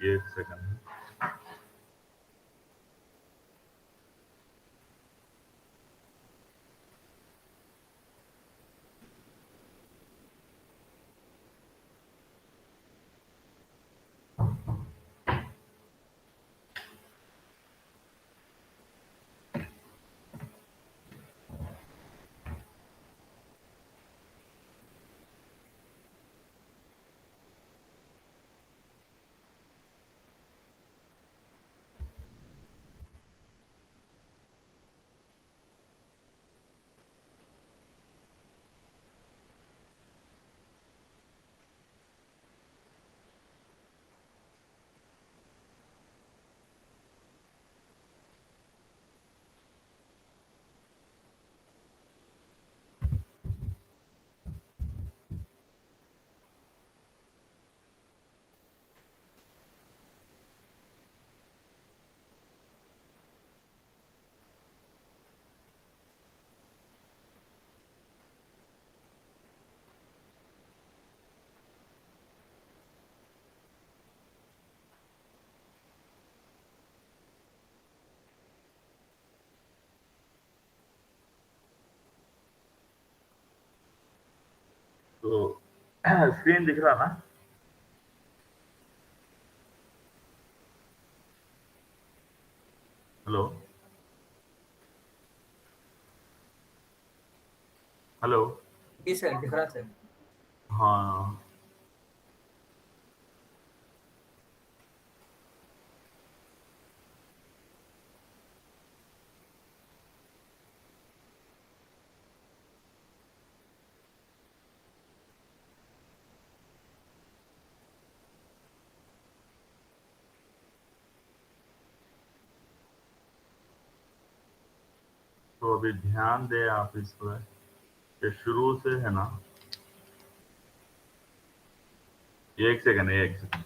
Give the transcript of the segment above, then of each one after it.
एक सेकंड। तो स्क्रीन दिख रहा ना? Hello hello. जी सर, दिख रहा सर। हाँ, तो अभी ध्यान दें आप इस पर, ये शुरू से है ना। एक सेकंड, एक सेकंड।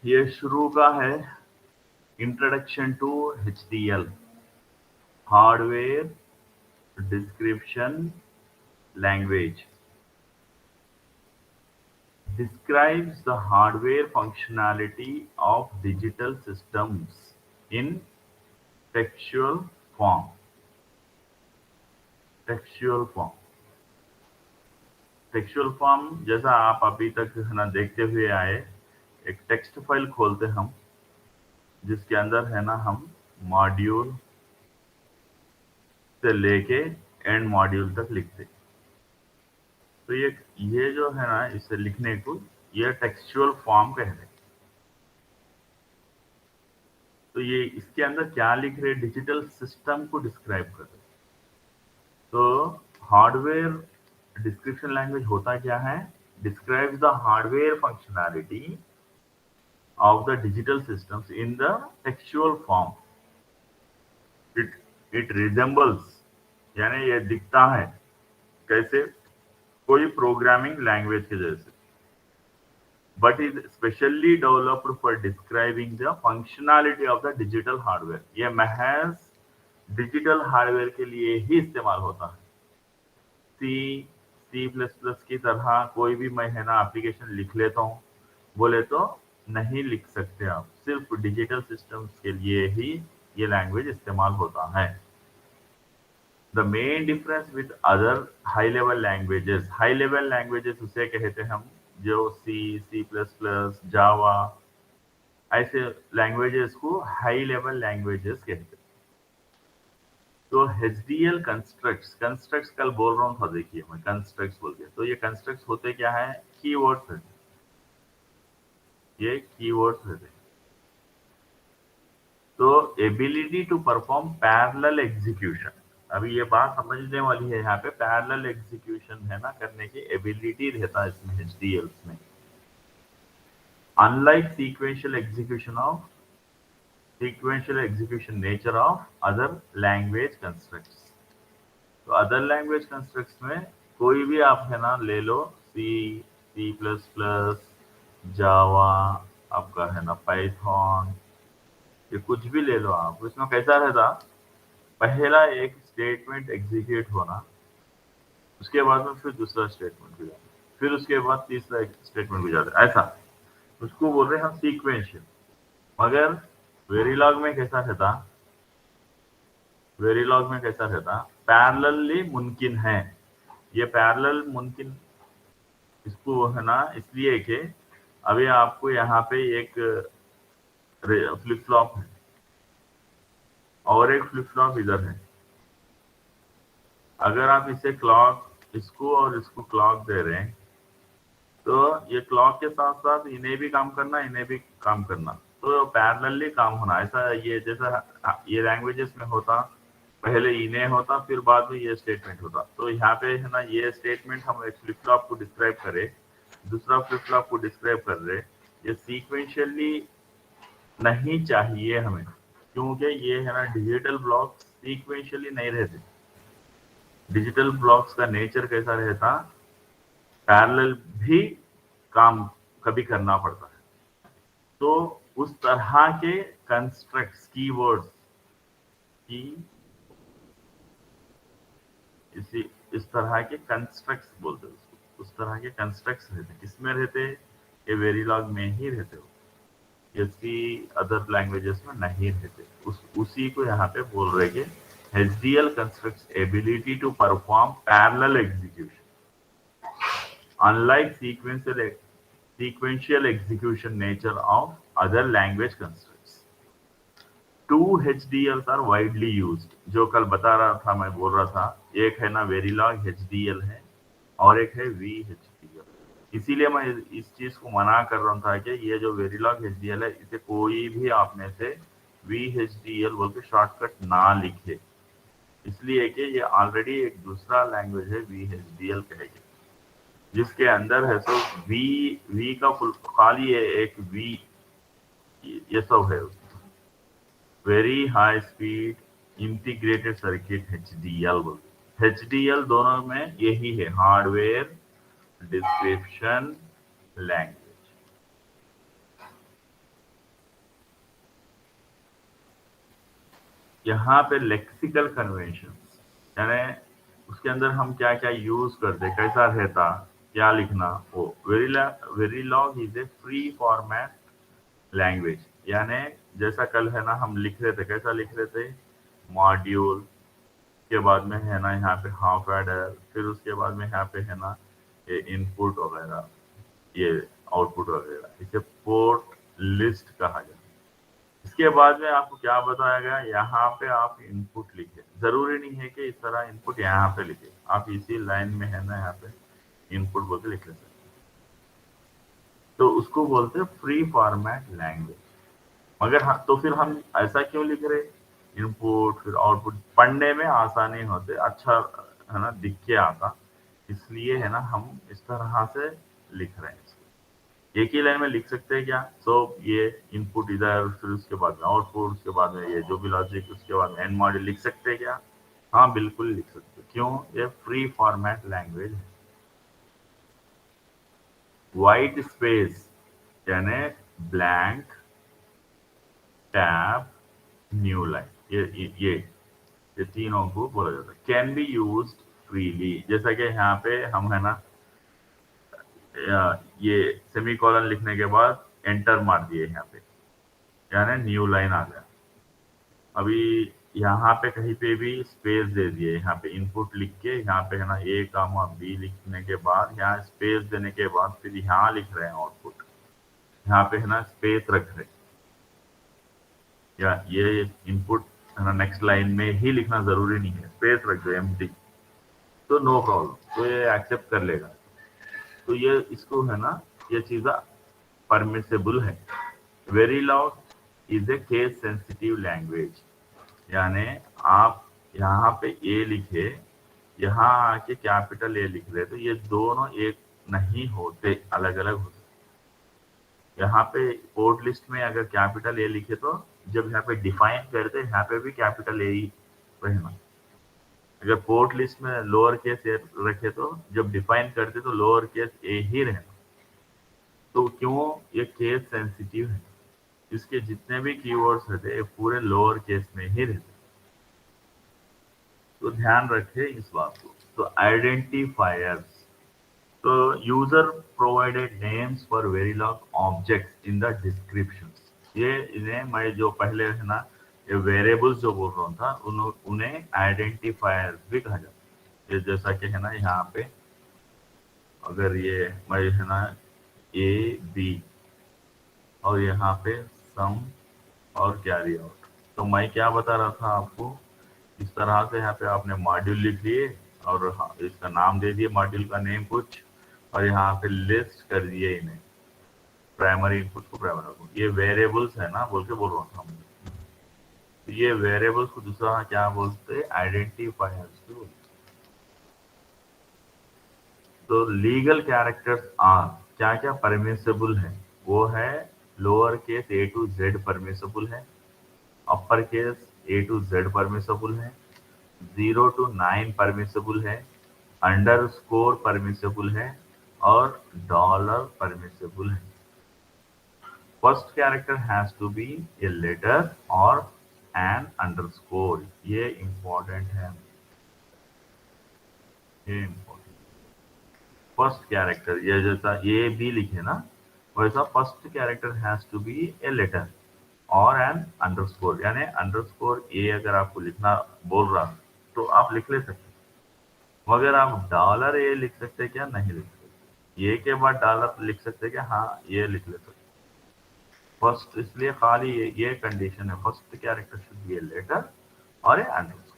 ये शुरू का है, introduction to HDL, hardware description language, describes the hardware functionality of digital systems in textual form. Textual form, textual form जैसा आप अभी तक है ना देखते हुए आए। एक टेक्स्ट फाइल खोलते हम, जिसके अंदर है ना हम मॉड्यूल से लेके एंड मॉड्यूल तक लिखते। तो ये जो है ना इसे लिखने को ये टेक्सचुअल फॉर्म कहते हैं। तो ये इसके अंदर क्या लिख रहे हैं, डिजिटल सिस्टम को डिस्क्राइब कर रहे हैं। तो हार्डवेयर डिस्क्रिप्शन लैंग्वेज होता क्या है, describes the hardware functionality of the digital systems in the textual form. It it resembles, यानी ये दिखता है कैसे, कोई प्रोग्रामिंग लैंग्वेज के जैसे, but is specially developed for describing the functionality of the digital hardware. ये महज डिजिटल हार्डवेयर के लिए ही इस्तेमाल होता है। सी, सी प्लस प्लस की तरह कोई भी मैं है ना एप्लीकेशन लिख लेता हूँ बोले तो नहीं लिख सकते आप, सिर्फ डिजिटल सिस्टम्स के लिए ही ये लैंग्वेज इस्तेमाल होता है। The main difference with other high level languages, high level languages उसे कहते हैं हम, जो सी, सी प्लस प्लस, जावा, ऐसे लैंग्वेजेस को हाई लेवल लैंग्वेजेस कहते हैं। तो HDL कंस्ट्रक्ट्स, कंस्ट्रक्ट्स कल बोल रहा हूँ था, देखिए मैं कंस्ट्रक्ट्स बोल के, तो ये कंस्ट्रक्ट्स होते क्या है, कीवर्ड्स है, ये कीवर्ड्स है। तो ability to perform parallel execution, अभी ये बात समझने वाली है, यहाँ पे पैरेलल एग्जीक्यूशन है ना करने की एबिलिटी रहता है इसमें HDLs में, unlike sequential execution nature of other language constructs. तो अदर लैंग्वेज कंस्ट्रक्ट्स में कोई भी आप है ना ले लो, सी, सी प्लस प्लस, जावा, आपका है ना पाइथन, ये कुछ भी ले लो आप, इसमें कैसा रहता, पहला एक स्टेटमेंट एग्जीक्यूट होना, उसके बाद में फिर दूसरा स्टेटमेंट भी जाता, फिर उसके बाद तीसरा स्टेटमेंट भी जाता, ऐसा उसको बोल रहे हैं हम सीक्वेंशियल। मगर वेरीलॉग में कैसा रहता, वेरीलॉग में कैसा रहता, पैरेलली मुमकिन है। ये पैरेलल मुमकिन इसको है ना, इसलिए कि अभी आपको यहाँ पे एक फ्लिप फ्लॉप है और एक फ्लिप फ्लॉप इधर है। अगर आप इसे क्लॉक, इसको और इसको क्लॉक दे रहे हैं, तो ये क्लॉक के साथ साथ इन्हें भी काम करना, इन्हें भी काम करना, तो पैरेलली काम होना। ऐसा ये जैसा ये लैंग्वेजेस में होता, पहले इन्हें होता फिर बाद में ये स्टेटमेंट होता। तो यहाँ पे है ना, ये स्टेटमेंट हम एक फ्लिप फ्लॉप को डिस्क्राइब करे, दूसरा फ्लिप फ्लॉप को डिस्क्राइब कर रहे, ये सीक्वेंशियली नहीं चाहिए हमें, क्योंकि ये है ना डिजिटल ब्लॉक सीक्वेंशियली नहीं रहते। डिजिटल ब्लॉक्स का नेचर कैसा रहता, पैरेलल भी काम कभी करना पड़ता है। तो उस तरह के कंस्ट्रक्ट्स, कीवर्ड्स की इस तरह के कंस्ट्रक्ट्स बोलते हैं उसको, उस तरह के कंस्ट्रक्ट्स रहते, किसमें रहते, ये वेरीलॉग में ही रहते हो, किसी अदर लैंग्वेजेस में नहीं रहते। उसी को यहाँ पे बोल रहे कि HDL constructs ability to perform parallel execution unlike sequential execution nature of other language constructs. Two HDLs are widely used. जो कल बता रहा था, मैं बोल रहा था, एक है ना वेरीलॉग HDL है और एक है VHDL। इसीलिए मैं इस चीज को मना कर रहा था कि ये जो वेरीलॉग HDL है, इसे कोई भी आप में से VHDL बोल के शॉर्टकट ना लिखे, इसलिए कि ये ऑलरेडी एक दूसरा लैंग्वेज है VHDL कहेगी, जिसके अंदर है सो वी का फुल खाली है एक वी, ये सब है very high speed integrated circuit HDL बोलते। HDL दोनों में यही है, हार्डवेयर डिस्क्रिप्शन लैंग्वेज। यहाँ पे लेक्सिकल कन्वेंशन, यानी उसके अंदर हम क्या क्या यूज करते, कैसा रहता, क्या लिखना, वो Verilog is a free format language. यानी जैसा कल है ना हम लिख रहे थे, कैसा लिख रहे थे, मॉड्यूल के बाद में है ना यहाँ पे हाफ एडर, फिर उसके बाद में यहाँ पे है ना ये इनपुट वगैरह, ये आउटपुट वगैरह, इसे पोर्ट लिस्ट कहा जाता है। इसके बाद में आपको क्या बताया गया, यहाँ पे आप इनपुट लिखे, जरूरी नहीं है कि इस तरह इनपुट यहाँ पे लिखे, आप इसी लाइन में है ना यहाँ पे इनपुट बोल के लिख सकते हैं। तो उसको बोलते हैं फ्री फॉर्मेट लैंग्वेज। मगर हाँ, तो फिर हम ऐसा क्यों लिख रहे, इनपुट फिर आउटपुट, पढ़ने में आसानी होते, अच्छा है ना दिख के आता, इसलिए है ना हम इस तरह से लिख रहे हैं। एक ही लाइन में लिख सकते हैं क्या, सो ये इनपुट इधर, फिर उसके बाद में आउटपुट, उसके बाद में ये जो भी लॉजिक, उसके बाद में एंड मॉड्यूल लिख सकते हैं क्या, हाँ बिल्कुल लिख सकते हैं। क्यों, ये फ्री फॉर्मेट लैंग्वेज है। व्हाइट स्पेस यानी ब्लैंक, टैब, न्यू लाइन, ये तीनों को बोला जाता है। कैन बी यूज्ड फ्रीली, जैसा कि यहाँ पे हम है ना ये सेमीकोलन लिखने के बाद एंटर मार दिए यहाँ पे, यानी न्यू लाइन आ गया। अभी यहाँ पे कहीं पे भी स्पेस दे दिए, यहाँ पे इनपुट लिख के यहाँ पे है ना A कामा B लिखने के बाद यहाँ स्पेस देने के बाद फिर यहाँ लिख रहे हैं आउटपुट, यहाँ पे है ना स्पेस रख रहे, या ये इनपुट है ना नेक्स्ट लाइन में ही लिखना जरूरी नहीं है, स्पेस रख दो एम्प्टी, तो नो प्रॉब्लम, तो ये एक्सेप्ट कर लेगा। तो ये इसको है ना, ये चीज़ परमिसेबल है। Verilog is a case sensitive language, यानी आप यहाँ पे ए लिखे, यहाँ आके कैपिटल ए लिख रहे, तो ये दोनों एक नहीं होते, अलग अलग होते। यहाँ पे पोर्ट लिस्ट में अगर कैपिटल ए लिखे तो जब यहाँ पे डिफाइन करते यहाँ पे भी कैपिटल ए ही रहना, अगर पोर्ट लिस्ट में लोअर केस ए रखे तो जब डिफाइन करते तो लोअर केस ए ही रहना। तो क्यों, ये केस सेंसिटिव है। इसके जितने भी कीवर्ड्स रहते हैं पूरे लोअर केस में ही रहते, तो ध्यान रखें इस बात को। तो आइडेंटिफायर्स, तो user provided names for Verilog objects in the description. ये इन्हें मैं जो पहले है ना ये वेरिएबल्स जो बोल रहा था उन्हें आइडेंटिफायर्स भी कहा जाता है। ये जैसा कि है ना यहाँ पे अगर ये मैं है ना ए बी और यहाँ पे सम और कैरी आउट, तो मैं क्या बता रहा था आपको, इस तरह से यहाँ पे आपने मॉड्यूल लिख लिए और इसका नाम दे दिए मॉड्यूल का नेम कुछ, और यहाँ पे लिस्ट कर दिए इन्हें प्राइमरी इनपुट को प्राइमरी, ये वेरिएबल्स है ना बोल के बोल रहा था। तो ये वेरिएबल्स को दूसरा क्या बोलते हैं, आइडेंटिफायर्स भी बोलते हैं। तो लीगल कैरेक्टर्स आर, क्या क्या परमिसेबल है, वो है lower case a to z permissible है, upper case a to z permissible है, 0 to 9 परमिसेबल है, अंडरस्कोर परमिसेबल है और डॉलर परमिसेबल है। First character has to be a letter और एन अंडरस्कोर, ये इंपॉर्टेंट है, ये इंपॉर्टेंट। फर्स्ट कैरेक्टर ये जैसा ए बी लिखे ना वैसा first character has to be a letter और एन अंडरस्कोर, यानी अंडरस्कोर ए अगर आपको लिखना बोल रहा तो आप लिख ले सकते, मगर आप डॉलर ए लिख सकते क्या, नहीं लिख सकते। ए के बाद डॉलर लिख सकते क्या, हाँ ये लिख ले सकते। फर्स्ट इसलिए खाली ये कंडीशन है, first character should be a letter और ए अंडरस्कोर।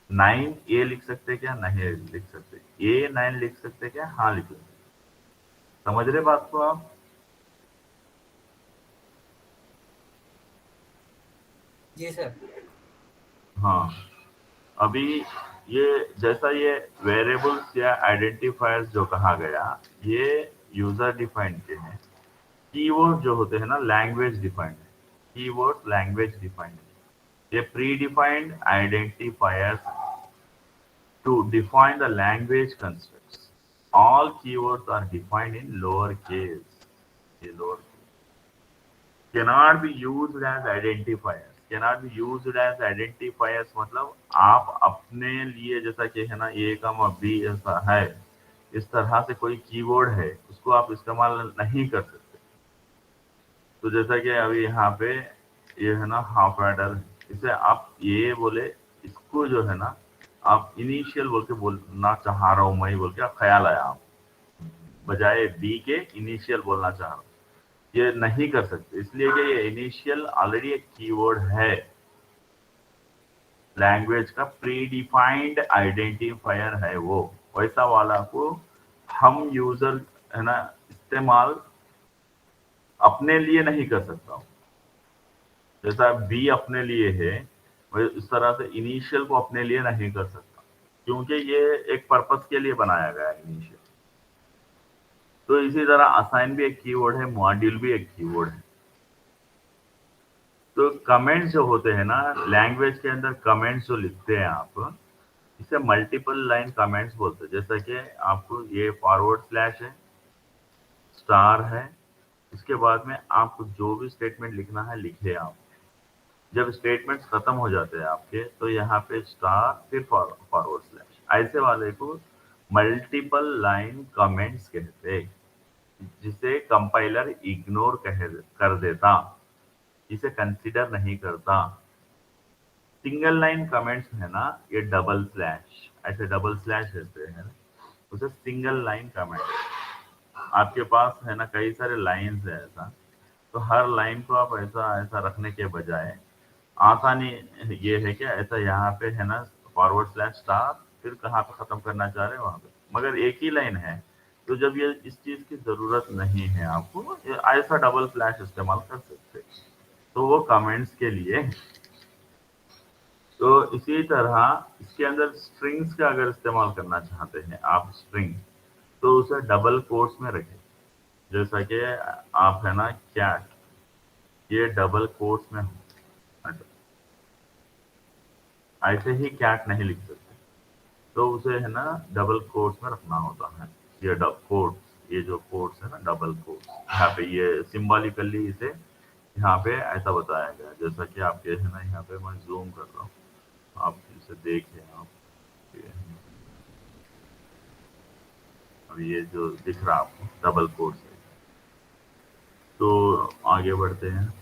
9 ए लिख सकते क्या, नहीं लिख सकते। ए 9 लिख सकते क्या, हाँ लिख सकते। समझ रहे बात को आप? जी सर। हाँ, अभी ये जैसा ये वेरिएबल्स या आइडेंटिफायर्स जो कहा गया ये यूजर डिफाइंड के हैं। कीवर्ड जो होते हैं ना लैंग्वेज डिफाइंड है, कीवर्ड लैंग्वेज डिफाइंड है। ये pre defined identifiers to define the language constructs. All keywords are defined in lowercase. ये lower cannot be used as identifiers. Cannot be used as identifiers मतलब आप अपने लिए जैसा कि है ना ए कमा बी ऐसा है इस तरह से कोई कीवर्ड है उसको आप इस्तेमाल नहीं कर सकते। तो जैसा कि अभी यहाँ पे ये है ना हाफ एडर, इसे आप ये बोले इसको जो है ना आप इनिशियल बोल के बोलना चाह रहा हूँ मैं बोल के आप ख्याल आया, आप बजाय बी के इनिशियल बोलना चाह रहा हूँ, ये नहीं कर सकते इसलिए कि ये इनिशियल ऑलरेडी एक कीवर्ड है, लैंग्वेज का प्री डिफाइंड आइडेंटिफायर है वो, वैसा वाला को हम यूजर है ना इस्तेमाल अपने लिए नहीं कर सकता हूँ। जैसा बी अपने लिए है इस तरह से इनिशियल को अपने लिए नहीं कर सकता क्योंकि ये एक पर्पस के लिए बनाया गया है इनिशियल। तो इसी तरह असाइन भी एक कीवर्ड है, मॉड्यूल भी एक कीवर्ड है। तो कमेंट्स जो होते हैं ना लैंग्वेज के अंदर कमेंट्स जो लिखते हैं आप इसे मल्टीपल लाइन कमेंट्स बोलते हैं। जैसा कि आपको ये फॉरवर्ड स्लैश है, स्टार है, इसके बाद में आपको जो भी स्टेटमेंट लिखना है लिखे आप। जब स्टेटमेंट्स खत्म हो जाते हैं आपके तो यहाँ पे स्टार फिर फॉरवर्ड स्लैश, ऐसे वाले को मल्टीपल लाइन कमेंट्स कहते हैं जिसे कंपाइलर इग्नोर कर देता, इसे कंसीडर नहीं करता। सिंगल लाइन कमेंट्स है ना ये डबल स्लैश, ऐसे डबल स्लैश रहते हैं उसे सिंगल लाइन कमेंट। आपके पास है ना कई सारे लाइंस है ऐसा, तो हर लाइन को आप ऐसा ऐसा रखने के बजाय आसानी ये है कि ऐसा यहाँ पे है ना फॉरवर्ड स्लैश स्टार फिर कहाँ पे खत्म करना चाह रहे हैं वहां पे, मगर एक ही लाइन है तो जब ये इस चीज की जरूरत नहीं है आपको ऐसा डबल स्लैश इस्तेमाल कर सकते, तो वो कमेंट्स के लिए। तो इसी तरह इसके अंदर स्ट्रिंग्स का अगर इस्तेमाल करना चाहते हैं आप स्ट्रिंग, तो उसे डबल कोट्स में रखें। जैसा कि आप है ना कैट, ये डबल कोट्स में हो, ऐसे ही कैट नहीं लिख सकते, तो उसे है ना डबल कोट्स में रखना होता है। ये कोट्स, ये जो कोट्स है ना डबल कोट्स, यहाँ पे ये सिंबॉलिकली इसे यहाँ पे ऐसा बताया गया, जैसा कि आपके है ना, यहाँ पे मैं जूम कर रहा हूँ, आप इसे देखें आप, ये और ये जो दिख रहा आपको डबल कोट है। तो आगे बढ़ते हैं।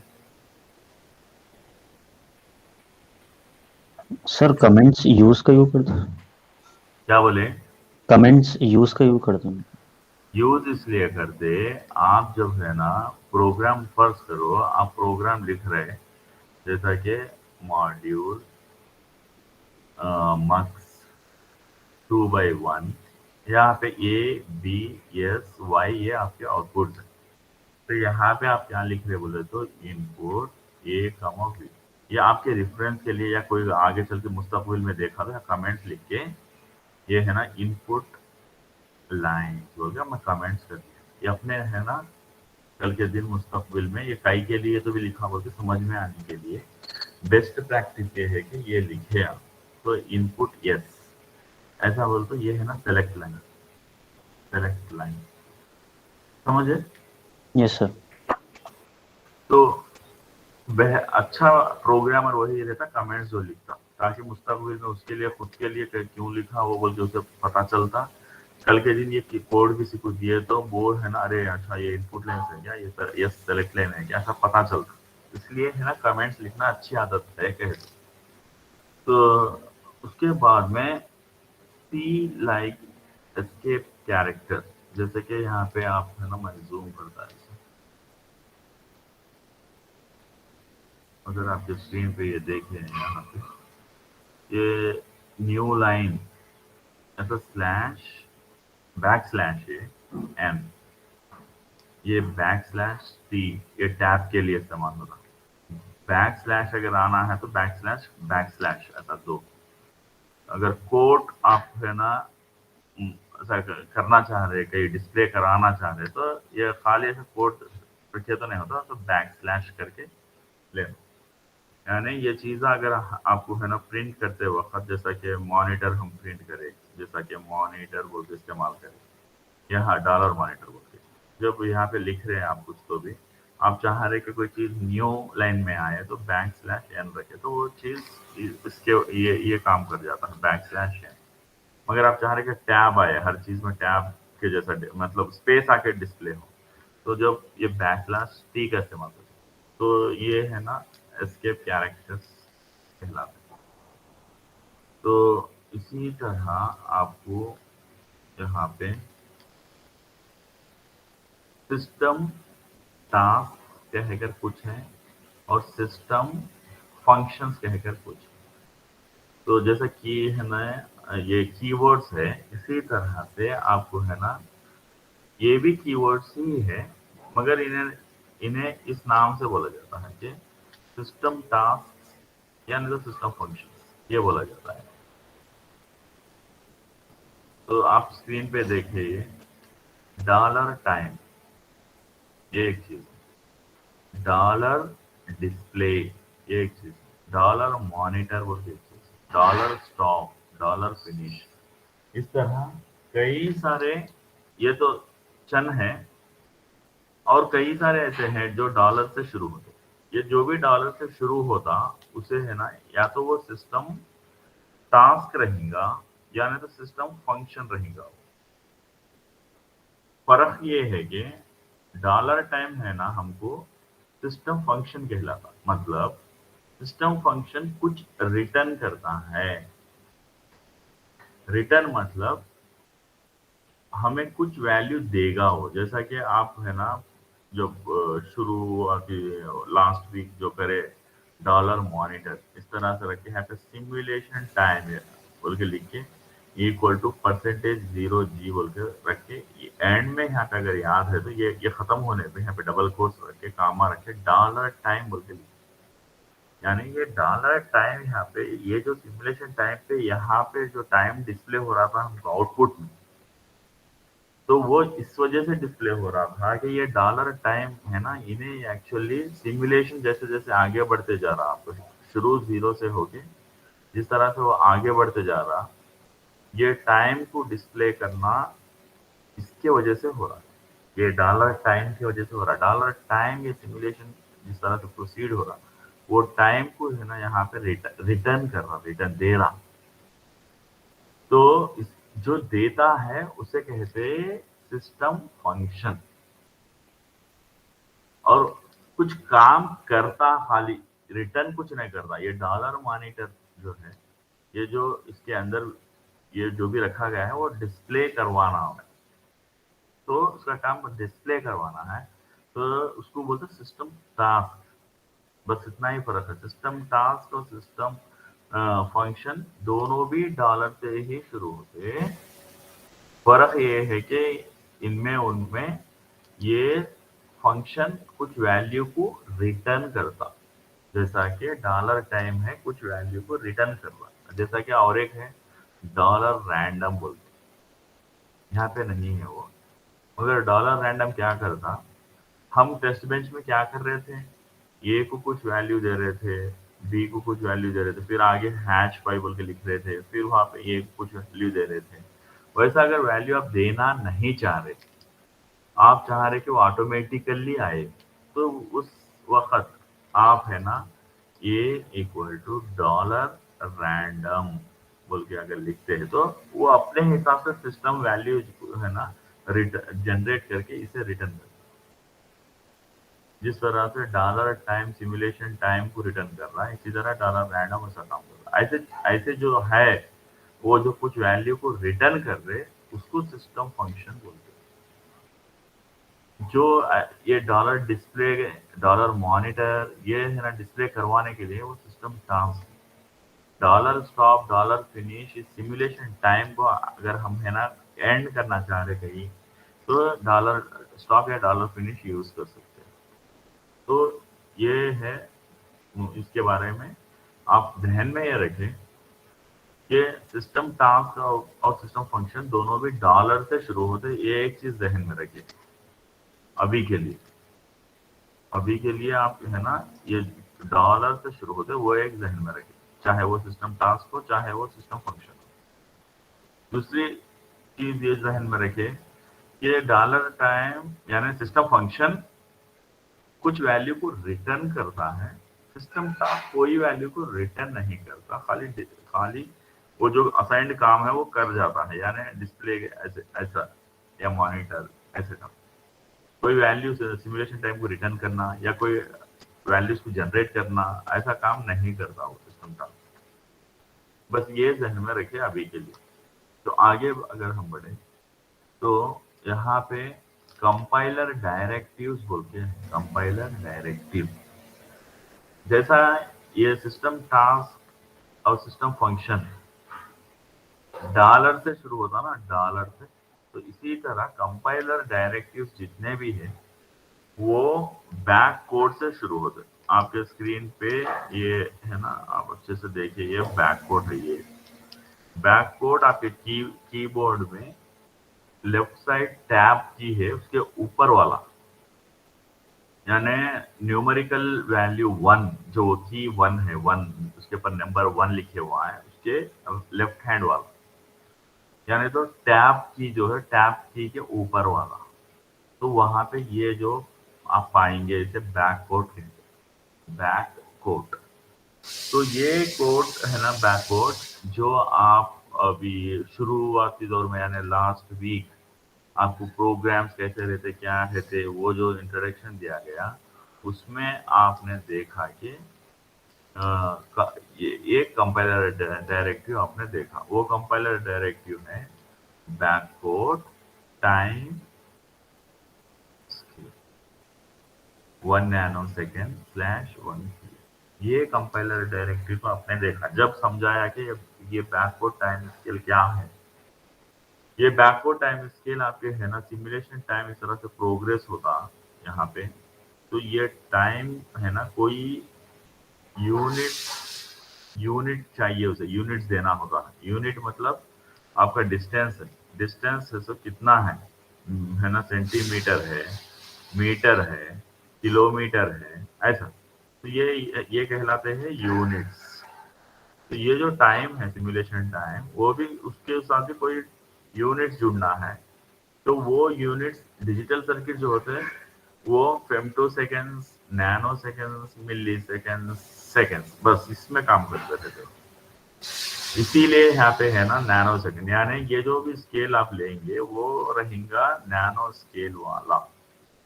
सर कमेंट्स यूज का यूज करते हैं, क्या बोले? कमेंट्स यूज का यूज करते हैं। यूज इसलिए करते, आप जब है ना प्रोग्राम फर्स्ट करो, आप प्रोग्राम लिख रहे हैं, जैसा कि मॉड्यूल मक्स 2/1, यहाँ पे ए बी एस वाई ये आपके आउटपुट है। तो यहाँ पे आप क्या लिख रहे बोले तो इनपुट ए कमा बी, ये आपके रेफरेंस के लिए, या कोई आगे चल के मुस्तकबिल में देखा तो कमेंट्स लिख के, ये है ना इनपुट लाइन हो गया, मैं कमेंट्स कर दिया। ये अपने है ना कल के दिन मुस्तकबिल में ये काई के लिए तो भी लिखा, बोल के समझ में आने के लिए बेस्ट प्रैक्टिस ये है कि ये लिखे आप। तो इनपुट यस ऐसा बोल, तो ये है ना सेलेक्ट लाइन, सेलेक्ट लाइन, समझे? Yes sir. तो वह अच्छा प्रोग्रामर वही रहता कमेंट्स जो लिखता, ताकि मुस्तकबिल में उसके लिए खुद के लिए क्यों लिखा वो बोल के उसे पता चलता। कल के दिन ये कोड किसी को दिए तो वो है ना, अरे अच्छा ये इनपुट लाइन है क्या, ये सेलेक्ट लाइन है क्या, ऐसा पता चलता। इसलिए है ना कमेंट्स लिखना अच्छी आदत है कह दो। तो उसके बाद में सी लाइक एस्केप कैरेक्टर, जैसे कि यहाँ पे आप है ना, मैं जूम करता है, अगर आपके स्क्रीन पे ये देखें यहाँ पे ये न्यू लाइन, ऐसा स्लैश बैक स्लैश है एम, ये बैक स्लैश टी, ये टैब के लिए इस्तेमाल होगा। बैक स्लैश अगर आना है तो बैक स्लैश ऐसा दो। अगर कोट आप है ना ऐसा करना चाह रहे, कहीं डिस्प्ले कराना चाह रहे, तो ये खाली ऐसा कोट रखे तो नहीं होता, तो बैक स्लैश करके ले लो। यानी ये चीज़ अगर आपको है ना प्रिंट करते वक्त, जैसा कि मॉनिटर हम प्रिंट करें, जैसा कि मॉनिटर बोल के इस्तेमाल करें, यहाँ डॉलर मॉनिटर बोल के, जब यहाँ पे लिख रहे हैं आप कुछ तो भी, आप चाह रहे कि कोई चीज़ न्यू लाइन में आए तो बैक स्लैश एन रखे, तो वो चीज़ इसके ये काम कर जाता है बैक स्लैश एन। मगर आप चाह रहे कि टैब आए, हर चीज़ में टैब के जैसा मतलब स्पेस आके डिस्प्ले हो, तो जब ये बैक स्लैश टी का इस्तेमाल करें, तो ये है ना एस्केप कैरेक्टर्स कहलाते हैं। तो इसी तरह आपको यहाँ पे सिस्टम टास्क कहकर कुछ है और सिस्टम फंक्शंस कहकर कुछ है। तो जैसा कि है ना ये कीवर्ड्स है, इसी तरह से आपको है ना ये भी कीवर्ड्स ही है, मगर इन्हें इन्हें इस नाम से बोला जाता है कि सिस्टम टास्क यानी तो सिस्टम फंक्शंस ये बोला जाता है। तो आप स्क्रीन पे देखिए डॉलर टाइम ये एक चीज, डॉलर डिस्प्ले ये एक चीज, डॉलर मॉनिटर वो एक चीज, डॉलर स्टॉप, डॉलर फिनिश, इस तरह कई सारे ये तो चन है, और कई सारे ऐसे हैं जो डॉलर से शुरू होते। ये जो भी डॉलर से शुरू होता उसे है ना या तो वो सिस्टम टास्क रहेगा या नहीं तो सिस्टम फंक्शन रहेगा। फर्क ये है कि डॉलर टाइम है ना हमको सिस्टम फंक्शन कहलाता, मतलब सिस्टम फंक्शन कुछ रिटर्न करता है। रिटर्न मतलब हमें कुछ वैल्यू देगा वो, जैसा कि आप है ना जब शुरुआती लास्ट वीक जो करे डॉलर मॉनिटर इस तरह से रखे, यहाँ पे सिमुलेशन टाइम है बोल के लिख के इक्वल टू %0g बोल के रख के, एंड में यहाँ पे अगर याद है तो ये खत्म होने पे यहाँ पे डबल कोट्स रख के कामा रखे डॉलर टाइम बोल के लिखे। यानी ये डॉलर टाइम यहाँ पे ये जो सिमुलेशन टाइम पे यहाँ पे जो टाइम डिस्प्ले हो रहा था हमको आउटपुट में, तो वो इस वजह से डिस्प्ले हो रहा था कि ये डॉलर टाइम है ना, इन्हें एक्चुअली सिमुलेशन जैसे जैसे आगे बढ़ते जा रहा, आपको शुरू 0 से होके जिस तरह से वो आगे बढ़ते जा रहा, ये टाइम को डिस्प्ले करना इसके वजह से हो रहा है, ये डॉलर टाइम की वजह से हो रहा है। डॉलर टाइम ये सिमुलेशन जिस तरह से प्रोसीड हो रहा, वो टाइम को है ना यहाँ पे रिटर्न कर रहा, रिटर्न दे रहा। तो जो देता है उसे कहते सिस्टम फंक्शन। और कुछ काम करता, खाली रिटर्न कुछ नहीं करता। ये डॉलर मॉनिटर जो है, ये जो इसके अंदर ये जो भी रखा गया है वो डिस्प्ले करवाना है, तो उसका काम डिस्प्ले करवाना है, तो उसको बोलते हैं सिस्टम टास्क। बस इतना ही फर्क है। सिस्टम टास्क और सिस्टम फंक्शन दोनों भी डॉलर से ही शुरू होते हैं। फर्क ये है कि इनमें उनमें ये फंक्शन कुछ वैल्यू को रिटर्न करता, जैसा कि डॉलर टाइम है कुछ वैल्यू को रिटर्न कर रहा, जैसा कि और एक है डॉलर रैंडम बोलते, यहाँ पे नहीं है वो। मगर डॉलर रैंडम क्या करता, हम टेस्ट बेंच में क्या कर रहे थे, ए को कुछ वैल्यू दे रहे थे, बी को कुछ वैल्यू दे रहे थे, फिर आगे हैश फाइव बोल के लिख रहे थे, फिर वहां पे ए को कुछ वैल्यू दे रहे थे। वैसा अगर वैल्यू आप देना नहीं चाह रहे, आप चाह रहे कि वो ऑटोमेटिकली आए, तो उस वक्त आप है ना ए इक्वल टू डॉलर रैंडम बोल के अगर लिखते हैं, तो वो अपने हिसाब से सिस्टम वैल्यू है ना जनरेट करके इसे रिटर्न करता है। जिस तरह से डॉलर टाइम सिमुलेशन टाइम को रिटर्न कर रहा है, इसी तरह डॉलर रैंडम ऐसा काम कर रहा है। ऐसे ऐसे जो है वो जो कुछ वैल्यू को रिटर्न कर रहे, उसको सिस्टम फंक्शन बोलते हैं। जो ये डॉलर डिस्प्ले, डॉलर मॉनिटर, ये है ना डिस्प्ले करवाने के लिए वो system task. Dollar stop, dollar finish, इस सिमुलेशन टाइम को अगर हम है ना एंड करना चाह रहे कहीं, तो डॉलर स्टॉप या डॉलर फिनिश यूज कर सकते हैं। तो ये है इसके बारे में आप ध्यान में ये रखें कि सिस्टम टास्क और सिस्टम फंक्शन दोनों भी डॉलर से शुरू होते हैं। ये एक चीज ध्यान में रखिए अभी के लिए। अभी के लिए आप है ना ये डॉलर से शुरू होते हैं, वो एक ध्यान में रखिए, चाहे वो सिस्टम टास्क हो चाहे वो सिस्टम फंक्शन हो। दूसरी चीज ये ध्यान में रखिए कि डॉलर टाइम यानी सिस्टम फंक्शन कुछ वैल्यू को रिटर्न करता है, सिस्टम टास्क कोई वैल्यू को रिटर्न नहीं करता, खाली वो जो असाइंड काम है वो कर जाता है, यानी डिस्प्ले ऐसे ऐसा या मॉनिटर ऐसे काम। कोई वैल्यू सिमुलेशन टाइम को रिटर्न करना या कोई वैल्यूज को जनरेट करना, ऐसा काम नहीं करता वो सिस्टम टास्क। बस ये ध्यान में रखिए अभी के लिए। तो आगे अगर हम बढ़े तो यहाँ पे कंपाइलर डायरेक्टिव्स बोलते हैं। कंपाइलर डायरेक्टिव जैसा ये सिस्टम टास्क और सिस्टम फंक्शन डॉलर से शुरू होता ना, डॉलर से, तो इसी तरह कंपाइलर डायरेक्टिव्स जितने भी हैं वो बैक कोड से शुरू होते हैं। आपके स्क्रीन पे ये है ना, आप अच्छे से देखिए, ये बैक कोड है। ये बैक कोड आपके कीबोर्ड में लेफ्ट साइड टैब की है, उसके ऊपर वाला, यानी न्यूमेरिकल वैल्यू 1, जो की 1 है, 1 उसके ऊपर नंबर 1 लिखे हुआ है, उसके लेफ्ट हैंड वाला, यानी तो टैब की जो है, टैब की के ऊपर वाला, तो वहां पे ये जो आप पाएंगे इसे बैक कोड कहते हैं। बैक कोड, तो ये कोड है ना बैक कोड, जो आप अभी शुरुआती दौर में यानी लास्ट वीक आपको प्रोग्राम्स कैसे रहते, क्या रहते, वो जो इंट्रोडक्शन दिया गया उसमें आपने देखा कि ये एक कंपाइलर डायरेक्टिव आपने देखा। वो कंपाइलर डायरेक्टिव है बैक कोड टाइम 1 नैनोसेकेंड/1। ये कंपाइलर डायरेक्टिव को आपने देखा, जब समझाया कि ये बैकवर्ड टाइम स्केल क्या है। ये बैकवर्ड टाइम स्केल आपके है ना सिमुलेशन टाइम इस तरह से प्रोग्रेस होता यहाँ पे, तो ये टाइम है ना कोई यूनिट चाहिए, उसे यूनिट्स देना होता है। यूनिट मतलब आपका डिस्टेंस है, डिस्टेंस है, सो कितना है ना, सेंटीमीटर है, मीटर है, किलोमीटर है, ऐसा। तो ये कहलाते हैं यूनिट्स। तो ये जो टाइम है सिमुलेशन टाइम, वो भी उसके साथ भी कोई यूनिट्स जुड़ना है। तो वो यूनिट्स डिजिटल सर्किट जो होते हैं वो फेम्टो सेकेंड्स नैनो सेकेंड्स, मिली सेकेंड्स, सेकेंड्स, बस इसमें काम करते रहते हो। इसीलिए यहाँ पे है ना नैनो सेकेंड, यानी ये जो भी स्केल आप लेंगे वो रहेगा नैनो स्केल वाला।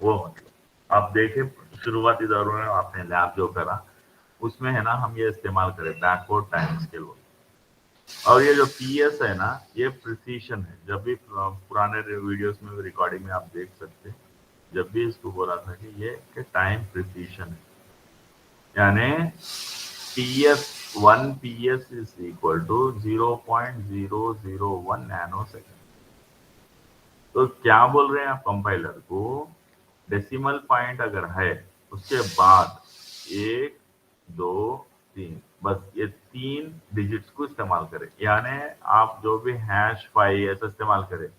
वो मतलब आप देखें शुरुआती दौरों में आपने लैब जो करा उसमें है ना हम ये इस्तेमाल करें बैकवर्ड टाइम स्केल। और ये जो पीएस है ना ये प्रिसीशन है। जब भी पुराने वीडियोस में रिकॉर्डिंग में आप देख सकते हैं, जब भी इसको बोला था कि ये टाइम प्रिसीशन है, यानी PS1 PS is equal to 0.001 nano second. तो क्या बोल रहे हैं आप कंपाइलर को, डेसिमल पॉइंट अगर है उसके बाद 1 2 3 बस ये 3 डिजिट्स को इस्तेमाल करें। यानी आप जो भी #5 ऐसा इस्तेमाल करें,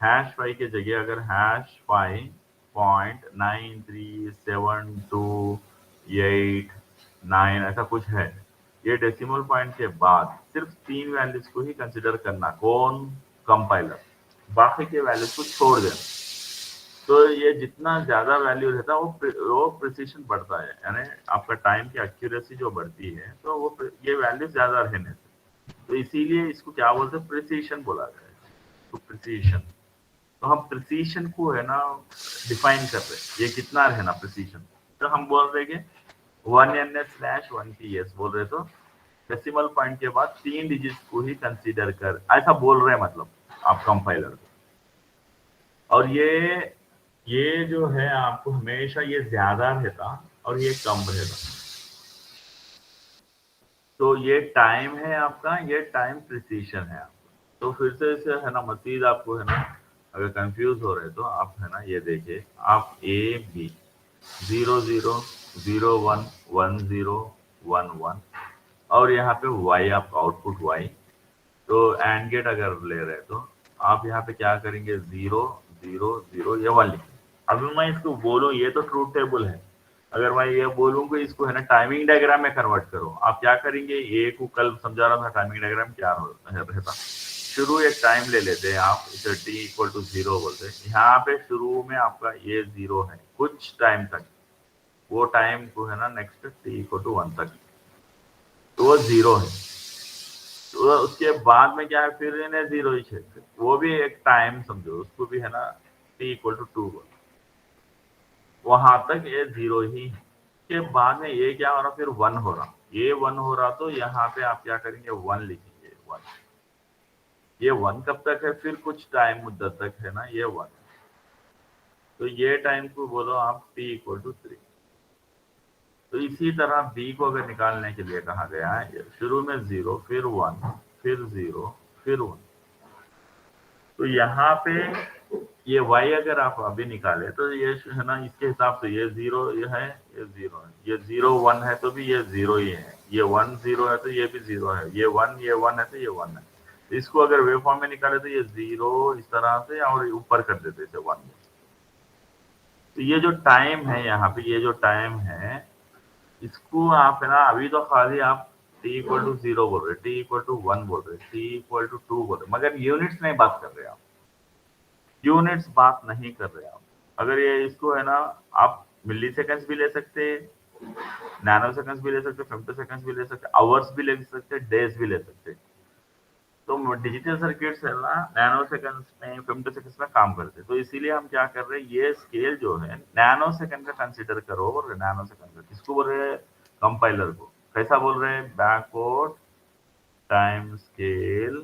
#5 की जगह अगर #5.937289 ऐसा कुछ है, ये डेसिमल पॉइंट के बाद सिर्फ 3 वैल्यूज को ही कंसिडर करना, कौन, कंपाइलर, बाकी के वैल्यूज को छोड़ देना। तो ये जितना ज्यादा वैल्यू रहता है वो प्रिसीशन बढ़ता है, यानी आपका टाइम की एक्यूरेसी जो बढ़ती है, तो वो ये वैल्यू ज्यादा रहने से, तो इसीलिए इसको क्या बोलते हैं, प्रिसीशन बोला गया है। तो प्रिसीशन, तो हम प्रिसीशन को है ना डिफाइन कर रहे हैं, ये कितना रहना प्रिसीशन। तो हम बोल रहे कि 1ns/1ps बोल रहे, तो डेसिमल पॉइंट के बाद 3 डिजिट को ही कंसीडर कर, ऐसा बोल रहे हैं मतलब आप कंपाइलर को। और ये जो है आपको हमेशा ये ज्यादा रहता और ये कम रहता। तो ये टाइम है आपका, ये टाइम प्रिसीशन है आपका। तो फिर से इसे है ना मजीद आपको है ना अगर कंफ्यूज हो रहे तो आप है ना ये देखिए, आप AB 00011011 और यहाँ पे Y आपका आउटपुट Y। तो एंड गेट अगर ले रहे तो आप यहाँ पे क्या करेंगे, 0 0 0 ये 1 लिखेंगे। अभी मैं इसको बोलूँ ये तो ट्रूथ टेबल है, अगर मैं ये बोलूँ कि इसको है ना टाइमिंग डायग्राम में कन्वर्ट करो, आप क्या करेंगे, ये को कल समझा रहा था टाइमिंग डायग्राम क्या रहता। शुरू एक टाइम ले लेते हैं आप, इसे t=0 बोलते हैं। यहाँ पे शुरू में आपका ये 0 है कुछ टाइम तक, वो टाइम को है ना नेक्स्ट t=1 तक, तो वो 0 है। तो उसके बाद में क्या है, फिर इन्हें 0 ही क्षेत्र, वो भी एक टाइम समझो, उसको भी है ना t=2 बोलते, वहां तक ये 0 ही है। के बाद में ये क्या हो रहा, फिर 1 हो रहा, ये 1 हो रहा, तो यहाँ पे आप क्या करेंगे, 1 लिखेंगे 1। ये 1 कब तक है, फिर कुछ टाइम मुद्दत तक है ना ये 1। तो ये टाइम को बोलो आप t=3। तो इसी तरह b को अगर निकालने के लिए कहा गया है, शुरू में 0 फिर 1 फिर 0 फिर 1। तो यहाँ पे ये y अगर आप अभी निकाले तो ये है ना इसके हिसाब से ये 0 ये है, ये 0 है, ये 0 1 है तो भी ये 0 ही है, ये 1 0 है तो ये भी 0 है, ये 1 है तो ये 1 है। तो इसको अगर वेव फॉर्म में निकाले तो ये 0 इस तरह से और ऊपर कर देते इसे 1 में। तो ये जो टाइम है यहाँ पे, ये जो टाइम है इसको आप है ना अभी तो खाली आप t=0 बोल रहे, t=1 बोल रहे, t=2 बोल रहे, मगर यूनिट्स नहीं बात कर रहे आप, यूनिट्स बात नहीं कर रहे आप। अगर ये इसको है ना आप मिली सेकेंड्स भी ले सकते, नैनो सेकेंड्स भी ले सकते, फेम्टो सेकेंड्स भी ले सकते, आवर्स भी ले सकते, डेज भी ले सकते। तो डिजिटल सर्किट्स है ना नैनो सेकेंड्स में, फेम्टो सेकेंड्स में काम करते, तो इसीलिए हम क्या कर रहे हैं, ये स्केल जो है नैनो सेकेंड का कंसिडर करो, और नैनो सेकेंड का किसको बोल रहे हैं, कंपाइलर को। कैसा बोल रहे हैं, बैकवर्ड टाइम स्केल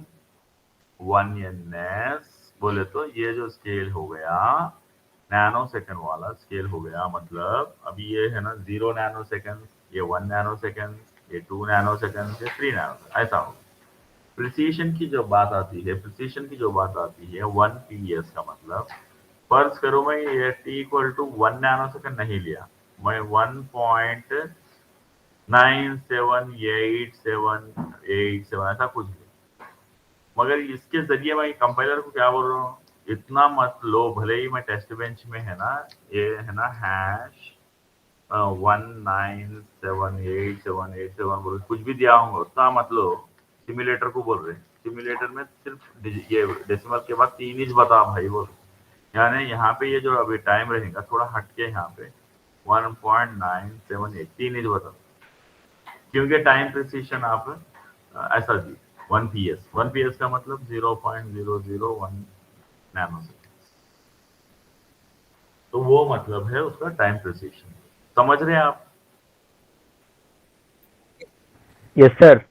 1ns बोले, तो ये जो स्केल हो गया नैनो सेकेंड वाला स्केल हो गया, मतलब अभी ये है ना 0 नैनो सेकेंड, ये 1 नैनो सेकेंड, ये 2 नैनो सेकेंड, ये 3 नैनो, ऐसा हो। प्रिसीशन की जो बात आती है, प्रिसीशन की जो बात आती है 1ps का मतलब, फर्ज करो मैं ये t=1 नैनो सेकेंड नहीं लिया, मैं 1.9788787 ऐसा कुछ लिया, मगर इसके जरिए मैं कंपाइलर को क्या बोल रहा हूँ, इतना मत लो, भले ही मैं टेस्ट बेंच में है ना ये है ना #1978787 बोल कुछ भी दिया हूँ, उतना मत लो। सिमुलेटर को बोल रहे हैं, सिमुलेटर में सिर्फ ये डेसिमल के बाद 3 इंच बता भाई बोल, यानी यहाँ पे ये जो अभी टाइम रहेगा थोड़ा हटके यहाँ पे 1.978 3 इंच बता, क्योंकि टाइम प्रिसिशन आप ऐसा दी 1 ps का मतलब 0.001 नैनो सेकेंड, तो वो मतलब है उसका टाइम प्रिसिशन। समझ रहे हैं आप? Yes sir.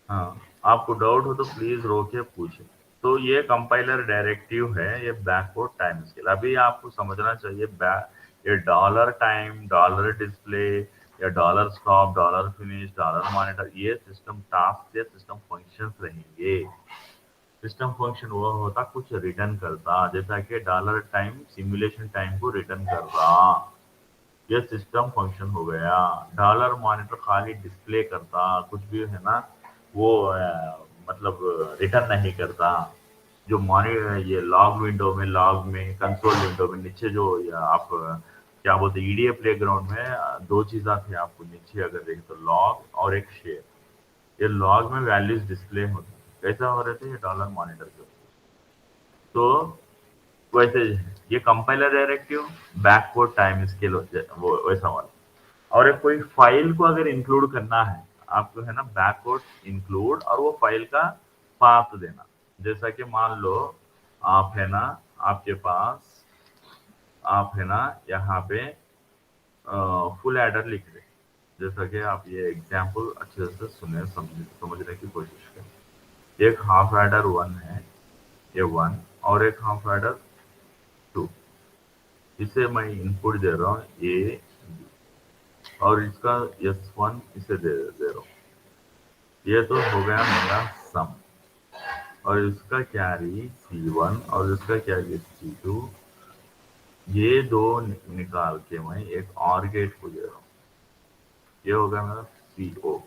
हाँ, आपको डाउट हो तो प्लीज रोके पूछे। तो ये कंपाइलर डायरेक्टिव है, ये बैकवर्ड टाइम स्केल। अभी आपको समझना चाहिए ये डॉलर टाइम, डॉलर डिस्प्ले या dollar stop, dollar finish, dollar monitor, ये सिस्टम टास्क या सिस्टम फंक्शंस रहेंगे। सिस्टम फंक्शन वो होता कुछ रिटर्न करता, जैसा कि डॉलर टाइम सिमुलेशन टाइम को रिटर्न कर रहा, ये सिस्टम फंक्शन हो गया। डॉलर मॉनिटर खाली डिस्प्ले करता, कुछ भी है ना वो मतलब रिटर्न नहीं करता। जो मॉनिटर ये लॉग विंडो में, लॉग में, कंसोल विंडो में नीचे जो ये आप क्या बोलते हैं ईडीए प्लेग्राउंड में दो चीज़ें थी आपको नीचे अगर देखें तो, लॉग और एक शेयर। ये लॉग में वैल्यूज डिस्प्ले होती कैसा हो रहे थे ये डॉलर मॉनिटर के ऊपर। तो वैसे ये compiler directive backward time scale वो वैसा वाला। और एक कोई फाइल को अगर इंक्लूड करना है आपको है ना, बैकवर्ड इंक्लूड, और वो फाइल का पाथ देना। जैसा कि मान लो आप है ना, आपके पास आप है ना यहाँ पे फुल एडर लिख रहे, जैसा कि आप ये एग्जाम्पल अच्छे से सुने, समझने की कोशिश करें। एक हाफ एडर 1 है, ये 1, और एक हाफ एडर 2। इसे मैं इनपुट दे रहा हूँ ए, और इसका S1 इसे दे रहा हूँ। ये तो हो गया मेरा सम, और इसका कैरी C1 और इसका कैरी C2। ये दो निकाल के मैं एक और गेट को दे रहा हूँ, ये हो गया मेरा CO।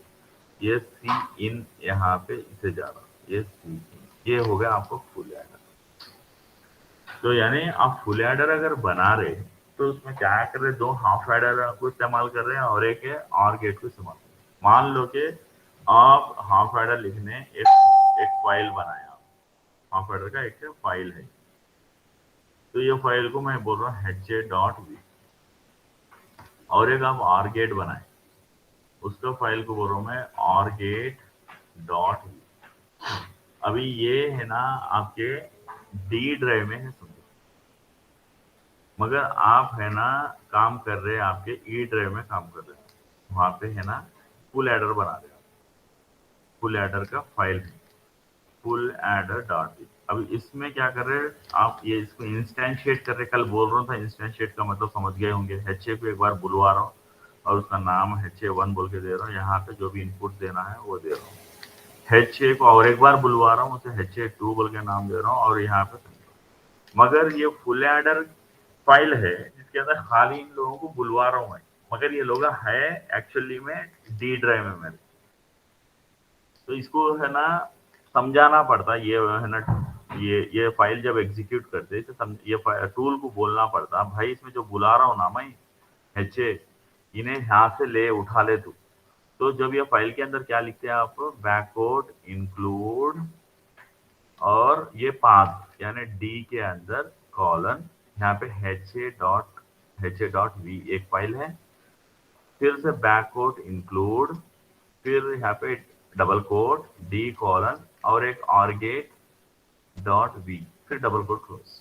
ये C इन यहाँ पे इसे जा रहा, ये C इन, ये हो गया आपको फुल एडर। तो यानी आप फुल एडर अगर बना रहे तो उसमें क्या कर रहे, दो हाफ एडर को इस्तेमाल कर रहे हैं और एक है और गेट को इस्तेमाल कर रहे हैं। मान लो कि आप हाफ एडर लिखने एक फाइल बनाया, हाफ एडर का एक फाइल है, तो ये फाइल को मैं बोल रहा हूँ ha.v, और एक आप आर गेट बनाए, उसका फाइल को बोल रहा हूँ मैं orget.v। अभी ये है ना आपके डी ड्राइव में है, समझो, मगर आप है ना काम कर रहे हैं आपके ई ड्राइव में काम कर रहे हैं, वहां पे है ना फुल एडर बना रहे हैं, फुल एडर का फाइल है फुल एडर डॉट। अब इसमें क्या कर रहे हैं आप, ये इसको इंस्टेंशिएट कर रहे, कल बोल रहा था इंस्टेंशिएट का मतलब समझ गए होंगे। HA को एक बार बुलवा रहा हूँ और उसका नाम HA1 बोल के दे रहा हूँ, यहाँ पे जो भी इनपुट देना है वो दे रहा हूँ। HA को और एक बार बुलवा रहा हूँ, उसे HA2 बोल के नाम दे रहा हूँ, और यहाँ पे मगर ये फुल एडर फाइल है जिसके अंदर खाली इन लोगों को बुलवा रहा हूँ मैं, मगर ये लोग है एक्चुअली में डी ड्राइव में मेरे। तो इसको है ना समझाना पड़ता, ये है ना ये फाइल जब एग्जीक्यूट करते तो ये टूल को बोलना पड़ता, भाई इसमें जो बुला रहा हूँ ना मैं HA, इन्हें यहाँ से ले उठा ले तू। तो जब ये फाइल के अंदर क्या लिखते हैं आप, बैकवर्ड इंक्लूड और ये पाथ यानी डी के अंदर कॉलन, यहाँ पे ha.v एक फाइल है, फिर से बैकवर्ड इंक्लूड, फिर यहाँ पे डबल कोट डी कॉलन और एक और गेट डॉट वी, फिर डबल कोट क्लोज।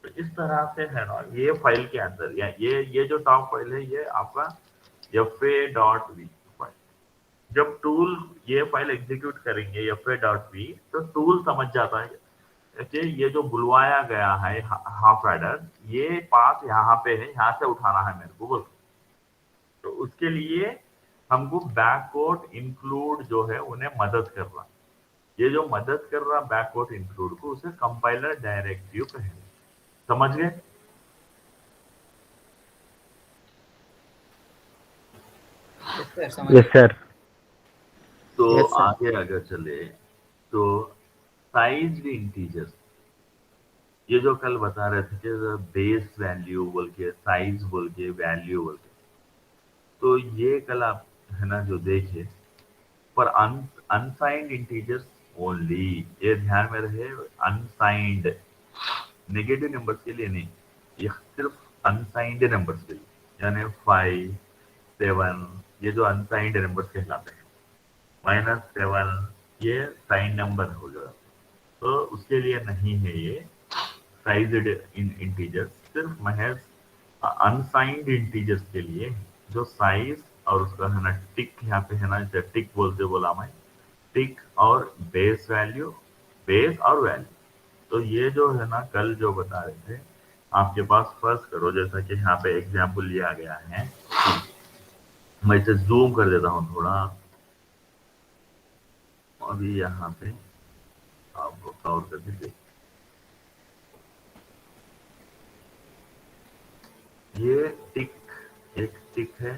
तो इस तरह से है ना ये फाइल के अंदर, या ये जो टॉप फाइल है ये आपका fa.v फाइल। जब टूल ये फाइल एग्जीक्यूट करेंगे fa.v, तो टूल समझ जाता है कि ये जो बुलवाया गया है हाफ एडर, ये पाथ यहाँ पे है, यहाँ से उठाना है मेरे को बोल। तो उसके लिए हमको बैकवर्ड इंक्लूड जो है उन्हें मदद कर रहा, ये जो मदद कर रहा बैकवर्ड इंक्लूड को, उसे कंपाइलर डायरेक्टिव कहेंगे। समझ गए? यस सर, समझ यस गए। सर। तो यस सर। आगे अगर चले तो साइज्ड इंटीजर्स, ये जो कल बता रहे थे कि बेस वैल्यू बोल के, साइज बोल के, वैल्यू बोल के, तो ये कल आप है ना जो देखे, पर अनसाइंड इंटीजर्स ओनली, ये ध्यान में रहे, अनसाइंड, नेगेटिव नंबर्स के लिए नहीं, ये सिर्फ अनसाइंड नंबर्स के लिए। यानी 5, 7 ये जो अनसाइंड नंबर्स कहलाते हैं, -7 ये साइन नंबर हो गया। तो उसके लिए नहीं है ये साइज्ड इंटीजर्स, सिर्फ महज अनसाइंड इंटीजर्स के लिए जो साइज और उसका है ना टिक, यहाँ पे है ना टिक बोलते बोला मैं, टिक और बेस वैल्यू, बेस और वैल्यू। तो ये जो है ना कल जो बता रहे थे आपके पास, फर्स्ट करो जैसा कि यहाँ पे एग्जाम्पल लिया गया है, मैं इसे जूम कर देता हूँ थोड़ा, अभी यहाँ पे आपको कवर कर दीजिए। ये टिक, एक टिक है,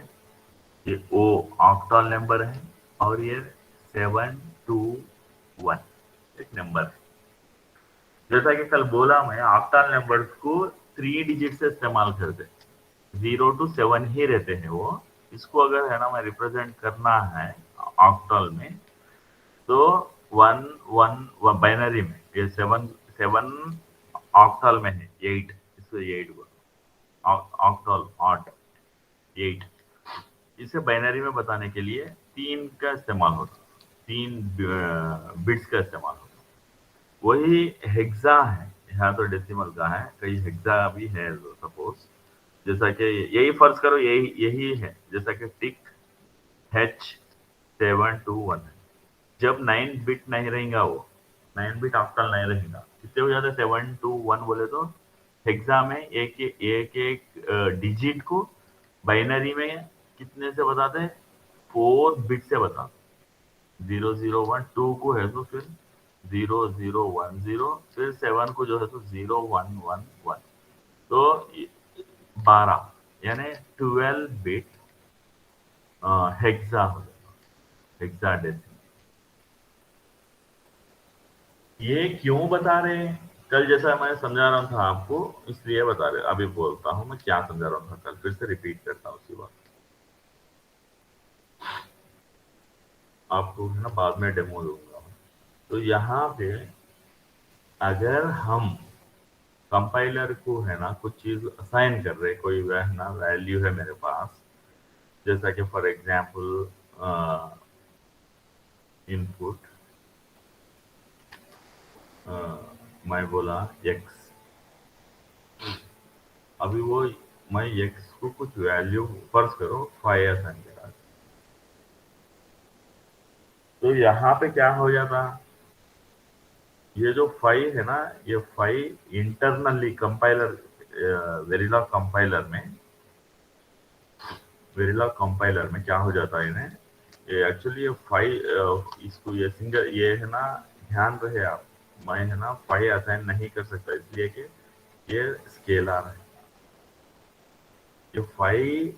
ये ओ ऑक्टल नंबर है, और ये 721 एक नंबर है। जैसा कि कल बोला मैं, ऑक्टल नंबर्स को 3 डिजिट से इस्तेमाल करते, 0 to 7 ही रहते हैं वो। इसको अगर है ना मैं रिप्रेजेंट करना है ऑक्टल में, तो 1 बाइनरी में, ये 7 ऑक्टल में है, 8, इसको 8 बोलो, ऑक्टल 8 8। इसे बाइनरी में बताने के लिए 3 का इस्तेमाल होता है, 3 बिट्स का इस्तेमाल होता है। वही हेक्सा है, यहाँ तो डेसिमल का है, कई हेक्सा भी है सपोज, जैसा कि यही फर्ज करो यही यही है, जैसा कि टिक H721 है। जब 9 बिट नहीं रहेगा, वो 9 बिट ऑक्टल नहीं रहेगा, कितने हो जाते 721 बोले तो हेक्सा में एक एक डिजिट को बाइनरी में कितने से बताते हैं, 4 बिट से बताते, 001 2 को है तो फिर 0010, फिर 7 को जो है तो 0111, तो 12 यानी 12 बिट हेक्सा हो जाएगा, हेक्साडेसिमल। ये क्यों बता रहे हैं, कल जैसा मैं समझा रहा था आपको, इसलिए बता रहे, अभी बोलता हूँ मैं क्या समझा रहा था कल, फिर से रिपीट करता हूँ उसी बात आपको, है ना बाद में डेमो दूंगा। तो यहाँ पे अगर हम कंपाइलर को है ना कुछ चीज असाइन कर रहे, कोई है ना वैल्यू है मेरे पास, जैसा कि फॉर एग्जांपल इनपुट मैं बोला x, अभी वो मैं x को कुछ वैल्यू फर्ज करो 5 असाइन करा, तो यहाँ पे क्या हो जाता, ये जो 5 है ना, ये 5 इंटरनली कंपाइलर, वेरिलॉग कंपाइलर में क्या हो जाता है इन्हें, ये एक्चुअली ये 5 इसको ये सिंगल ये है ना, ध्यान रहे आप, मैं है ना 5 असाइन नहीं कर सकता, इसलिए कि ये स्केलर है। ये 5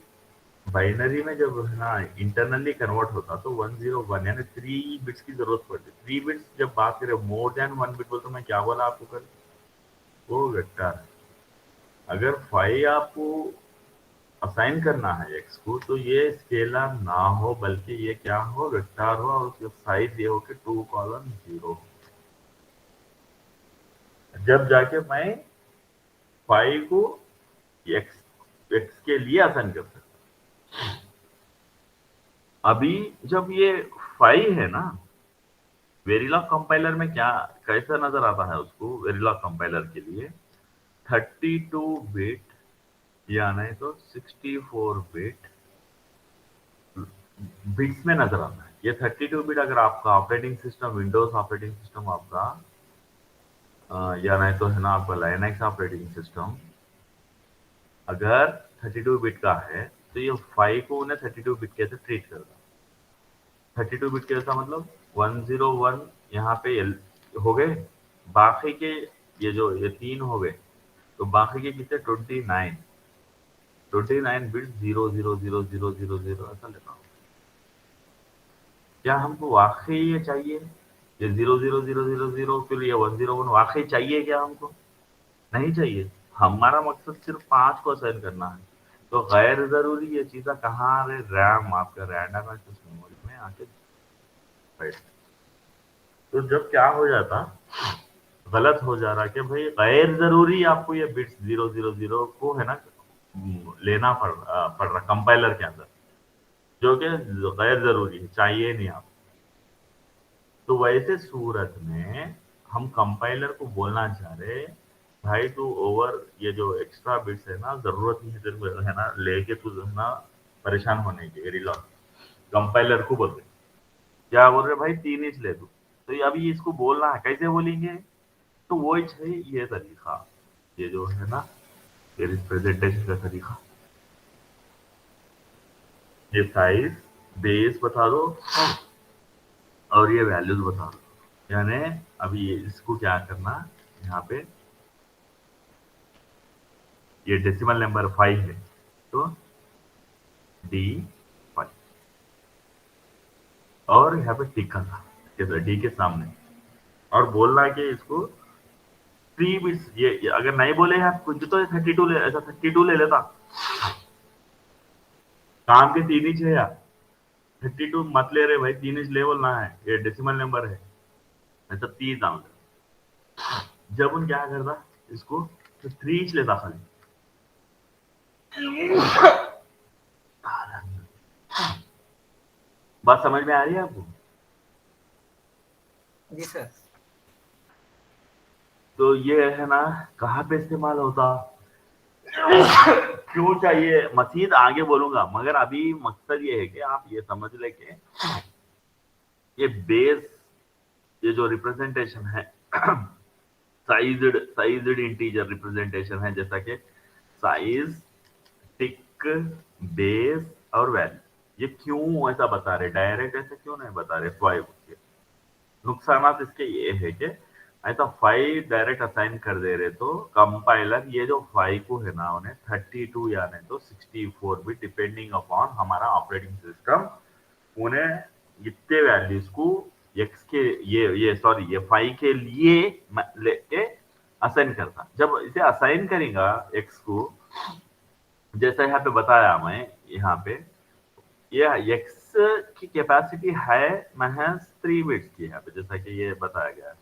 बाइनरी में जब है ना इंटरनली कन्वर्ट होता तो 101 यानी 3 बिट्स की जरूरत पड़ती। 3 बिट्स जब बात करें मोर देन 1 बिट बोल, तो मैं क्या बोला आपको कल, वो वेक्टर है। अगर 5 आपको असाइन करना है x को, तो ये स्केलर ना हो, बल्कि ये क्या हो, वेक्टर हो, और उसका साइज ये हो कि 2:0, जब जाके मैं 5 को x के लिए असाइन कर सकता। अभी जब ये 5 है ना, वेरिलॉग कंपाइलर में क्या कैसा नजर आता है उसको, वेरिलॉग कंपाइलर के लिए 32 बिट या नहीं तो 64 बिट बिट्स में नजर आता है। ये 32 बिट अगर आपका operating system Windows operating system आपका या नहीं तो है ना आपका लाइनक्स ऑपरेटिंग सिस्टम अगर 32 बिट का है, तो ये 5 को उन्हें 32 बिट कैसे ट्रीट करता, 32 बिट कैसा मतलब 101 यहाँ पे हो गए, बाकी के ये जो ये 3 हो गए, तो बाकी के कितने 29 बिट 0000000 ऐसा लेता हूँ। क्या हमको वाकई ये चाहिए, ये 00000 फिर ये 101 वाकई चाहिए क्या हमको, नहीं चाहिए। हमारा मकसद सिर्फ 5 को असाइन करना है, तो गैर जरूरी ये चीज़ें कहाँ आ रहे, रैम आपका रैंडम एक्सेस मेमोरी में आके बैठ, तो जब क्या हो जाता, गलत हो जा रहा कि भाई गैर जरूरी आपको ये बिट्स 000 को है ना लेना पड़ रहा कंपाइलर के अंदर, जो कि गैर जरूरी है, चाहिए नहीं आप। तो वैसे सूरत में हम कंपाइलर को बोलना चाह रहे, भाई तू ओवर ये जो एक्स्ट्रा बिट्स है ना, जरूरत नहीं है तेरे को, है ना, लेके तू है ना परेशान होने की एरिलॉन। कंपाइलर को बोल रहे, क्या बोल रहे भाई, 3 इंच ले तू। तो अभी इसको बोलना है, कैसे बोलेंगे? तो वो है ये तरीका, ये जो है ना, ये रिप्रेजेंटेशन का तरीका। ये साइज बेस बता दो और ये वैल्यूज बता दो। यानी अभी इसको क्या करना, यहाँ पे ये डेसिमल नंबर 5 है, तो D5 और यहाँ पे टिक करना डी के सामने, और बोलना कि इसको 3 बिट्स। ये अगर नहीं बोले आप कुछ तो 32 ले, ऐसा 32 ले लेता, काम के 3 इंच है यार, 32 मत ले रहे भाई, 3 इंच ले बोलना है, ये डेसिमल नंबर है, ऐसा 30 दाम। जब उन क्या करता इसको, तो 3 इंच लेता खाली। बात समझ में आ रही है आपको? जी सर। तो ये है ना, कहाँ पे इस्तेमाल होता, क्यों चाहिए, मजीद आगे बोलूंगा, मगर अभी मकसद ये है कि आप ये समझ ले कि ये बेस, ये जो रिप्रेजेंटेशन है साइज्ड इंटीजर रिप्रेजेंटेशन है, जैसा कि साइज, टिक, बेस और वैल्यू। ये क्यों ऐसा बता रहे, डायरेक्ट ऐसे क्यों नहीं बता रहे 5 के? नुकसानात इसके ये है कि ऐसा 5 डायरेक्ट असाइन कर दे रहे तो कंपाइलर ये जो 5 को है ना, उन्हें 32 या नहीं तो 64 भी, डिपेंडिंग अपॉन हमारा ऑपरेटिंग सिस्टम, उन्हें इतने वैल्यूज को एक्स के ये सॉरी ये 5 के लिए लेके असाइन करता। जब इसे असाइन करेगा एक्स को, जैसा यहाँ पे बताया मैं, यहाँ पे ये एक्स की कैपेसिटी है महज 3 बिट्स की, यहाँ पे जैसा कि ये बताया गया है।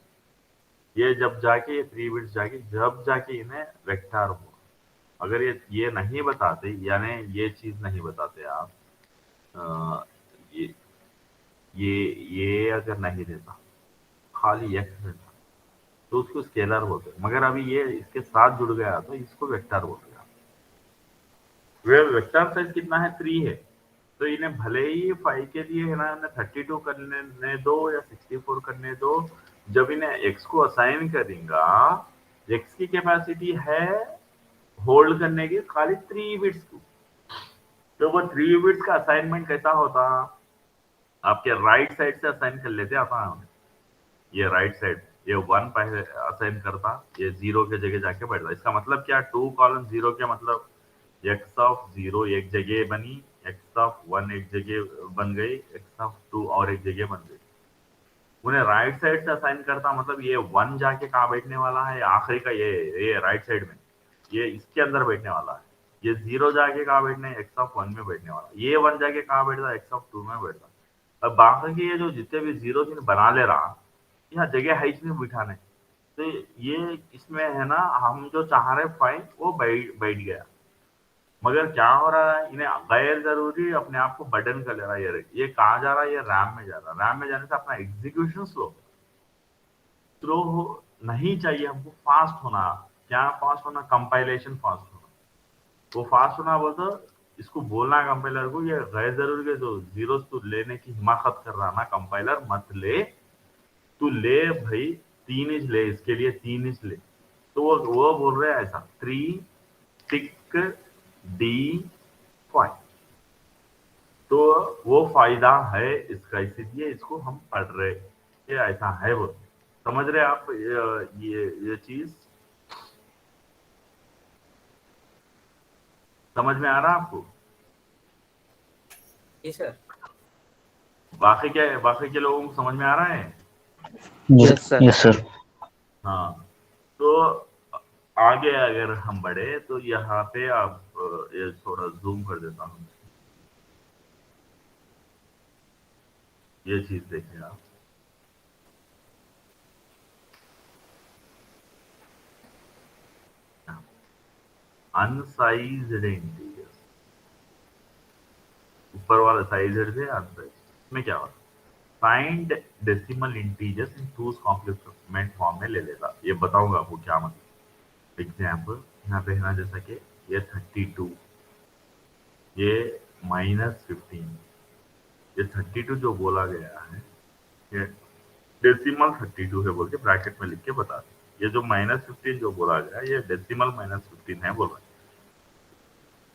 ये जब जाके ये 3 बिट्स जाके जब जाके इन्हें वेक्टर हो, अगर ये नहीं बताते, यानी ये चीज नहीं बताते आप, अ, ये ये अगर नहीं देता, खाली एक्स देता, तो उसको स्केलर बोलते हैं। मगर अभी ये इसके साथ जुड़ गया तो इसको वेक्टर बोलते हैं। वे वेक्टर साइज कितना है, 3 है, तो इन्हें भले ही 5 के लिए है ना, इन्हें 32 करने दो या 64 करने दो, जब इन्हें एक्स को असाइन करेंगा, एक्स की कैपेसिटी है होल्ड करने की खाली 3 बिट्स को। तो वो 3 बिट्स का असाइनमेंट कैसा होता, आपके राइट साइड से असाइन कर लेते आसान, ये राइट साइड, ये 1 पहले असाइन करता, ये 0 के जगह जाके बैठता। इसका मतलब क्या, 2 कॉलन 0 के मतलब एक्स ऑफ 0 एक जगह बनी, एक्स ऑफ 1 एक जगह बन गई, एक्स ऑफ 2 और एक जगह बन गई। उन्हें राइट साइड से असाइन करता, मतलब ये 1 जाके कहाँ बैठने वाला है, आखिरी का ये राइट साइड में, ये इसके अंदर बैठने वाला है। ये 0 जाके कहाँ बैठने, एक्स ऑफ 1 में बैठने वाला, ये 1 जाके कहाँ बैठता, एक्स ऑफ 2 में बैठता। अब बाकी के ये जो जितने भी 0 बना ले रहा, यहाँ जगह है इसमें बिठाने, तो ये इसमें है ना, हम जो चाह रहे फाइन वो बैठ गया। मगर क्या हो रहा है, इन्हें गैर जरूरी अपने आप को बर्डन कर ले रहा है। ये कहाँ जा रहा है, ये रैम में जा रहा है। रैम में जाने से अपना एग्जीक्यूशन स्लो हो नहीं चाहिए, हमको फास्ट होना। क्या फास्ट होना, कंपाइलेशन फास्ट होना। वो फास्ट होना बोल तो इसको बोलना कंपाइलर को, ये गैर जरूरी के जो जीरोस तू लेने की हिमाकत कर रहा ना कंपाइलर, मत ले, तू ले भाई 3 इंच ले, इसके लिए 3 इंच ले। तो वो बोल रहे हैं ऐसा 3 टिक D5। तो वो फायदा है इसका, इसीलिए इसको हम पढ़ रहे, ये ऐसा है। वो समझ रहे आप ये चीज समझ में आ रहा है आपको? जी सर। बाकी के लोगों को समझ में आ रहा है? Yes sir. Yes sir. हाँ, तो आगे अगर हम बढ़े तो यहाँ पे आप ये थोड़ा जूम कर देता हूँ, ये चीज देखिए आप। अनसाइज्ड इंटीजर्स, ऊपर वाला साइज्ड से अनसाइज्ड, इसमें क्या होता है, find decimal integers in two's complement form में ले लेगा। ये बताऊंगा आपको क्या मतलब। एग्जाम्पल यहाँ पे है ना, जैसा कि ये 32, ये -15, ये 32 जो बोला गया है ये डेसिमल 32 है बोल के ब्रैकेट में लिख के बता दें। ये जो -15 जो बोला गया ये डेसिमल -15 है बोल रहा है।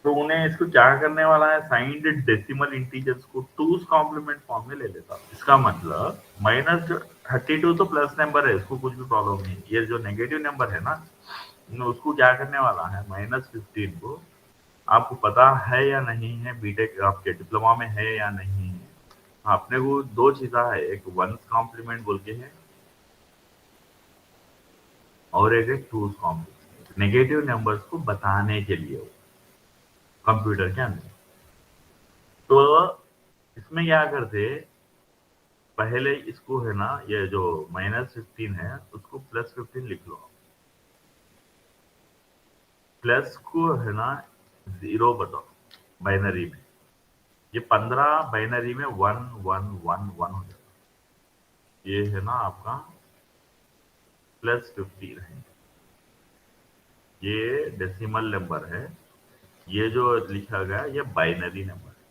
तो उन्हें इसको क्या करने वाला है, साइंड डेसिमल इंटीजर्स को टूज कॉम्प्लीमेंट फॉर्म में ले लेता। इसका मतलब -32 तो प्लस नंबर है, इसको कुछ भी प्रॉब्लम नहीं। ये जो नेगेटिव नंबर है ना, उसको क्या करने वाला है, -15 को, आपको पता है या नहीं है, बीटेक आपके डिप्लोमा में है या नहीं है, अपने को दो चीज़ा है, एक वंस कॉम्प्लीमेंट बोल के है और एक टूज कॉम्प्लीमेंट, नेगेटिव नंबर्स को बताने के लिए कंप्यूटर के अंदर। तो इसमें क्या करते, पहले इसको है ना, ये जो -15 है उसको +15 लिख लो, प्लस को है ना 0 बताओ बाइनरी में, ये 15 बाइनरी में 1 1 1 1 हो जाएगा, ये है ना आपका +15 है, ये डेसिमल नंबर है, ये जो लिखा गया ये बाइनरी नंबर है।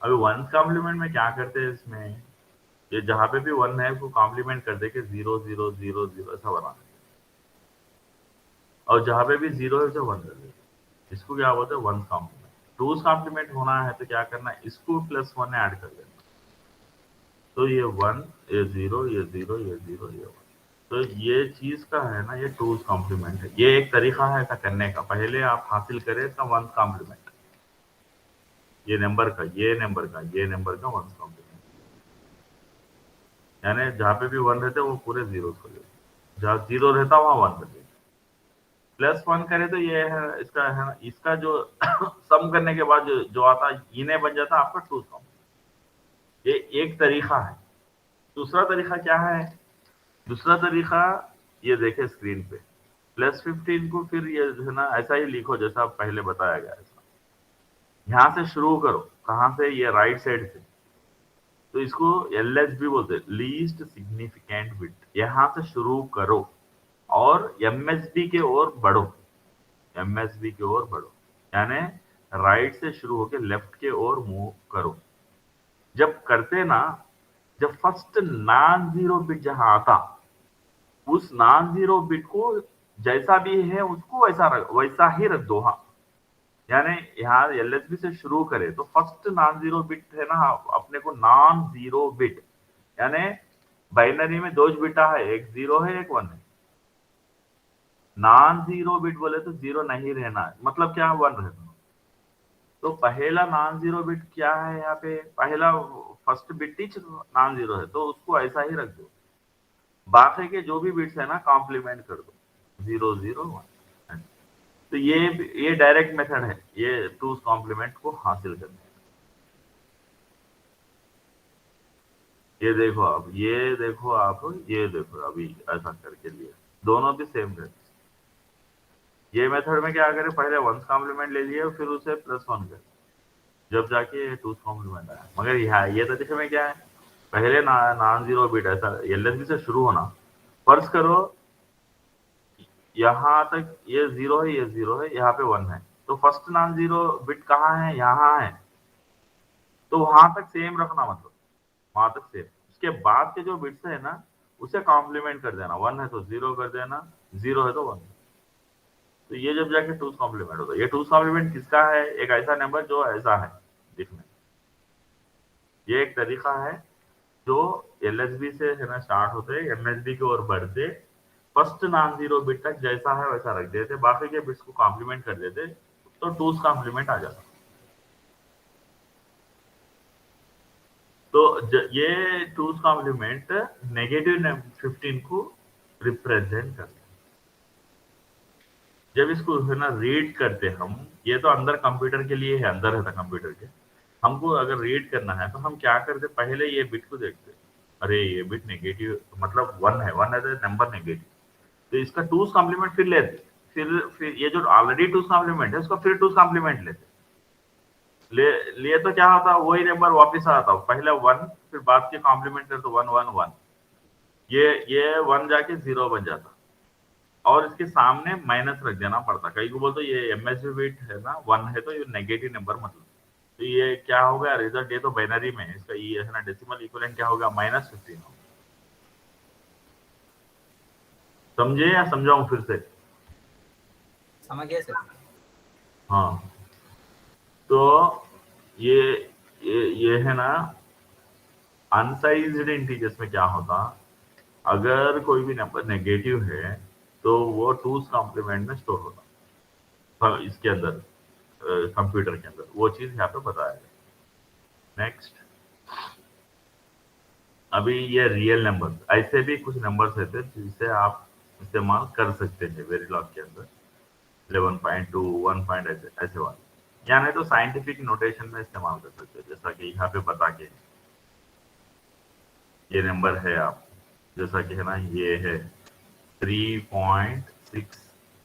अभी वन कॉम्प्लीमेंट में क्या करते हैं, इसमें ये जहां पे भी 1 है उसको कॉम्प्लीमेंट कर दे के 0 0 0 0 ऐसा बना दे, और जहां पे भी 0 है उसे 1 कर दे, इसको क्या बोलते हैं, वन कॉम्प्लीमेंट। टूज कॉम्प्लीमेंट होना है तो क्या करना है, इसको +1 ऐड कर देना, तो ये 1, ये 0, ये 0, ये 0, ये 1। तो ये चीज का है ना, ये टूज कॉम्प्लीमेंट है। ये एक तरीका है ऐसा करने का, पहले आप हासिल करें इसका वन कॉम्प्लीमेंट, ये नंबर का, ये नंबर का, ये नंबर का वन कॉम्प्लीमेंट, यानी जहाँ पे भी 1 रहते वो पूरे 0 कर ले, जहाँ 0 रहता वहाँ 1 कर ले। +1 करे तो ये है इसका, है ना, इसका जो सम करने के बाद जो आता इन्हें बन जाता आपका टूज कॉम्प्लीमेंट। ये एक तरीका है। दूसरा तरीका क्या है, दूसरा तरीका ये देखे स्क्रीन पे, +15 को फिर ये है ना ऐसा ही लिखो जैसा पहले बताया गया, ऐसा यहाँ से शुरू करो, कहाँ से, ये राइट साइड से, तो इसको LSB बोलते हैं, लीस्ट सिग्निफिकेंट बिट, यहाँ से शुरू करो और MSB के ओर बढ़ो, MSB के ओर बढ़ो, यानी राइट से शुरू होकर लेफ्ट के ओर मूव करो। जब करते ना, जब फर्स्ट नॉन जीरो बिट जहां आता, उस नॉन जीरो बिट को जैसा भी है उसको वैसा ही रख दो। हाँ, यानी यहाँ LSB से शुरू करे तो फर्स्ट नॉन जीरो बिट है ना, अपने को नॉन जीरो बिट, यानी बाइनरी में दो बिटा है, एक 0 है एक 1 है। नॉन जीरो बिट बोले तो 0 नहीं रहना है, मतलब क्या, 1 रहना। तो पहला नॉन जीरो बिट क्या है, यहाँ पे पहला फर्स्ट बिट ही नॉन जीरो है तो उसको ऐसा ही रख दो, बाकी के जो भी बिट्स है ना कॉम्प्लीमेंट कर दो 0 0 1। तो ये डायरेक्ट मेथड है ये टूज कॉम्प्लीमेंट को हासिल करने का। ये देखो आप, ये देखो आप, ये देखो अभी ऐसा करके लिए दोनों भी सेम रहते। ये मेथड में क्या करें, पहले वंस कॉम्प्लीमेंट ले लिए फिर उसे +1 कर, जब जाके टूज कॉम्प्लीमेंट आया। मगर यहाँ ये तरीके में क्या है, पहले नॉन जीरो बिट ऐसा LSB से शुरू होना, फर्ज करो यहाँ तक ये 0 है, ये 0 है, यहाँ पे 1 है, तो फर्स्ट नॉन जीरो बिट कहाँ है, यहाँ है, तो वहां तक सेम रखना, मतलब वहां तक सेम। उसके बाद के जो बिट्स है ना उसे कॉम्प्लीमेंट कर देना, 1 है तो 0 कर देना, 0 है तो 1। तो ये जब जाके टूज कॉम्प्लीमेंट होता है। ये टूज कॉम्प्लीमेंट किसका है, एक ऐसा नंबर जो ऐसा है दिखने, ये एक तरीका है जो LSB से है ना स्टार्ट होते, MSB की ओर बढ़ते, फर्स्ट नॉन जीरो बिट तक जैसा है वैसा रख देते, बाकी के बिट्स को कॉम्प्लीमेंट कर देते, तो टूज कॉम्प्लीमेंट आ जाता। तो ये टूज कॉम्प्लीमेंट -15 को रिप्रेजेंट करते। जब इसको है ना रीड करते हम, ये तो अंदर कंप्यूटर के लिए है, अंदर रहता कंप्यूटर के, हमको अगर रीड करना है तो हम क्या करते, पहले ये बिट को देखते, अरे ये बिट नेगेटिव मतलब 1 है, 1 है तो नंबर नेगेटिव, तो इसका टूज कॉम्प्लीमेंट फिर लेते, फिर ये जो ऑलरेडी टूस कॉम्प्लीमेंट है उसको फिर टूस कॉम्प्लीमेंट लेते लिए तो क्या होता वही नंबर वापस आता पहले 1 फिर बाद के कॉम्प्लीमेंट करते 1 1 1 ये 1 जाके 0 बन जाता और इसके सामने माइनस रख देना पड़ता कई को बोलते ये एमएसबी बिट है ना 1 है तो ये नेगेटिव नंबर मतलब तो ये क्या हो गया रिजल्ट ये तो बाइनरी में है इसका ये है ना डेसिमल इक्विवेलेंट क्या होगा -15 समझे या समझाऊं फिर से समझ गया सर। हाँ तो ये है ना अनसाइज्ड इंटीजर्स में क्या होता अगर कोई भी नंबर नेगेटिव है तो वो टूस कॉम्प्लीमेंट में स्टोर होता इसके अंदर कंप्यूटर के अंदर वो चीज यहाँ पे बताया गया। नेक्स्ट अभी ये रियल नंबर ऐसे भी कुछ नंबर्स रहते हैं जिसे आप इस्तेमाल कर सकते हैं वेरिलॉग के अंदर 11.2 1 ऐसे वाले या नहीं तो साइंटिफिक नोटेशन में इस्तेमाल कर सकते हैं जैसा कि यहाँ पे बता के ये नंबर है आप जैसा कि है ना ये है 3.6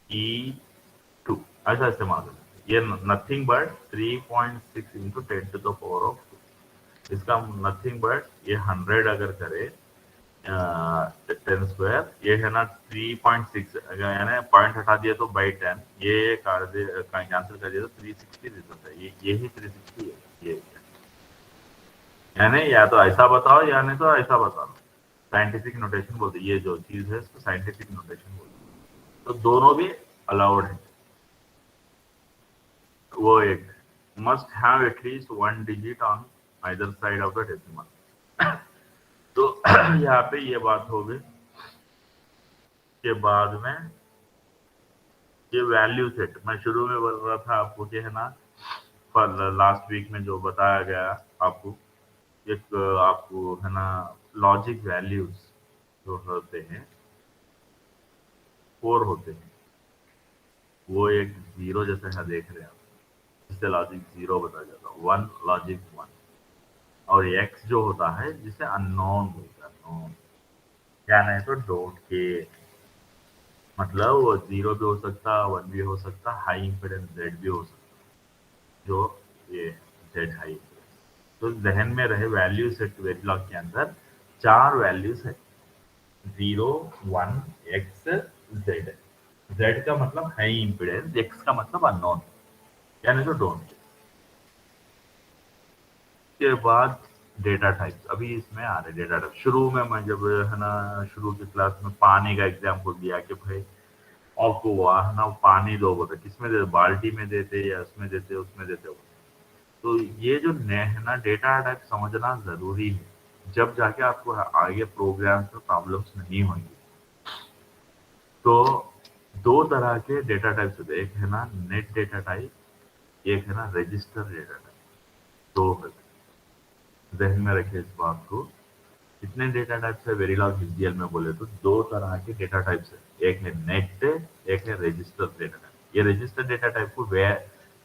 E2 ऐसा इस्तेमाल कर सकते ये nothing but 3.6 into 10 to the power of 2 इसका नथिंग बट ये 100 अगर करे 10 स्क्वायर ये है ना 3.6 यानी पॉइंट हटा दिया तो बाई 10 ये कैंसिल कर दिया तो 360 रिजल्ट है यही 360 है ये यानी या तो ऐसा बताओ या नहीं तो ऐसा बताओ साइंटिफिक नोटेशन बोलते ये जो चीज है इसको साइंटिफिक नोटेशन बोलते तो दोनों भी अलाउड है वो एक must have at least 1 digit on either side of the decimal तो यहाँ पे ये बात हो गई के बाद में ये वैल्यू सेट मैं शुरू में बोल रहा था आपको कि है ना लास्ट वीक में जो बताया गया आपको एक आपको है ना लॉजिक वैल्यूज जो होते हैं 4 होते हैं वो एक 0 जैसे है देख रहे हैं आप जिससे लॉजिक 0 बताया जाता है 1 लॉजिक 1 और x जो होता है जिसे अननोन बोलते हैं अननोन क्या नहीं तो डोंट केयर मतलब वो 0 भी हो सकता 1 भी हो सकता हाई इंपीडेंस z भी हो सकता जो ये z हाई तो जहन में रहे वैल्यू सेट वेरिलॉग के अंदर 4 वैल्यूज है 0 1 x z z का मतलब हाई इंपीडेंस x का मतलब अननोन यानी तो डोंट के बाद डेटा टाइप्स अभी इसमें आ रहे डेटा टाइप शुरू में मैं जब है ना शुरू की क्लास में पानी का एग्जाम्पल दिया कि भाई आपको वह ना पानी दो बोलते किसमें देते बाल्टी में देते या उसमें देते उसमें देते हो तो ये जो है ना डेटा टाइप समझना जरूरी है जब जाके आपको आगे प्रोग्राम्स में प्रॉब्लम्स नहीं होंगी तो 2 तरह के डेटा टाइप्स होते एक है ना नेट डेटा टाइप एक है ना रजिस्टर डेटा टाइप तो जहन में रखे इस बात को कितने डेटा टाइप्स है वेरिलॉग एसक्यूएल में बोले तो 2 तरह के डेटा टाइप्स है एक है नेट एक है रजिस्टर डेटा टाइप ये रजिस्टर डेटा टाइप को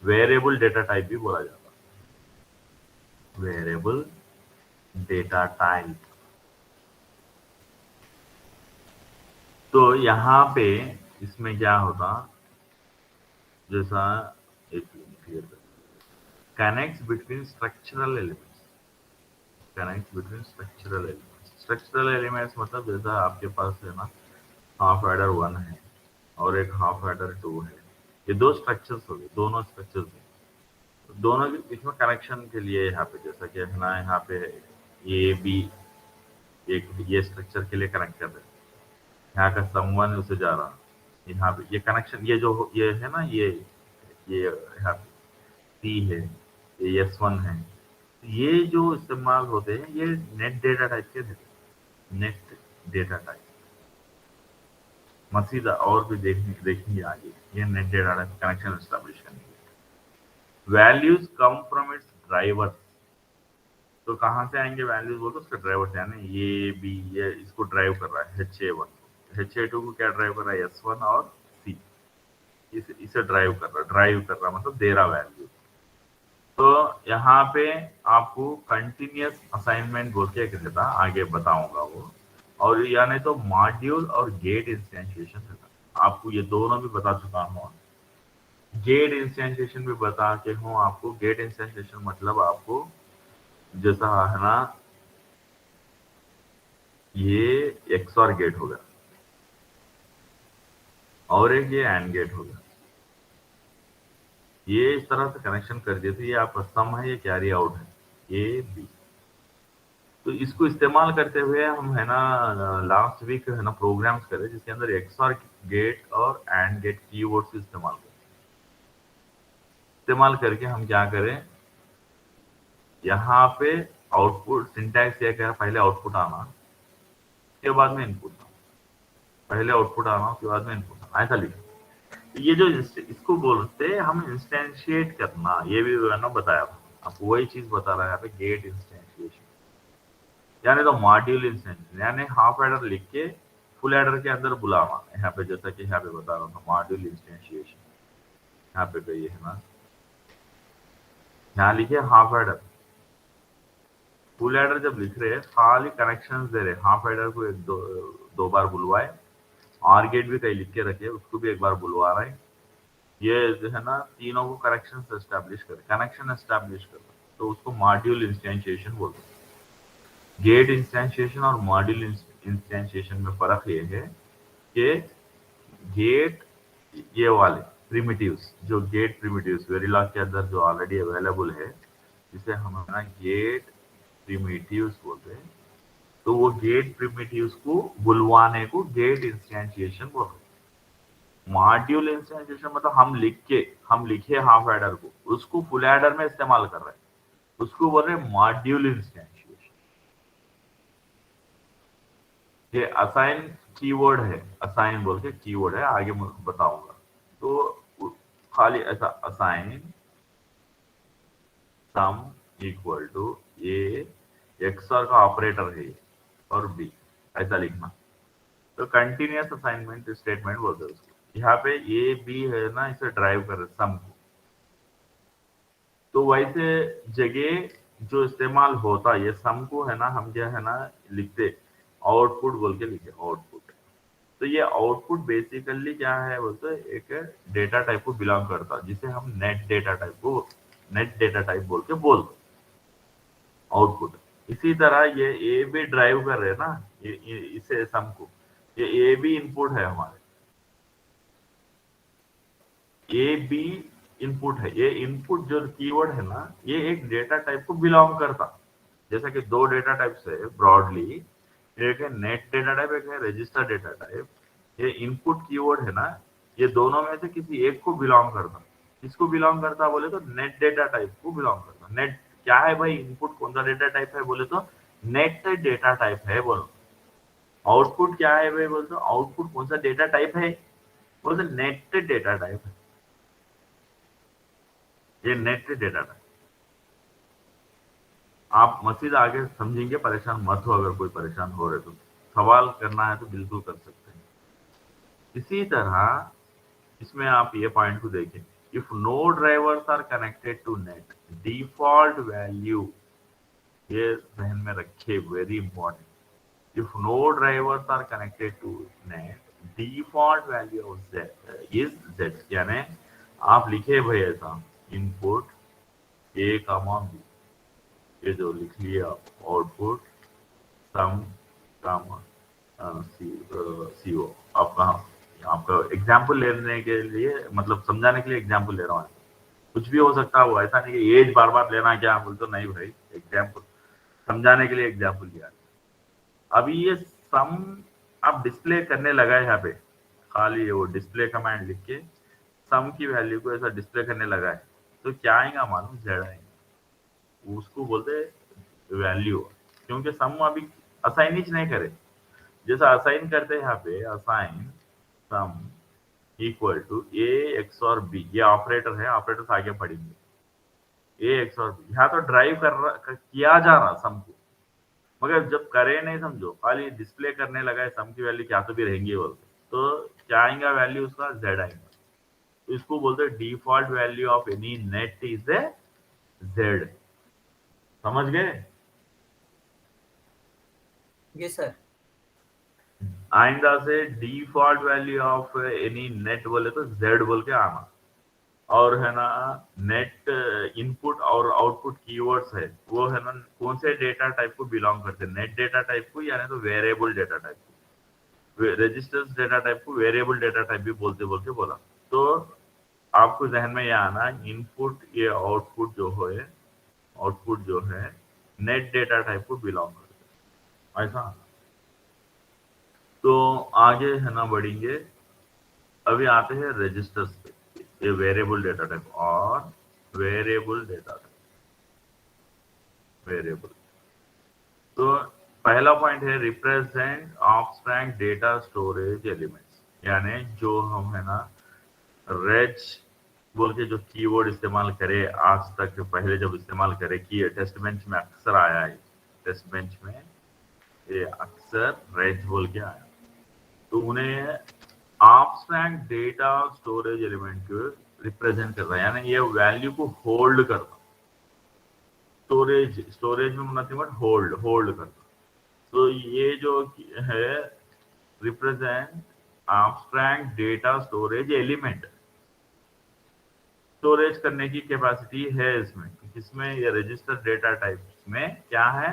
वेरिएबल डेटा टाइप भी बोला जाता है वेरिएबल डेटा टाइप तो यहाँ पे इसमें क्या होता जैसा एक connects between structural elements connect between structural elements मतलब जैसा आपके पास है ना हाफ एडर 1 है और एक हाफ एडर 2 है ये 2 स्ट्रक्चर्स हो गए दोनों स्ट्रक्चर्स हैं दोनों के बीच में कनेक्शन के लिए यहाँ पे जैसा कि है ना यहाँ पे ये भी एक ये स्ट्रक्चर के लिए कनेक्ट कर रहे हैं यहाँ का सम1 उसे जा रहा यहाँ पे ये कनेक्शन ये जो ये है ना ये यहाँ पे सी है ये S1 है ये जो इस्तेमाल होते हैं ये नेट डेटा टाइप के नेट डेटा टाइप मजीद और भी देखेंगे आगे ये net data type connection establish करने के values come from its drivers तो कहाँ से आएंगे वैल्यूज बोलते उसका ड्राइवर्स यानी ये भी ये इसको ड्राइव कर रहा है HA1 HA2 को क्या ड्राइव कर रहा है S1 और C इसे ड्राइव कर रहा मतलब दे रहा वैल्यू तो यहाँ पे आपको कंटिन्यूस असाइनमेंट बोल के रहता आगे बताऊंगा वो और यानी तो मॉड्यूल और गेट इंस्टेंशिएशन रहता आपको ये दोनों भी बता चुका हूँ। गेट इंस्टेंशिएशन भी बता के हूँ आपको। गेट इंस्टेंशिएशन मतलब आपको जैसा है ना, ये XOR गेट होगा और एक ये AND गेट होगा। ये इस तरह से कनेक्शन कर दिए तो ये आपका सम है, ये कैरी आउट है, A B। तो इसको इस्तेमाल करते हुए हम है ना लास्ट वीक है ना प्रोग्राम्स करे जिसके अंदर XOR गेट और AND गेट कीवर्ड्स इस्तेमाल करें। इस्तेमाल करके हम क्या करें, यहाँ पे आउटपुट सिंटैक्स ये कह पहले आउटपुट आना उसके बाद में इनपुट आना, पहले आउटपुट आना उसके बाद में इनपुट आना, ऐसा लिखा। ये जो इसको बोलते हैं हम इंस्टेंशिएट करना, ये भी मैंने बताया था आपको, वही चीज बता रहा है यहाँ पे, गेट इंस्टेंशिएशन यानी तो मॉड्यूल इंस्टेंशिएशन, यानी हाफ एडर लिख के फुल एडर के अंदर बुलावा। यहाँ पे जैसा कि यहाँ पे बता रहा था मॉड्यूल इंस्टेंशिएशन, यहाँ पे कही है ना, यहाँ लिखे हाफ एडर। फुल एडर जब लिख रहे हैं खाली कनेक्शन दे रहे, हाफ एडर को एक दो बार बुलवाए, आर गेट भी कहीं लिख के रखे उसको भी एक बार बुलवा रहे हैं। ये जो है ना तीनों को कनेक्शन एस्टैब्लिश कर, कनेक्शन एस्टैब्लिश कर, तो उसको मॉड्यूल इंस्टेंशिएशन बोलते हैं। गेट इंस्टेंशिएशन और मॉड्यूल इंस्टेंशिएशन में फर्क ये है कि गेट ये वाले प्रिमिटिव्स, जो गेट प्रिमिटिव्स वेरिलॉग के अंदर जो ऑलरेडी अवेलेबल है, जिसे हम ना गेट प्रिमिटिव्स बोलते हैं, तो वो गेट प्रिमिटिव्स को बुलवाने को गेट इंस्टेंशिएशन बोलते हैं। मॉड्यूल इंस्टेंशिएशन मतलब हम लिखे हाफ एडर को उसको फुल एडर में इस्तेमाल कर रहे हैं, उसको बोल रहे हैं मॉड्यूल इंस्टेंशिएशन। ये असाइन कीवर्ड है, असाइन बोल के कीवर्ड है, आगे मैं बताऊंगा। तो खाली ऐसा assign sum equal to A XOR का ऑपरेटर है और बी, ऐसा लिखना। तो कंटिन्यूअस असाइनमेंट स्टेटमेंट बोलते हैं उसको। यहाँ पे ए बी है ना, इसे ड्राइव कर सम को, तो वैसे जगह जो इस्तेमाल होता है ये सम को है ना, हम क्या है ना लिखते आउटपुट बोल के लिखे आउटपुट। तो ये आउटपुट बेसिकली क्या है बोलते एक डेटा टाइप को बिलोंग करता है, जिसे हम नेट डेटा टाइप बोल के बोलते आउटपुट। इसी तरह ये ए भी ड्राइव कर रहे हैं ना, इसे सम को, ये ए भी इनपुट है हमारे, ए बी इनपुट है। ये इनपुट जो कीवर्ड है ना, ये एक डेटा टाइप को बिलोंग करता। जैसा कि दो डेटा टाइप्स है ब्रॉडली, एक है नेट डेटा टाइप, एक है रजिस्टर डेटा टाइप। ये इनपुट कीवर्ड है ना, ये दोनों में से किसी एक को बिलोंग करता। किसको बिलोंग करता बोले तो नेट डेटा टाइप को बिलोंग करता। नेट क्या है भाई, इनपुट कौन सा डेटा टाइप है बोले तो नेट डेटा टाइप है बोलो। आउटपुट क्या है भाई बोले तो आउटपुट कौन सा डेटा टाइप है बोले तो नेट डेटा टाइप है, ये नेट डेटा टाइप। आप मजीद आगे समझेंगे, परेशान मत हो। अगर कोई परेशान हो रहे तो सवाल करना है तो बिल्कुल कर सकते हैं। इसी तरह इसमें आप ये पॉइंट को देखें, if no drivers are connected to net default value, ये ध्यान में रखे, very important. If no drivers are connected to net default value of is Z, यानी आप लिखे भाई ऐसा इनपुट ए कामा बी, ये जो लिख लिया आउटपुट सम कामा सीओ। आपका एग्जाम्पल लेने के लिए, मतलब समझाने के लिए एग्जाम्पल ले रहा हूँ। कुछ भी हो सकता है वो, ऐसा नहीं कि एज बार बार लेना क्या बोल तो नहीं भाई, एग्जाम्पल समझाने के लिए एग्जाम्पल लिया। अभी ये सम आप डिस्प्ले करने लगा है, यहाँ पे खाली वो डिस्प्ले कमांड लिख के सम की वैल्यू को ऐसा डिस्प्ले करने लगा है, तो क्या आएगा मालूम, जेड आएगा। उसको बोलते वैल्यू, क्योंकि सम अभी असाइन ही नहीं करे। जैसा असाइन करते हैं यहाँ पे, assign sum equal to A XOR B, ये ऑपरेटर है, ऑपरेटर से आगे पढ़ेंगे। ए XOR बी यहाँ तो ड्राइव किया जा रहा सम को, मगर जब करे नहीं समझो, खाली डिस्प्ले करने लगा है सम की वैल्यू क्या तो भी रहेंगी बोलते, तो क्या आएगा वैल्यू उसका, जेड आएगा। तो इसको बोलते हैं default value of any net is a Z. समझ गए? Yes sir. आइंदा से default value of any net बोले तो z बोल के आना, और है ना नेट इनपुट और आउटपुट कीवर्ड्स है वो है ना कौन से डेटा टाइप को बिलोंग करते हैं, नेट डेटा टाइप को यानी तो वेरिएबल डेटा टाइप को, रजिस्टर्स डेटा टाइप को वेरिएबल डेटा टाइप भी बोलते बोलते बोला। तो आपको जहन में ये आना इनपुट ये आउटपुट जो है नेट डेटा टाइप को बिलोंग करते हैं, ऐसा। तो आगे है ना बढ़ेंगे, अभी आते हैं रजिस्टर्स पे, ये वेरिएबल डेटा टाइप और वेरिएबल डेटा टाइप। वेरिएबल तो पहला पॉइंट है represent obstruct data storage elements, यानी जो हम है ना रेज बोल के जो कीवर्ड इस्तेमाल करे आज तक, पहले जब इस्तेमाल करे कि टेस्ट बेंच में अक्सर आया है, टेस्ट बेंच में ये अक्सर रेज बोल के आया, तो उन्हें एब्स्ट्रैक्ट डेटा स्टोरेज एलिमेंट को रिप्रेजेंट कर रहा है, यानी ये वैल्यू को होल्ड करना। स्टोरेज में नथिंग बट होल्ड करना। तो ये जो है represent abstract data storage element, storage करने की कैपेसिटी है इसमें ये रजिस्टर डेटा टाइप में क्या है,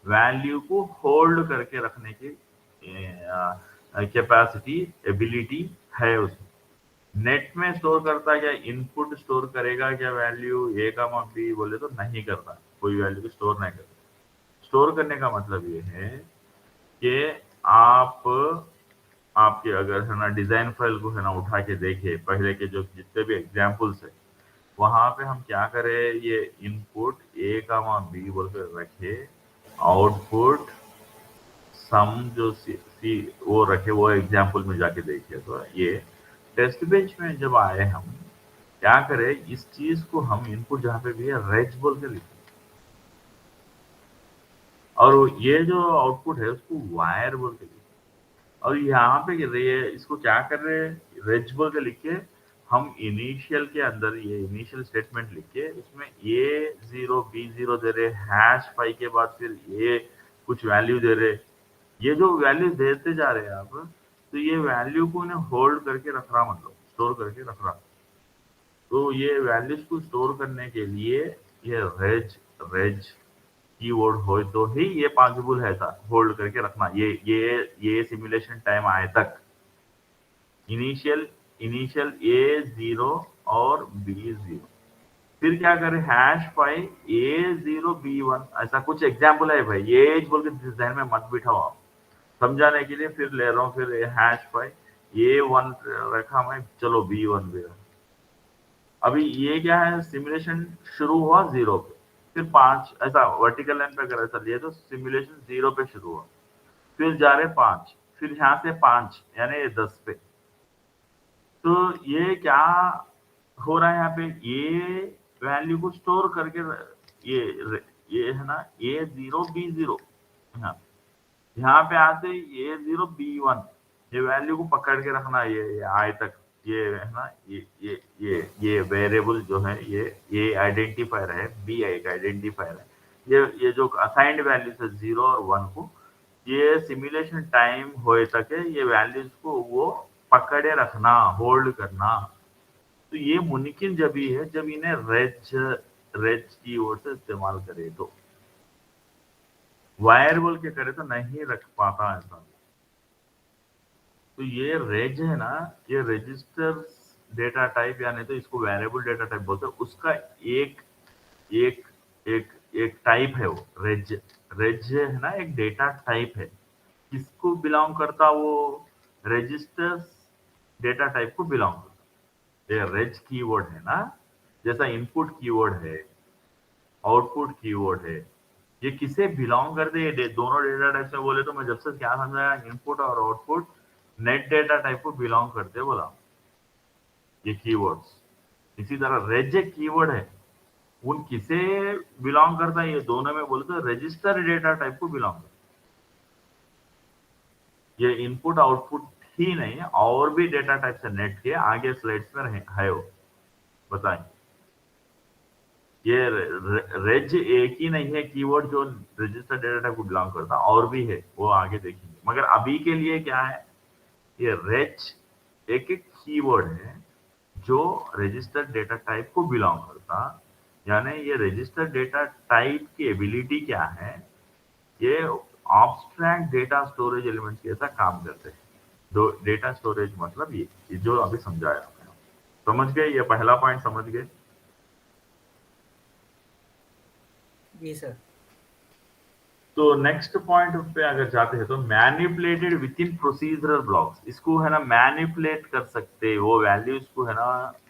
वैल्यू को होल्ड करके रखने की कैपेसिटी एबिलिटी है उसमें। नेट में स्टोर करता है क्या, इनपुट स्टोर करेगा क्या वैल्यू ए का बी बोले तो नहीं करता, कोई वैल्यू को स्टोर नहीं करता। स्टोर करने का मतलब ये है कि आपके अगर है ना डिजाइन फाइल को है ना उठा के देखे, पहले के जो जितने भी एग्जाम्पल्स है वहां पे हम क्या करें, ये इनपुट ए का बी बोल कर रखे, आउटपुट सम जो सी वो रखे, वो एग्जाम्पल में जाके देखिए। तो ये टेस्ट बेंच में जब आए हम क्या करें, इस चीज को हम इनपुट जहां पे भी है रेज बोल के लिखे, और ये जो आउटपुट है उसको वायर बोल के लिखे, और यहाँ पे इसको क्या कर रहे हैं, रेज बोल के लिखे। हम इनिशियल के अंदर ये इनिशियल स्टेटमेंट लिखे, उसमें A0 B0 दे रहे, #5 के बाद फिर ये कुछ वैल्यू दे रहे, ये जो वैल्यू देते जा रहे हैं आप, तो ये वैल्यू को उन्हें होल्ड करके रख रहा, मतलब स्टोर करके रख रहा। तो ये वैल्यूज को स्टोर करने के लिए ये रेज कीवर्ड हो तो ही ये पॉसिबल है था, होल्ड करके रखना ये सिमुलेशन टाइम आए तक। इनिशियल A0 और B0, फिर क्या करें #5 A0 B1, ऐसा कुछ एग्जाम्पल है भाई, ये बोल के जहन में मत बिठाओ आप, समझाने के लिए फिर ले रहा हूँ। फिर #5 A1 रखा मैं, चलो B1 भी रखा। अभी ये क्या है, सिमुलेशन शुरू हुआ 0 पे, फिर 5 ऐसा वर्टिकल लाइन पे अगर ऐसा लिए तो सिमुलेशन 0 पे शुरू हुआ, फिर जा रहे 5, फिर यहाँ से 5 यानी ये 10 पे। तो ये क्या हो रहा है यहाँ पे, ये वैल्यू को स्टोर करके ये है ना A0 B0, यहाँ पे आते A0 B1, ये वैल्यू को पकड़ के रखना, ये आए तक, ये है ना ये वेरिएबल जो है ये आइडेंटिफायर है, बी एक आइडेंटिफायर है, ये जो असाइंड वैल्यूज है 0 और 1 को, ये सिमुलेशन टाइम होए तक है, ये वैल्यूज को वो पकड़े रखना, होल्ड करना। तो ये मुमकिन जब ही है जब इन्हें रेज की ओर से इस्तेमाल करे, तो वायर बोल के करे तो नहीं रख पाता ऐसा। तो ये रेज है ना, ये रजिस्टर डेटा टाइप, यानी तो इसको वेरिएबल डेटा टाइप बोलते हैं, उसका एक एक एक एक टाइप है वो रेज है ना, एक डेटा टाइप है। किसको बिलोंग करता, वो रजिस्टर्स डेटा टाइप को बिलोंग करता। ये रेज कीवर्ड है ना, जैसा इनपुट कीवर्ड है, आउटपुट कीवर्ड है, ये किसे बिलोंग करते हैं, ये दोनों डेटा टाइप से बोले तो मैं जब से क्या समझाया, इनपुट और आउटपुट नेट डेटा टाइप को बिलोंग करते बोला ये कीवर्ड्स। इसी तरह रेज एक कीवर्ड है, उन किसे बिलोंग करता है, ये दोनों में बोले तो रजिस्टर डेटा टाइप को बिलोंग करता है। ये इनपुट आउटपुट ही नहीं है, और भी डेटा टाइप से नेट के आगे स्लाइड्स में है वो बताएं। ये रेज एक ही नहीं है कीवर्ड जो रजिस्टर डेटा टाइप को बिलोंग करता, और भी है, वो आगे देखेंगे। मगर अभी के लिए क्या है, ये रेच एक कीवर्ड है जो रजिस्टर्ड डेटा टाइप को बिलोंग करता, यानी ये रजिस्टर्ड डेटा टाइप की एबिलिटी क्या है, ये ऑब्स्ट्रैक्ट डेटा स्टोरेज एलिमेंट्स के ऐसा काम करते हैं। दो डेटा स्टोरेज मतलब ये जो अभी समझाया मैंने, समझ गए? ये पहला पॉइंट समझ गए? जी सर। तो नेक्स्ट पॉइंट पे अगर जाते हैं तो manipulated with in procedural blocks, इसको है ना मैनिपुलेट कर सकते, वो वैल्यूज को है ना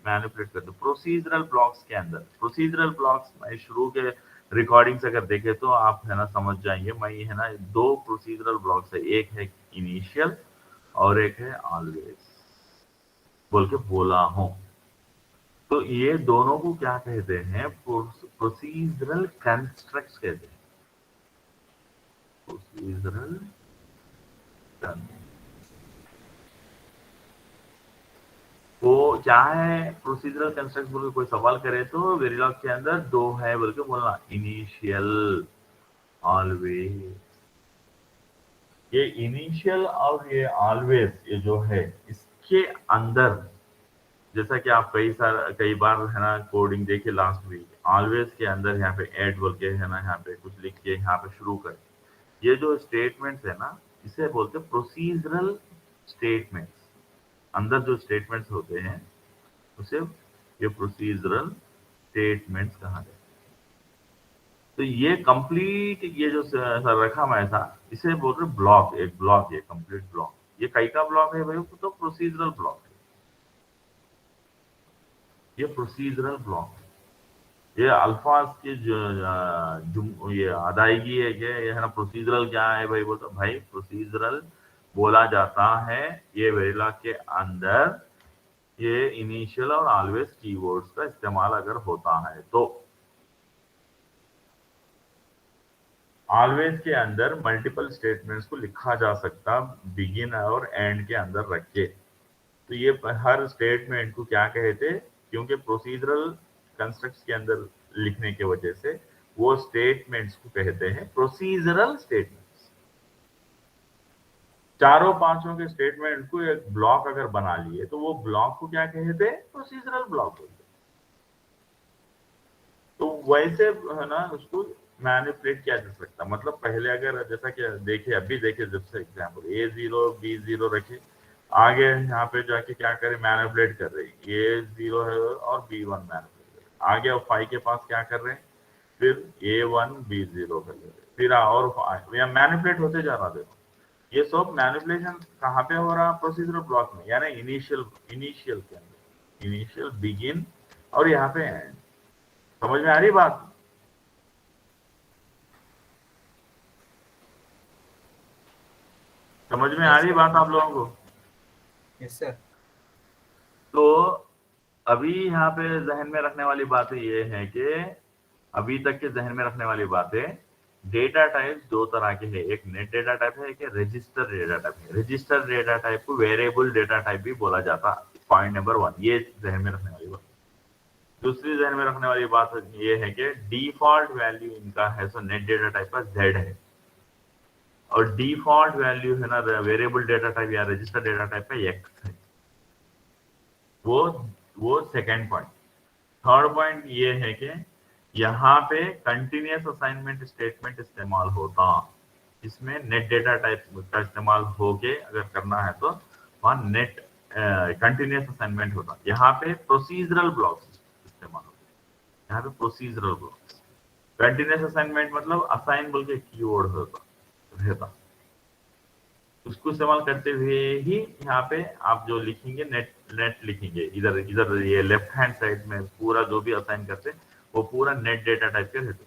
मैनिपुलेट करते प्रोसीजरल ब्लॉक्स के अंदर। प्रोसीजरल ब्लॉक्स मैं शुरू के रिकॉर्डिंग्स अगर देखे तो आप है ना समझ जाएंगे। मैं है ना दो प्रोसीजरल ब्लॉक्स है, एक है इनिशियल और एक है ऑलवेज बोल के बोला हूं। तो ये दोनों को क्या कहते हैं, प्रोसीजरल कंस्ट्रक्ट्स कहते हैं। प्रोसीजरल वो क्या है, प्रोसीजरल कंस्ट्रक्ट बोल के कोई सवाल करे तो वेरिलॉग के अंदर दो है बोल के बोलना, इनिशियल ऑलवेज। ये इनिशियल और ये ऑलवेज ये जो है इसके अंदर, जैसा कि आप कई बार है ना कोडिंग देखे लास्ट वीक, ऑलवेज के अंदर यहाँ पे ऐड बोल के है ना, यहाँ पे कुछ लिख के यहाँ पे शुरू कर, ये जो स्टेटमेंट्स है ना इसे बोलते हैं प्रोसीजरल स्टेटमेंट्स। अंदर जो स्टेटमेंट्स होते हैं उसे ये प्रोसीजरल स्टेटमेंट्स कहा जाता है। तो ये कंप्लीट ये जो रखा मैं ऐसा, इसे बोल रहे ब्लॉक, एक ब्लॉक, ये कंप्लीट ब्लॉक। ये कई का ब्लॉक है भाई, तो प्रोसीजरल ब्लॉक है, ये प्रोसीजरल ब्लॉक है। ये अल्फाज की जो ये अदायगी है कि ये है ना प्रोसीजरल क्या है भाई, बोलते भाई प्रोसीजरल बोला जाता है ये वेरिलॉग के अंदर ये इनिशियल और ऑलवेज कीवर्ड्स का इस्तेमाल अगर होता है तो। ऑलवेज के अंदर मल्टीपल स्टेटमेंट्स को लिखा जा सकता बिगिन और एंड के अंदर रख के। तो ये हर स्टेटमेंट को क्या कहते, क्योंकि प्रोसीजरल कंस्ट्रक्ट्स के अंदर लिखने की वजह से वो स्टेटमेंट्स को कहते हैं प्रोसीजरल स्टेटमेंट्स। चारों पांचों के स्टेटमेंट को एक ब्लॉक अगर बना लिए तो वो ब्लॉक को क्या कहते हैं, प्रोसीजरल ब्लॉक बोलते। तो वैसे है ना उसको मैनिपुलेट किया जा सकता, मतलब पहले अगर जैसा कि देखे अभी देखे जब से एग्जाम्पल A0 B0 रखे, आगे यहाँ पे जाके क्या करे, मैनिपुलेट कर रहे हैं, A0 है और B1 मैनिपुलेट कर रहे, आगे अब 5 के पास क्या कर रहे हैं, फिर A1 B0 कर रहे, फिर और यहाँ मैनिपुलेट होते जा रहा। देखो ये सब मैनिपुलेशन कहाँ पे हो रहा, प्रोसीजरल ब्लॉक में, यानी इनिशियल के अंदर, इनिशियल बिगिन और यहाँ पे एंड। समझ में आ रही बात? समझ में आ रही बात आप लोगों को? Yes sir. तो अभी यहाँ पे जहन में रखने वाली बातें ये है कि अभी तक के जहन में रखने वाली बातें, डेटा टाइप्स दो तरह के हैं, एक नेट डेटा टाइप है, एक रजिस्टर डेटा टाइप है। रजिस्टर डेटा टाइप को वेरिएबल डेटा टाइप भी बोला जाता, पॉइंट नंबर 1, ये जहन में रखने वाली बात। दूसरी जहन में रखने वाली बात ये है कि डिफॉल्ट वैल्यू इनका है सो नेट डेटा टाइप का Z है, और डिफॉल्ट वैल्यू है ना वेरिएबल डेटा टाइप या रजिस्टर डेटा टाइप का X है। वो सेकेंड पॉइंट। थर्ड पॉइंट ये है कि यहाँ पे कंटिन्यूअस असाइनमेंट स्टेटमेंट इस्तेमाल होता, इसमें नेट डेटा टाइप का इस्तेमाल होके अगर करना है तो वहाँ नेट कंटिन्यूअस असाइनमेंट होता। यहाँ पे प्रोसीजरल ब्लॉक्स इस्तेमाल होते, यहाँ पे प्रोसीजरल ब्लॉक्स। कंटिन्यूअस असाइनमेंट मतलब असाइन बोल के कीवर्ड होता रहता, उसको इस्तेमाल करते हुए ही यहाँ पे आप जो लिखेंगे नेट लिखेंगे, इधर इधर ये लेफ्ट हैंड साइड में पूरा जो भी असाइन करते वो पूरा नेट डेटा टाइप के रहते,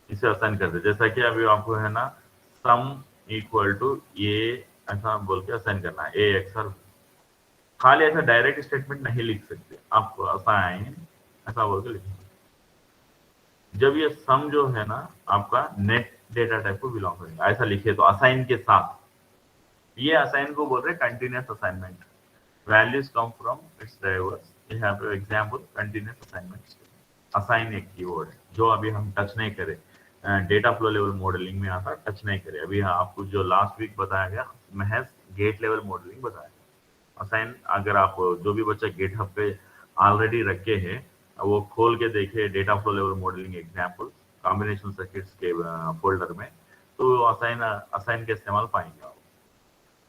इसे असाइन करते। जैसा कि अभी आपको है ना सम इक्वल टू ए ऐसा बोल के असाइन करना है, ए एक्स आर, खाली ऐसा डायरेक्ट स्टेटमेंट नहीं लिख सकते, आपको असाइन ऐसा बोल के लिखना। जब ये सम जो है ना आपका नेट डेटा टाइप को बिलोंग करेगा ऐसा लिखे तो असाइन के साथ, ये असाइन को बोल रहे continuous assignment. Values come from its drivers, यहाँ पे एग्जांपल कंटिन्यूअस असाइनमेंट। असाइन एक कीवर्ड है जो अभी हम टच नहीं करें, डेटा फ्लो लेवल मॉडलिंग में आता, टच नहीं करे। अभी आपको जो लास्ट वीक बताया गया महज गेट लेवल मॉडलिंग बताया। असाइन अगर आप जो भी बच्चा गिटहब पे ऑलरेडी रखे हैं वो खोल के देखे data flow level modelling example combination circuits के फोल्डर में, तो असाइन असाइन का इस्तेमाल पाएंगे आप।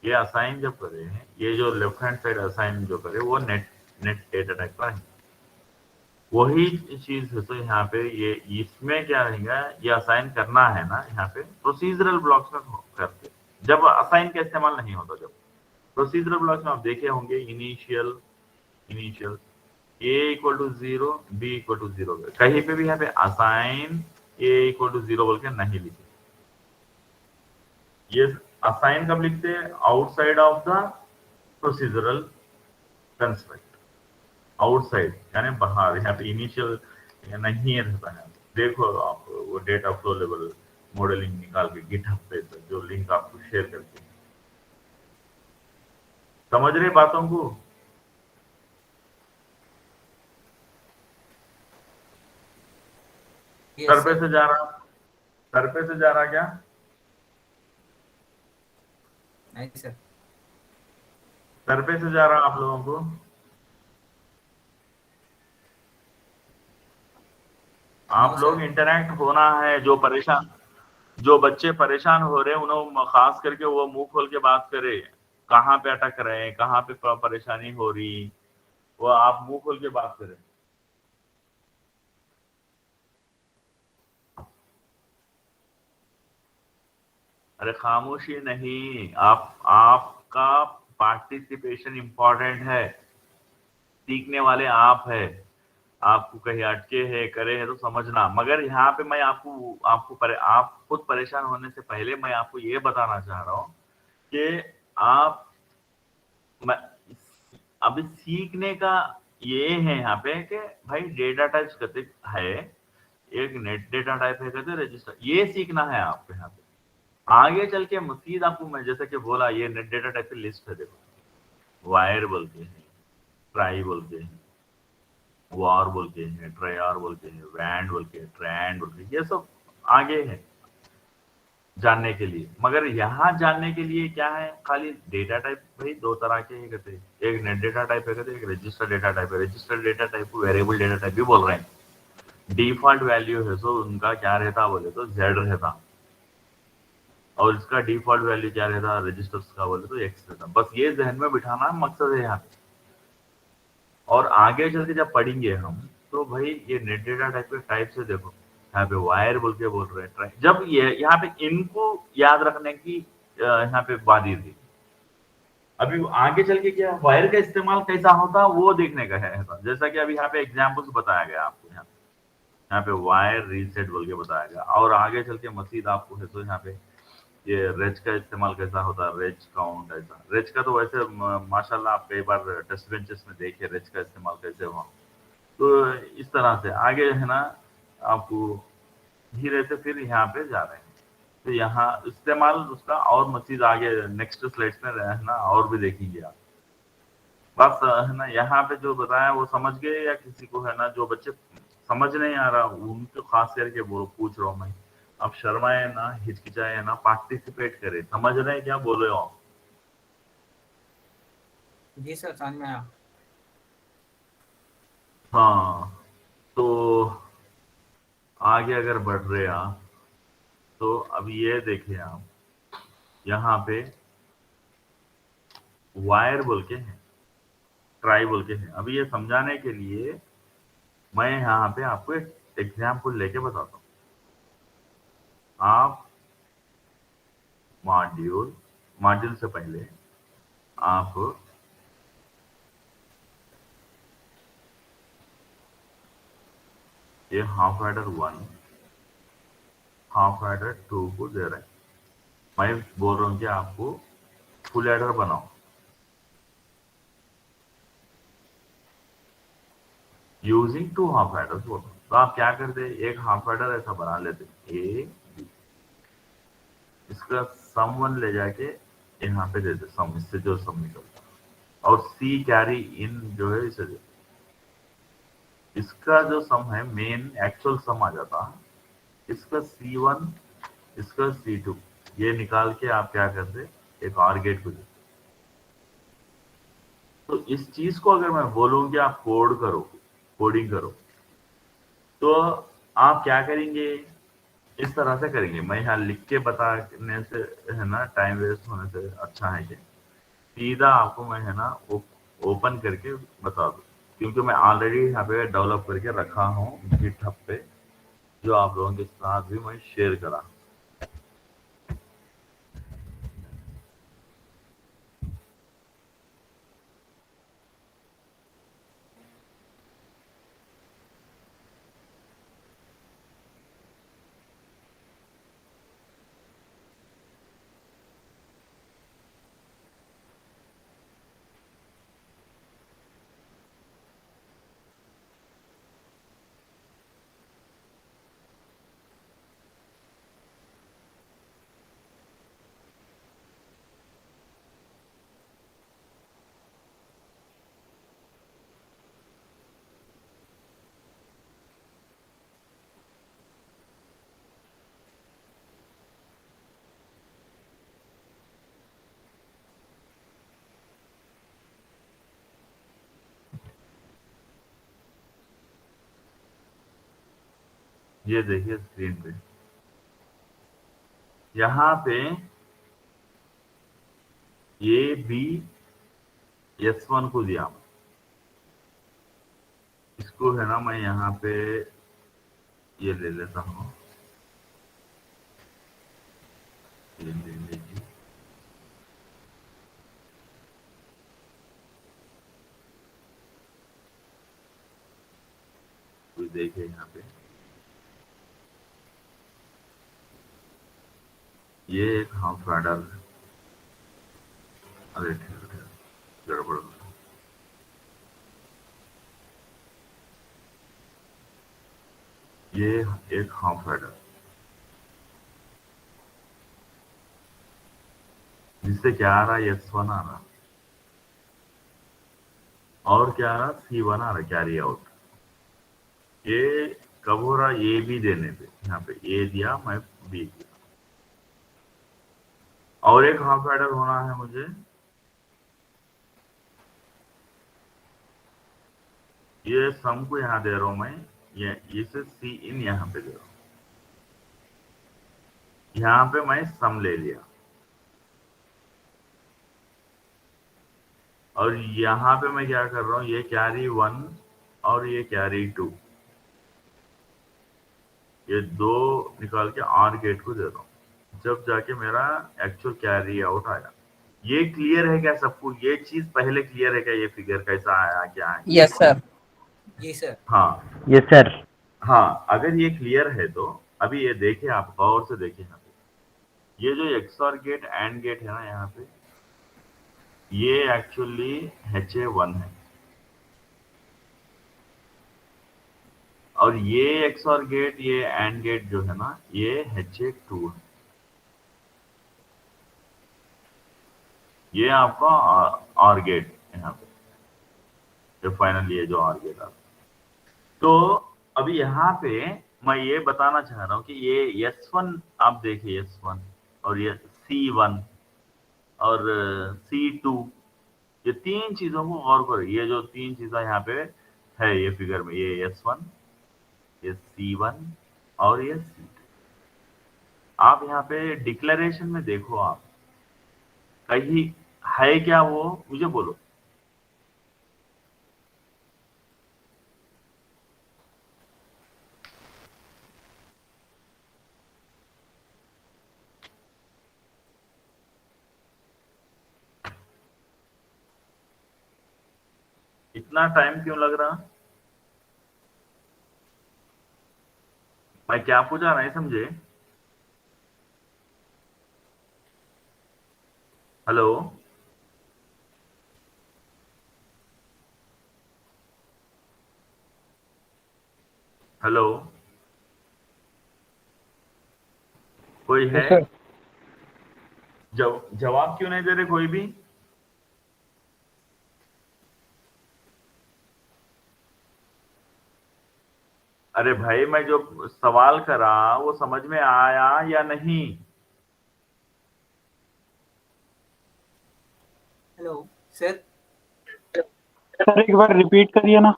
ये असाइन जब करे हैं, ये जो लेफ्ट हैंड साइड असाइन जो करे वो नेट डेटा टाइप का है, वही चीज है। तो यहाँ पे ये इसमें क्या रहेगा, ये असाइन करना है ना, यहाँ पे प्रोसीजरल ब्लॉक्स में करते जब असाइन का इस्तेमाल नहीं होता। जब प्रोसीजरल ब्लॉक्स में आप देखे होंगे initial A equal to 0 B equal to 0, कहीं पे भी यहाँ पे असाइन ए इक्वल टू 0 बोल के नहीं लिखे। ये असाइन कब लिखते हैं, outside of the procedural construct, outside यानी बाहर, यहाँ पे इनिशियल नहीं रहता है। देखो आप वो डेटा फ्लो लेवल मॉडलिंग निकाल के गिटहब पे जो लिंक आपको शेयर करके, समझ रहे बातों को? सर पे से जा रहा, सर पे से जा रहा क्या? नहीं सर। सर पे से जा रहा आप लोगों को? आप लोग इंटरैक्ट होना है। जो बच्चे परेशान हो रहे हैं उन्हें खास करके वो मुंह खोल के बात करे, कहाँ पे अटक रहे हैं, कहाँ पे परेशानी हो रही, वो आप मुंह खोल के बात करें। अरे खामोशी नहीं, आपका पार्टिसिपेशन इंपॉर्टेंट है। सीखने वाले आप है, आपको कहीं अटके है करे है तो समझना। मगर यहाँ पे मैं आप खुद परेशान होने से पहले मैं आपको ये बताना चाह रहा हूँ कि आप अभी सीखने का ये है यहाँ पे कि भाई डेटा टाइप्स कहते है, एक नेट डेटा टाइप है कहते रजिस्टर, ये सीखना है आपको यहाँ पे। आगे चल के मजीद आपको मैं जैसे कि बोला ये नेट डेटा टाइप की लिस्ट है, देखो वायर बोलते हैं, ट्राई बोलते हैं, वार बोलते हैं, ट्रायर बोलते हैं, वैंड बोलते हैं, ट्रैंड बोलते हैं, ये सब आगे है जानने के लिए। मगर यहाँ जानने के लिए क्या है, खाली डेटा टाइप भाई दो तरह के ही कहते हैं, एक नेट डेटा टाइप है कहते हैं, एक रजिस्टर डेटा टाइप है। रजिस्टर डेटा टाइप को वेरिएबल डेटा टाइप भी बोल रहे हैं। डिफॉल्ट वैल्यू है तो उनका क्या रहता बोले तो जेड रहता, और इसका डिफॉल्ट वैल्यू क्या रहता रजिस्टर्स का बोले तो एक्स रहता। बस ये जहन में बिठाना मकसद है यहाँ पे। और आगे चल के जब पढ़ेंगे हम तो भाई ये नेट डेटा टाइप के टाइप से देखो, यहाँ पे वायर बोल के बोल रहे हैं, जब ये यहाँ पे इनको याद रखने की यहाँ पे बात थी। अभी आगे चल के क्या वायर का इस्तेमाल कैसा होता वो देखने का है। जैसा कि अभी यहाँ पे एग्जाम्पल्स बताया गया आपको, यहाँ पे वायर रीसेट बोल के बताया गया। और आगे चल के मजीद आपको है तो यहाँ पे ये रेज का इस्तेमाल कैसा होता है, रेज काउंट ऐसा। रेज का तो वैसे माशाल्लाह आप कई बार टेस्ट बेंचेस में देखे रेज का इस्तेमाल कैसे हुआ। तो इस तरह से आगे है ना आपको धीरे से फिर यहाँ पे जा रहे हैं। तो यहाँ इस्तेमाल उसका और मजीद आगे नेक्स्ट स्लाइड्स में है ना और भी देखेंगे आप। बस है ना यहाँ पे जो बताया वो समझ गए, या किसी को है ना जो बच्चे समझ नहीं आ रहा उनको खास करके पूछ रहा हूँ मैं। आप शर्माए ना, हिचकिचाए ना, पार्टिसिपेट करे। समझ रहे हैं क्या बोल रहे हो आप? जी सर समझ में आया। हाँ, तो आगे अगर बढ़ रहे आप तो अब ये देखिए आप यहाँ पे वायर बोल के हैं, ट्राई बोल के हैं। अभी ये समझाने के लिए मैं यहाँ पे आपको एक एग्जाम्पल लेके बताता हूँ। आप मॉड्यूल से पहले आप ये हाफ एडर 1 हाफ एडर 2 को दे रहे हैं। मैं बोल रहा हूँ कि आपको फुल एडर बनाओ यूजिंग 2 हाफ एडर्स। बोल तो आप क्या करते, एक हाफ एडर ऐसा बना लेते ए बी, इसका सम 1 ले जाके यहाँ पे देते सम, इससे जो सम निकलता, और सी कैरी इन जो है इसे देते। इसका जो सम है मेन एक्चुअल सम आ जाता है इसका C1, इसका C2, ये निकाल के आप क्या करते, एक और गेट को देते। तो इस चीज को अगर मैं बोलूं कि आप कोडिंग करो, तो आप क्या करेंगे, इस तरह से करेंगे। मैं यहाँ लिख के बताने से है ना टाइम वेस्ट होने से अच्छा है कि सीधा आपको मैं है ना वो ओपन करके बता दूं, क्योंकि मैं ऑलरेडी यहाँ पे डेवलप करके रखा हूँ गिटहब पे, जो आप लोगों के साथ भी मैं शेयर करा। ये देखिए स्क्रीन पे, यहाँ पे ए बी S1 को दिया, इसको है ना मैं यहाँ पे ये ले लेता हूँ, ये ले लीजिए। कोई देखे यहाँ पे, ये एक हाफ एडर है। अरे ठीक है, गड़बड़ हो गया। ये एक हाफ एडर, जिससे क्या आ रहा है, S1 आ रहा, और क्या आ रहा, C1 आ रहा, कैरी आउट। ये कब हो रहा, ए बी देने पे, यहाँ पे ए दिया, मैं बी दिया, और एक हाफ एडर होना है मुझे, ये सम को यहाँ दे रहा हूं मैं, ये इसे सी इन यहाँ पे दे रहा हूं, यहाँ पे मैं सम ले लिया, और यहाँ पे मैं क्या कर रहा हूँ, ये कैरी 1 और ये कैरी 2, ये दो निकाल के आर गेट को दे रहा हूँ, जब जाके मेरा एक्चुअल कैरी आउट आया। ये क्लियर है क्या सबको, ये चीज पहले क्लियर है क्या, ये फिगर कैसा आया क्या है? Yes sir. जी सर। हाँ यस सर। हाँ, अगर ये क्लियर है तो अभी ये देखिए, आप गौर से देखिए यहाँ पे, ये जो एक्सऑर गेट एंड गेट है ना यहाँ पे, ये एक्चुअली HA1 है, और ये एक्सऑर गेट, ये एंड गेट जो है ना, ये HA2 है। ये आपका आर गेट यहाँ पे, ये फाइनल ये जो आर गेट आता। तो अभी यहाँ पे मैं ये बताना चाह रहा हूँ कि ये S1 आप देखिए, S1 और ये C1 और C2, ये तीन चीजों को गौर करो। ये जो तीन चीजें यहाँ पे है ये फिगर में, ये S1, ये C1 और ये C2, आप यहाँ पे डिक्लेरेशन में देखो, आप कहीं है क्या वो, मुझे बोलो। इतना टाइम क्यों लग रहा, मैं क्या पूछा नहीं समझे? हेलो, हेलो, कोई है? Yes sir. जवाब क्यों नहीं दे रहे कोई भी? अरे भाई मैं जो सवाल करा वो समझ में आया या नहीं? Hello sir. सर एक बार रिपीट करिए ना।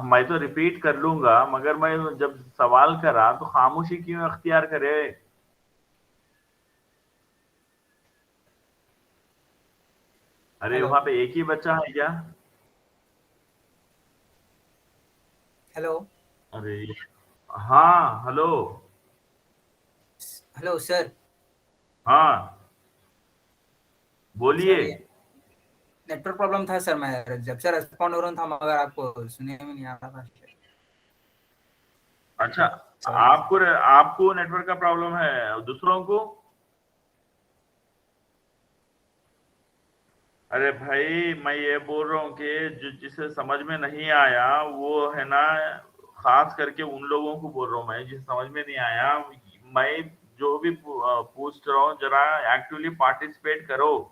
मैं तो रिपीट कर लूंगा, मगर मैं जब सवाल करा तो खामोशी क्यों अख्तियार करे? अरे हेलो वहां पे एक ही बच्चा है क्या? हेलो अरे हाँ, हेलो। Hello sir. हाँ बोलिए। सर ये नेटवर्क प्रॉब्लम था सर, मैं जब से रेस्पॉन्ड हो रहा था मगर आपको सुनने में नहीं आ रहा था। अच्छा, सॉरी। आपको नेटवर्क का प्रॉब्लम है, दूसरों को? अरे भाई मैं ये बोल रहा हूँ कि जिसे समझ में नहीं आया वो है ना, खास करके उन लोगों को बोल रहा हूँ मैं जिसे समझ में नहीं आया। मैं जो भी पूछ रहा हूँ, जरा एक्टिवली पार्टिसिपेट करो।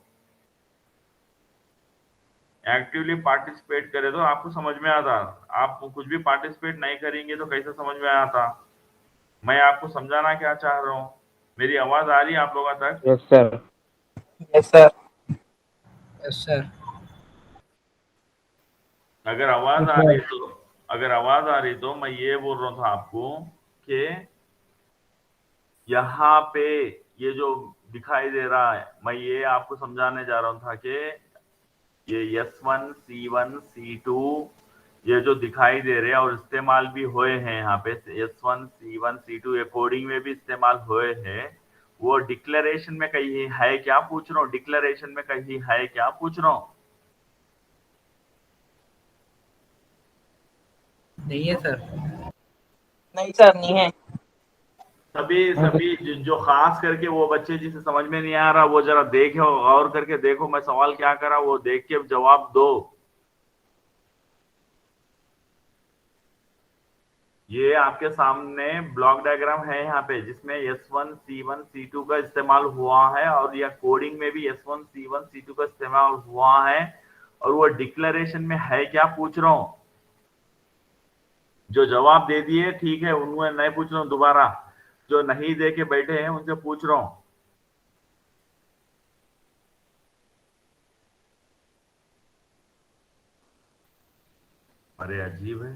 एक्टिवली पार्टिसिपेट करे तो आपको समझ में आता। आप कुछ भी पार्टिसिपेट नहीं करेंगे तो कैसे समझ में आता? मैं आपको समझाना क्या चाह रहा हूँ? मेरी आवाज आ रही है आप लोगों तक? Yes sir. Yes sir. Yes sir. अगर आवाज यस आ रही सर। तो अगर आवाज आ रही तो मैं ये बोल रहा था आपको कि यहाँ पे ये जो दिखाई दे रहा है, मैं ये आपको समझाने जा रहा था कि ये S1 C1 C2 ये जो दिखाई दे रहे हैं और इस्तेमाल भी हुए हैं यहाँ पे, S1 C1 C2 ये कोडिंग में भी इस्तेमाल हुए हैं। वो डिक्लेरेशन में कहीं है क्या पूछ रहा हूँ? डिक्लेरेशन में कहीं है क्या पूछ रहा हूँ? नहीं है सर। नहीं सर, नहीं है। सभी सभी जो खास करके वो बच्चे जिसे समझ में नहीं आ रहा वो जरा देखो, गौर करके देखो मैं सवाल क्या करा, वो देख के जवाब दो। ये आपके सामने ब्लॉक डायग्राम है यहाँ पे, जिसमें S1 C1 C2 का इस्तेमाल हुआ है और या कोडिंग में भी S1 C1 C2 का इस्तेमाल हुआ है। और वो डिक्लेरेशन में है क्या पूछ रहा हूँ? जो जवाब दे दिए ठीक है, उनमें नहीं पूछ रहा हूँ दोबारा। जो नहीं दे के बैठे हैं उनसे पूछ रहा हूँ। अरे अजीब है,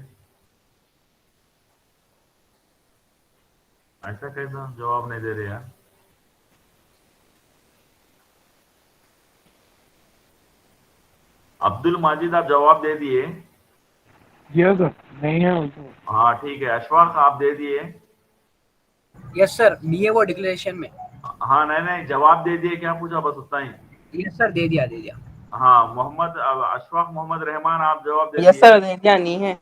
ऐसा कैसा जवाब नहीं दे रहे यार? अब्दुल माजिद आप जवाब दे दिए? यस सर, नहीं है वो तो। हाँ ठीक है। अशफाक आप दे दिए? यस सर, नहीं है वो डिक्लेरेशन में। हाँ नहीं नहीं, जवाब दे दिए, क्या पूछा बस उतना ही। यस सर, दे दिया दे दिया। हाँ मोहम्मद अशफाक मोहम्मद रहमान आप जवाब दे यस दिए? सर, दे दिया। नहीं है।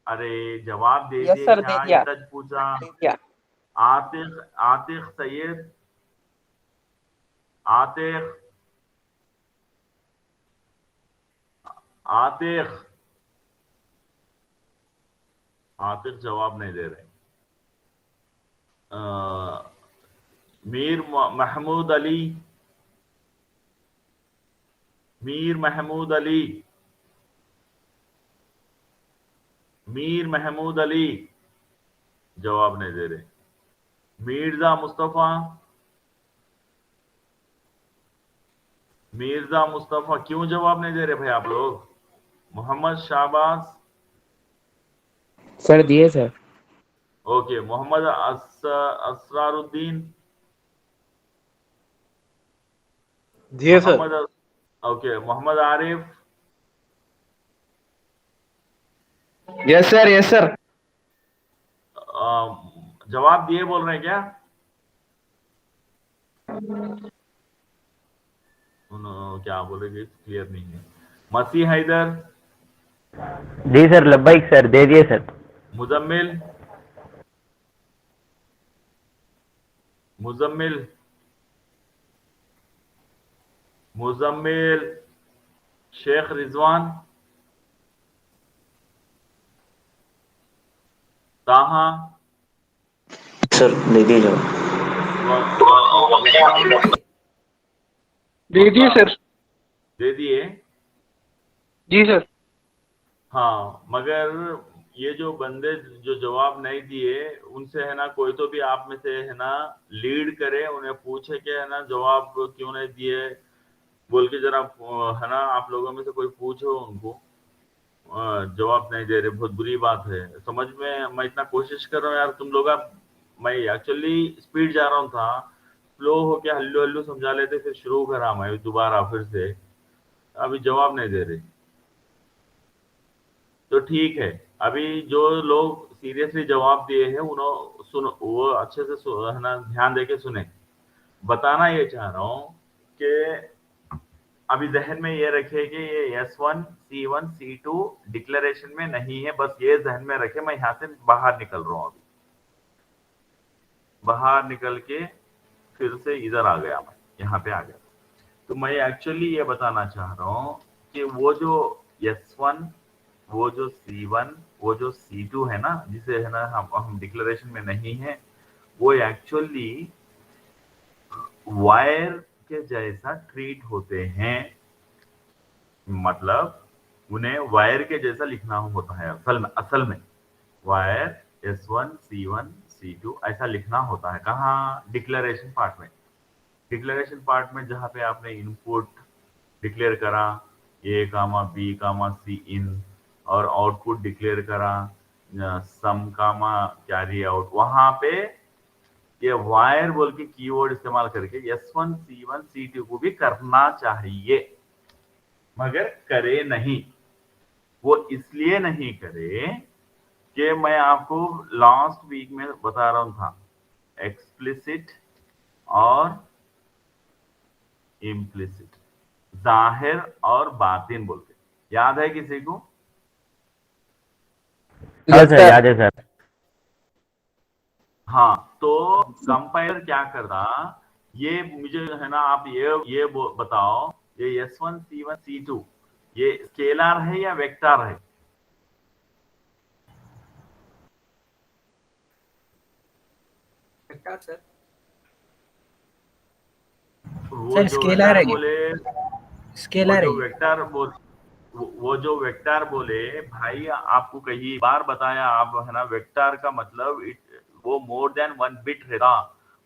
अरे जवाब दे यस दिए सर, क्या? दे दिया। इतज पूछा। दे दिया। आतिक आतिक सैयद, आतिक आतिक आतिक जवाब नहीं दे रहे। मीर महमूद अली, मीर महमूद अली, मीर महमूद अली जवाब नहीं दे रहे। मिर्जा मुस्तफा, मिर्जा मुस्तफा क्यों जवाब नहीं दे रहे भाई आप लोग? मोहम्मद शाहबाज, सर दिए सर। ओके। मोहम्मद असरारुद्दीन, दिए sir. Mohammed okay. Mohammed Arif, yes sir, yes sir. जवाब दिए बोल रहे हैं क्या? क्या बोलेंगे क्लियर नहीं है। मसीह हैदर, जी सर, लब्बाइक सर, दे दिए सर। मुजम्मिल, मुजम्मिल, मुजम्मिल, शेख रिजवान, ताहा, सर दे दिए जवाब। दे दिए सर। दे दिए? जी सर। हाँ, मगर ये जो बंदे जो जवाब नहीं दिए उनसे है ना कोई तो भी आप में से है ना लीड करे, उन्हें पूछे कि है ना जवाब क्यों नहीं दिए बोल के जरा है ना आप लोगों में से कोई पूछो उनको। जवाब नहीं दे रहे, बहुत बुरी बात है। समझ में मैं इतना कोशिश कर रहा हूँ यार तुम लोग। अब मैं एक्चुअली स्पीड जा रहा हूँ था, स्लो होके हल्लू हल्लू समझा लेते, फिर शुरू करा मैं दोबारा फिर से। अभी जवाब नहीं दे रहे तो ठीक है। अभी जो लोग सीरियसली जवाब दिए हैं उन्होंने सुनो, वो अच्छे से है ना ध्यान देके सुने। बताना ये चाह रहा हूँ कि अभी जहन में ये रखे कि ये S1 C1 C2 डिक्लेरेशन में नहीं है, बस ये जहन में रखे। मैं यहाँ से बाहर निकल रहा हूँ, अभी बाहर निकल के फिर से इधर आ गया, मैं यहाँ पे आ गया। तो मैं एक्चुअली ये बताना चाह रहा हूँ कि वो जो S1, वो जो C1, वो जो C2 है ना, जिसे है ना हम डिक्लेरेशन में नहीं है, वो एक्चुअली वायर के जैसा ट्रीट होते हैं। मतलब उन्हें वायर के जैसा लिखना होता है असल में वायर S1 C1 C2 ऐसा लिखना होता है। कहाँ? डिक्लेरेशन पार्ट में। डिक्लेरेशन पार्ट में जहाँ पे आपने इनपुट डिक्लेयर करा A comma B comma C इन, और आउटपुट डिक्लेयर करा सम कामा कैरी आउट, वहां पे ये वायर बोल के कीवर्ड इस्तेमाल करके S1 C1 C2 को भी करना चाहिए, मगर करे नहीं। वो इसलिए नहीं करे कि मैं आपको लास्ट वीक में बता रहा था, एक्सप्लिसिट और इम्प्लिसिट, जाहिर और बातिन बोलते। याद है किसी को? यस सर, याद है सर। हाँ, तो कंपाइलर क्या करता, ये मुझे है ना आप ये बताओ, ये S1 C1 C2 ये स्केलर है या वेक्टर है? Vector sir. वो सर जो स्केलर है, बोले, वो स्केलर जो है। वेक्टर बोल वो जो वेक्टर बोले भाई, आपको कई बार बताया आप है ना, वेक्टर का मतलब वो मोर देन 1 बिट रहता।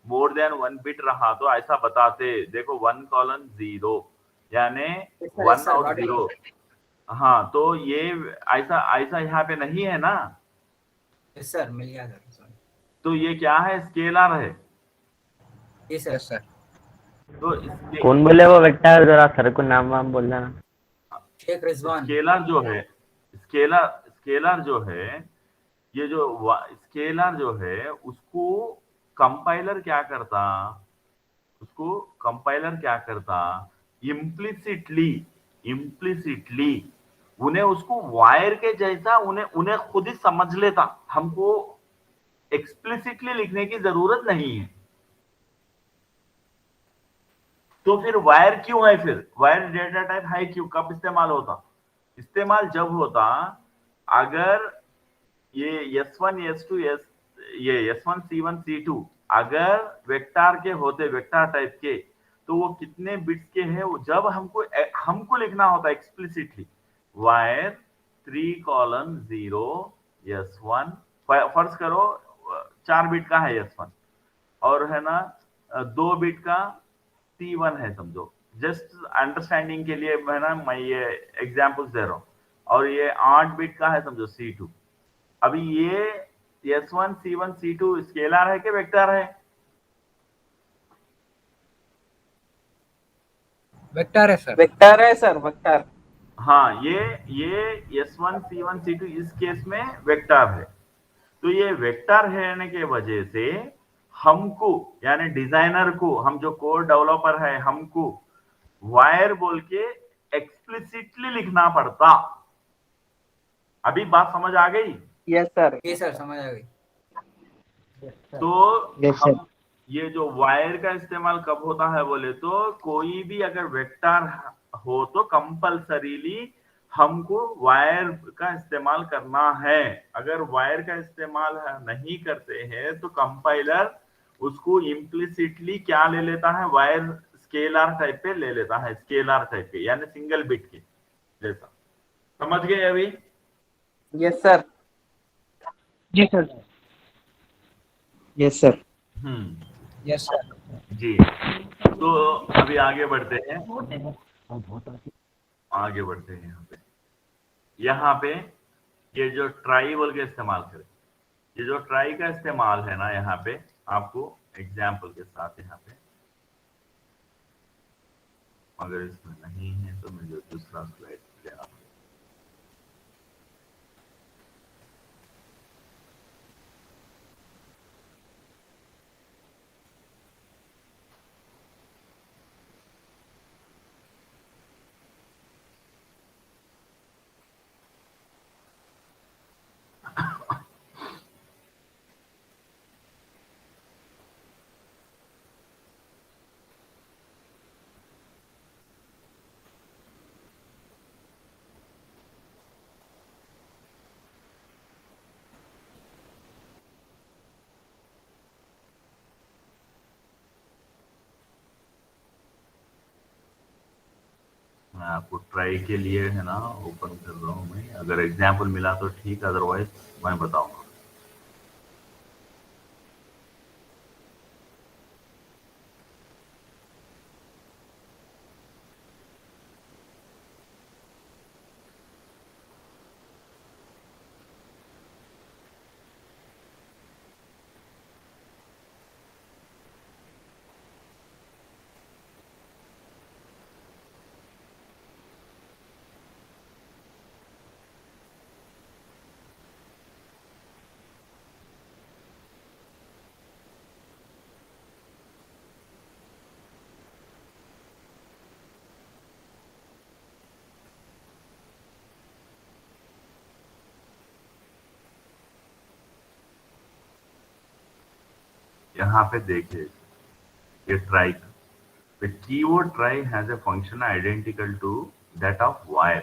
मोर देन 1 बिट रहा तो ऐसा बताते, देखो 1 कॉलन 0 यानी यस 1 सर, और गॉट इट। 0। हाँ, तो ये ऐसा ऐसा यहाँ पे नहीं है ना, यस सर, मिल गया सर। तो ये क्या है? स्केलर है। Yes yes sir. सर। तो इसके कौन बोले वो वेक्टर? जरा सर को नाम वाम बोलना। शेख रिजवान। स्केलर जो है, स्केलर जो है, ये जो स्केलर जो है उसको कंपाइलर क्या करता, उसको कंपाइलर क्या करता, इम्प्लिसिटली इम्प्लिसिटली उन्हें उसको वायर के जैसा उन्हें उन्हें खुद ही समझ लेता। हमको एक्सप्लिसिटली लिखने की जरूरत नहीं है। तो फिर वायर क्यों है? फिर वायर डेटा टाइप है क्यों? कब इस्तेमाल होता? इस्तेमाल जब होता अगर ये S1 S2 ये S1 C1 C2 अगर वेक्टर के होते, वेक्टर टाइप के, तो वो कितने बिट्स के हैं? वो जब हमको लिखना होता एक्सप्लिसिटली, वायर 3 कॉलन 0 S1, फर्ज करो 4 बिट का है S1 और है ना 2 बिट का C1 है समझो, जस्ट अंडरस्टैंडिंग के लिए है ना मैं ये एग्जांपल्स दे रहा हूँ। और ये 8 बिट का है समझो C2। अभी ये S1 C1 C2 स्केलर है कि वेक्टर है? वेक्टर है सर। वेक्टर है सर, वेक्टर। हाँ, ये S1 C1 C2 इस केस में वेक्टर है। तो ये वेक्टर है के वजह से हमको यानी डिजाइनर को, हम जो कोड डेवलपर है, हमको वायर बोल के एक्सप्लिसिटली लिखना पड़ता। अभी बात समझ आ गई? Yes sir. यस सर, समझ आ गई। तो यस सर। हम ये जो वायर का इस्तेमाल कब होता है बोले तो, कोई भी अगर वेक्टर हो तो कंपल्सरीली हमको वायर का इस्तेमाल करना है। अगर वायर का इस्तेमाल नहीं करते हैं तो कंपाइलर उसको इम्प्लिसिटली क्या ले लेता है? वायर स्केलर टाइप पे ले लेता है, स्केलर टाइप पे यानी सिंगल बिट के जैसा। समझ गए अभी? Yes sir. जी sir. Yes sir. Yes sir. जी। तो अभी आगे बढ़ते हैं, यहाँ पे ये जो ट्राई बोल के इस्तेमाल करें, ये जो ट्राई का इस्तेमाल है ना, यहाँ पे आपको एग्जाम्पल के साथ यहाँ पे, अगर इसमें नहीं है तो मुझे दूसरा स्लाइड लेना पड़ेगा। मैं आपको ट्राई के लिए है ना ओपन कर रहा हूँ मैं, अगर एग्जाम्पल मिला तो ठीक, अदरवाइज मैं बताऊंगा। यहाँ पे देखिए ये ट्राई का, the keyword try has a function identical to that of while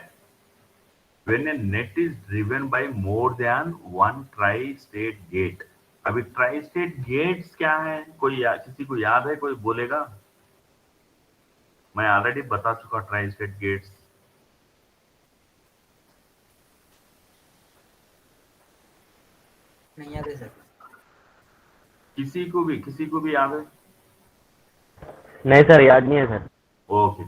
when a net is driven by more than one tri-state gate। अभी ट्राई स्टेट गेट्स क्या है, किसी को याद है, कोई बोलेगा? मैं ऑलरेडी बता चुका ट्राई स्टेट गेट्स। नहीं याद है सर। किसी को भी याद है? नहीं सर, याद नहीं है सर। ओके,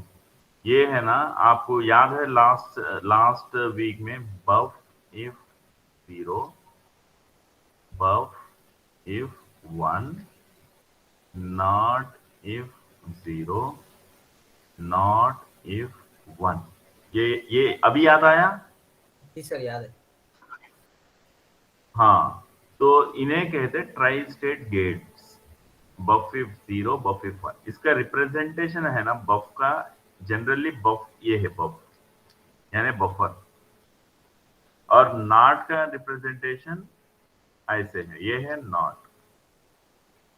ये है ना, आपको याद है लास्ट वीक में बफ if 0, buff if 1, notif 0, notif 1, ये अभी याद आया? जी सर याद है। हाँ, तो इन्हें कहते हैं tri state gates, buf if 0, buff if 1। इसका रिप्रेजेंटेशन है ना बफ का, जनरली बफ ये है, बफ यानी बफर, और नॉट का रिप्रेजेंटेशन ऐसे है, ये है नॉट।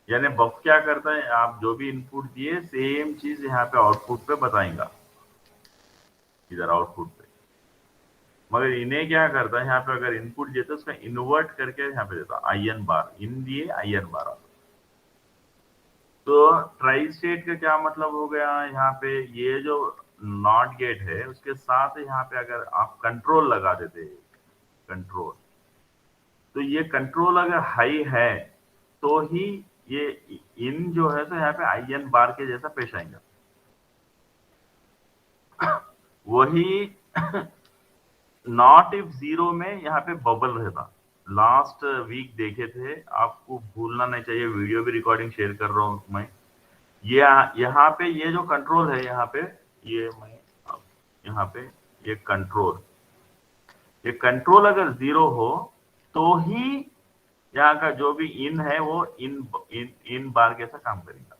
यानी बफ क्या करता है, आप जो भी इनपुट दिए सेम चीज यहाँ पे आउटपुट पे बताएगा, इधर आउटपुट पे। मगर इन्हें क्या करता है, यहाँ पे अगर इनपुट दिए तो उसका इन्वर्ट करके यहाँ पे देता, IN बार, इन दिए IN बार आता। तो ट्राई स्टेट का क्या मतलब हो गया, यहाँ पे ये जो नॉट गेट है उसके साथ यहाँ पे अगर आप कंट्रोल लगा देते, कंट्रोल, तो ये कंट्रोल अगर हाई है तो ही ये इन जो है तो यहाँ पे IN बार के जैसा पेश आएगा। वही नॉट इफ 0 में यहाँ पे बबल रहता। लास्ट वीक देखे थे, आपको भूलना नहीं चाहिए, वीडियो भी रिकॉर्डिंग शेयर कर रहा हूँ मैं। ये यहाँ पे ये जो कंट्रोल है, यहाँ पे ये मैं यहाँ पे ये कंट्रोल अगर 0 हो तो ही यहाँ का जो भी इन है वो इन बार कैसा काम करेगा।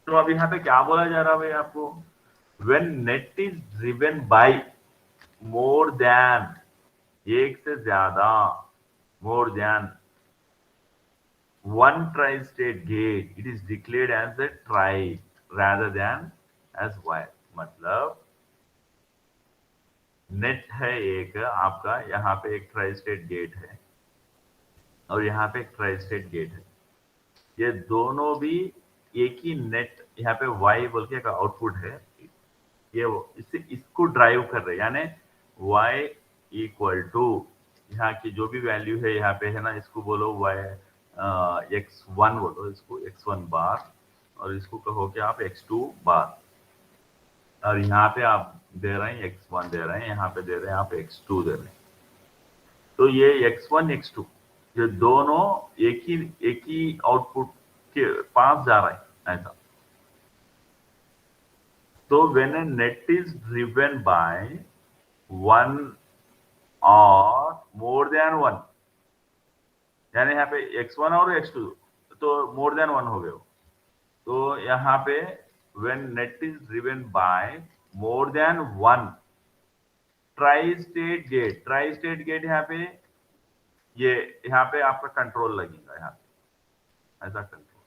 तो अब यहाँ पे क्या बोला जा रहा है भाई आपको, when net is driven by more than, एक से ज्यादा, more than one tri-state gate, it is declared as a try rather than as while। मतलब नेट है एक आपका, यहाँ पे एक ट्राई स्टेट गेट है और यहाँ पे एक ट्राई स्टेट गेट है, ये दोनों भी एक ही नेट, यहाँ पे y बोल के एक आउटपुट है, ये इसको ड्राइव कर रहे हैं, यानी y इक्वल टू यहाँ की जो भी वैल्यू है यहाँ पे है ना, इसको बोलो x1 बोलो, इसको x1 बार, और इसको कहो कि आप x2 बार, और यहाँ पे आप दे रहे हैं x1 दे रहे हैं, यहाँ पे दे रहे हैं आप x2 दे रहे हैं। तो ये x1 x2 ये दोनों एक ही आउटपुट के पास जा रहा है ऐसा। तो when a net is driven by one or more than one, यानी यहाँ पे x1 और x2 तो more than one हो गए। तो यहाँ पे when net is driven by more than one tri state gate यहाँ पे ये यहाँ पे आपका कंट्रोल लगेगा, यहाँ पे ऐसा कंट्रोल।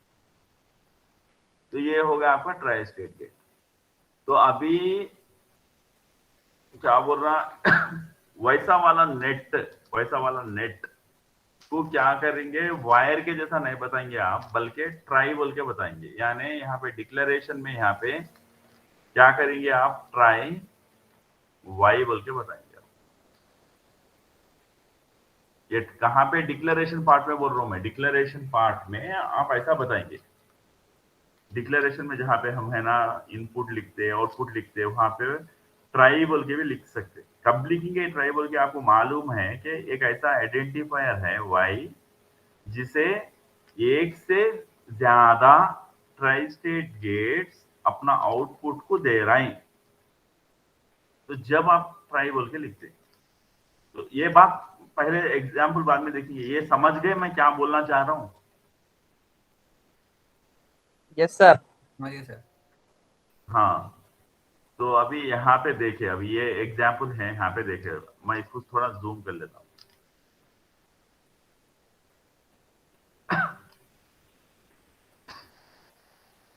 तो ये होगा आपका ट्राई स्टेट गेट। तो अभी क्या बोल रहा वैसा वाला नेट को क्या करेंगे, वायर के जैसा नहीं बताएंगे आप, बल्कि ट्राई बोल के बताएंगे। यानी यहाँ पे डिक्लेरेशन में यहाँ पे क्या करेंगे आप, ट्राई वाई बोल के बताएंगे। ये कहाँ पे डिक्लेरेशन पार्ट में बोल रहा हूं मैं, डिक्लेरेशन पार्ट में आप ऐसा बताएंगे। डिक्लेरेशन में जहाँ पे हम है ना इनपुट लिखते हैं, आउटपुट लिखते हैं, वहां पे ट्राई बोल के भी लिख सकते। कब लिखेंगे ट्राई बोल के, आपको मालूम है कि एक ऐसा आइडेंटिफायर है वाई जिसे एक से ज्यादा ट्राई स्टेट गेट्स अपना आउटपुट को दे रहे हैं। तो जब आप ट्राई बोल के लिखते, तो ये बात पहले एग्जाम्पल बाद में देखिए। ये समझ गए मैं क्या बोलना चाह रहा हूँ? Yes sir. सर हाँ, तो अभी यहाँ पे देखिए, अभी ये एग्जाम्पल है, यहाँ पे देखिए, मैं इसको थोड़ा जूम कर लेता हूँ।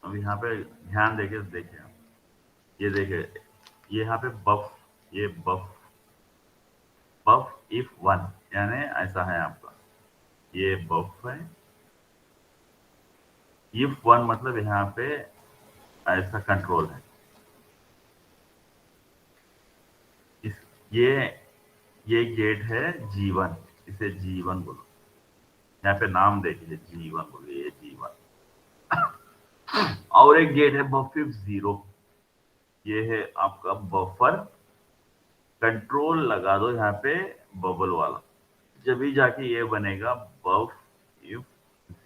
अब यहाँ पे ध्यान देके देखिए, ये देखिए, ये यहाँ पे बफ इफ 1, यानी ऐसा है आपका, ये बफ है। इफ 1 मतलब यहाँ पे ऐसा कंट्रोल है। ये गेट है G1, इसे G1 बोलो। यहाँ पे नाम देखिए, G1 बोलो, ये G1। और एक गेट है बफर 0, ये है आपका बफर। कंट्रोल लगा दो यहाँ पे बबल वाला, जब भी जाके ये बनेगा बफ इफ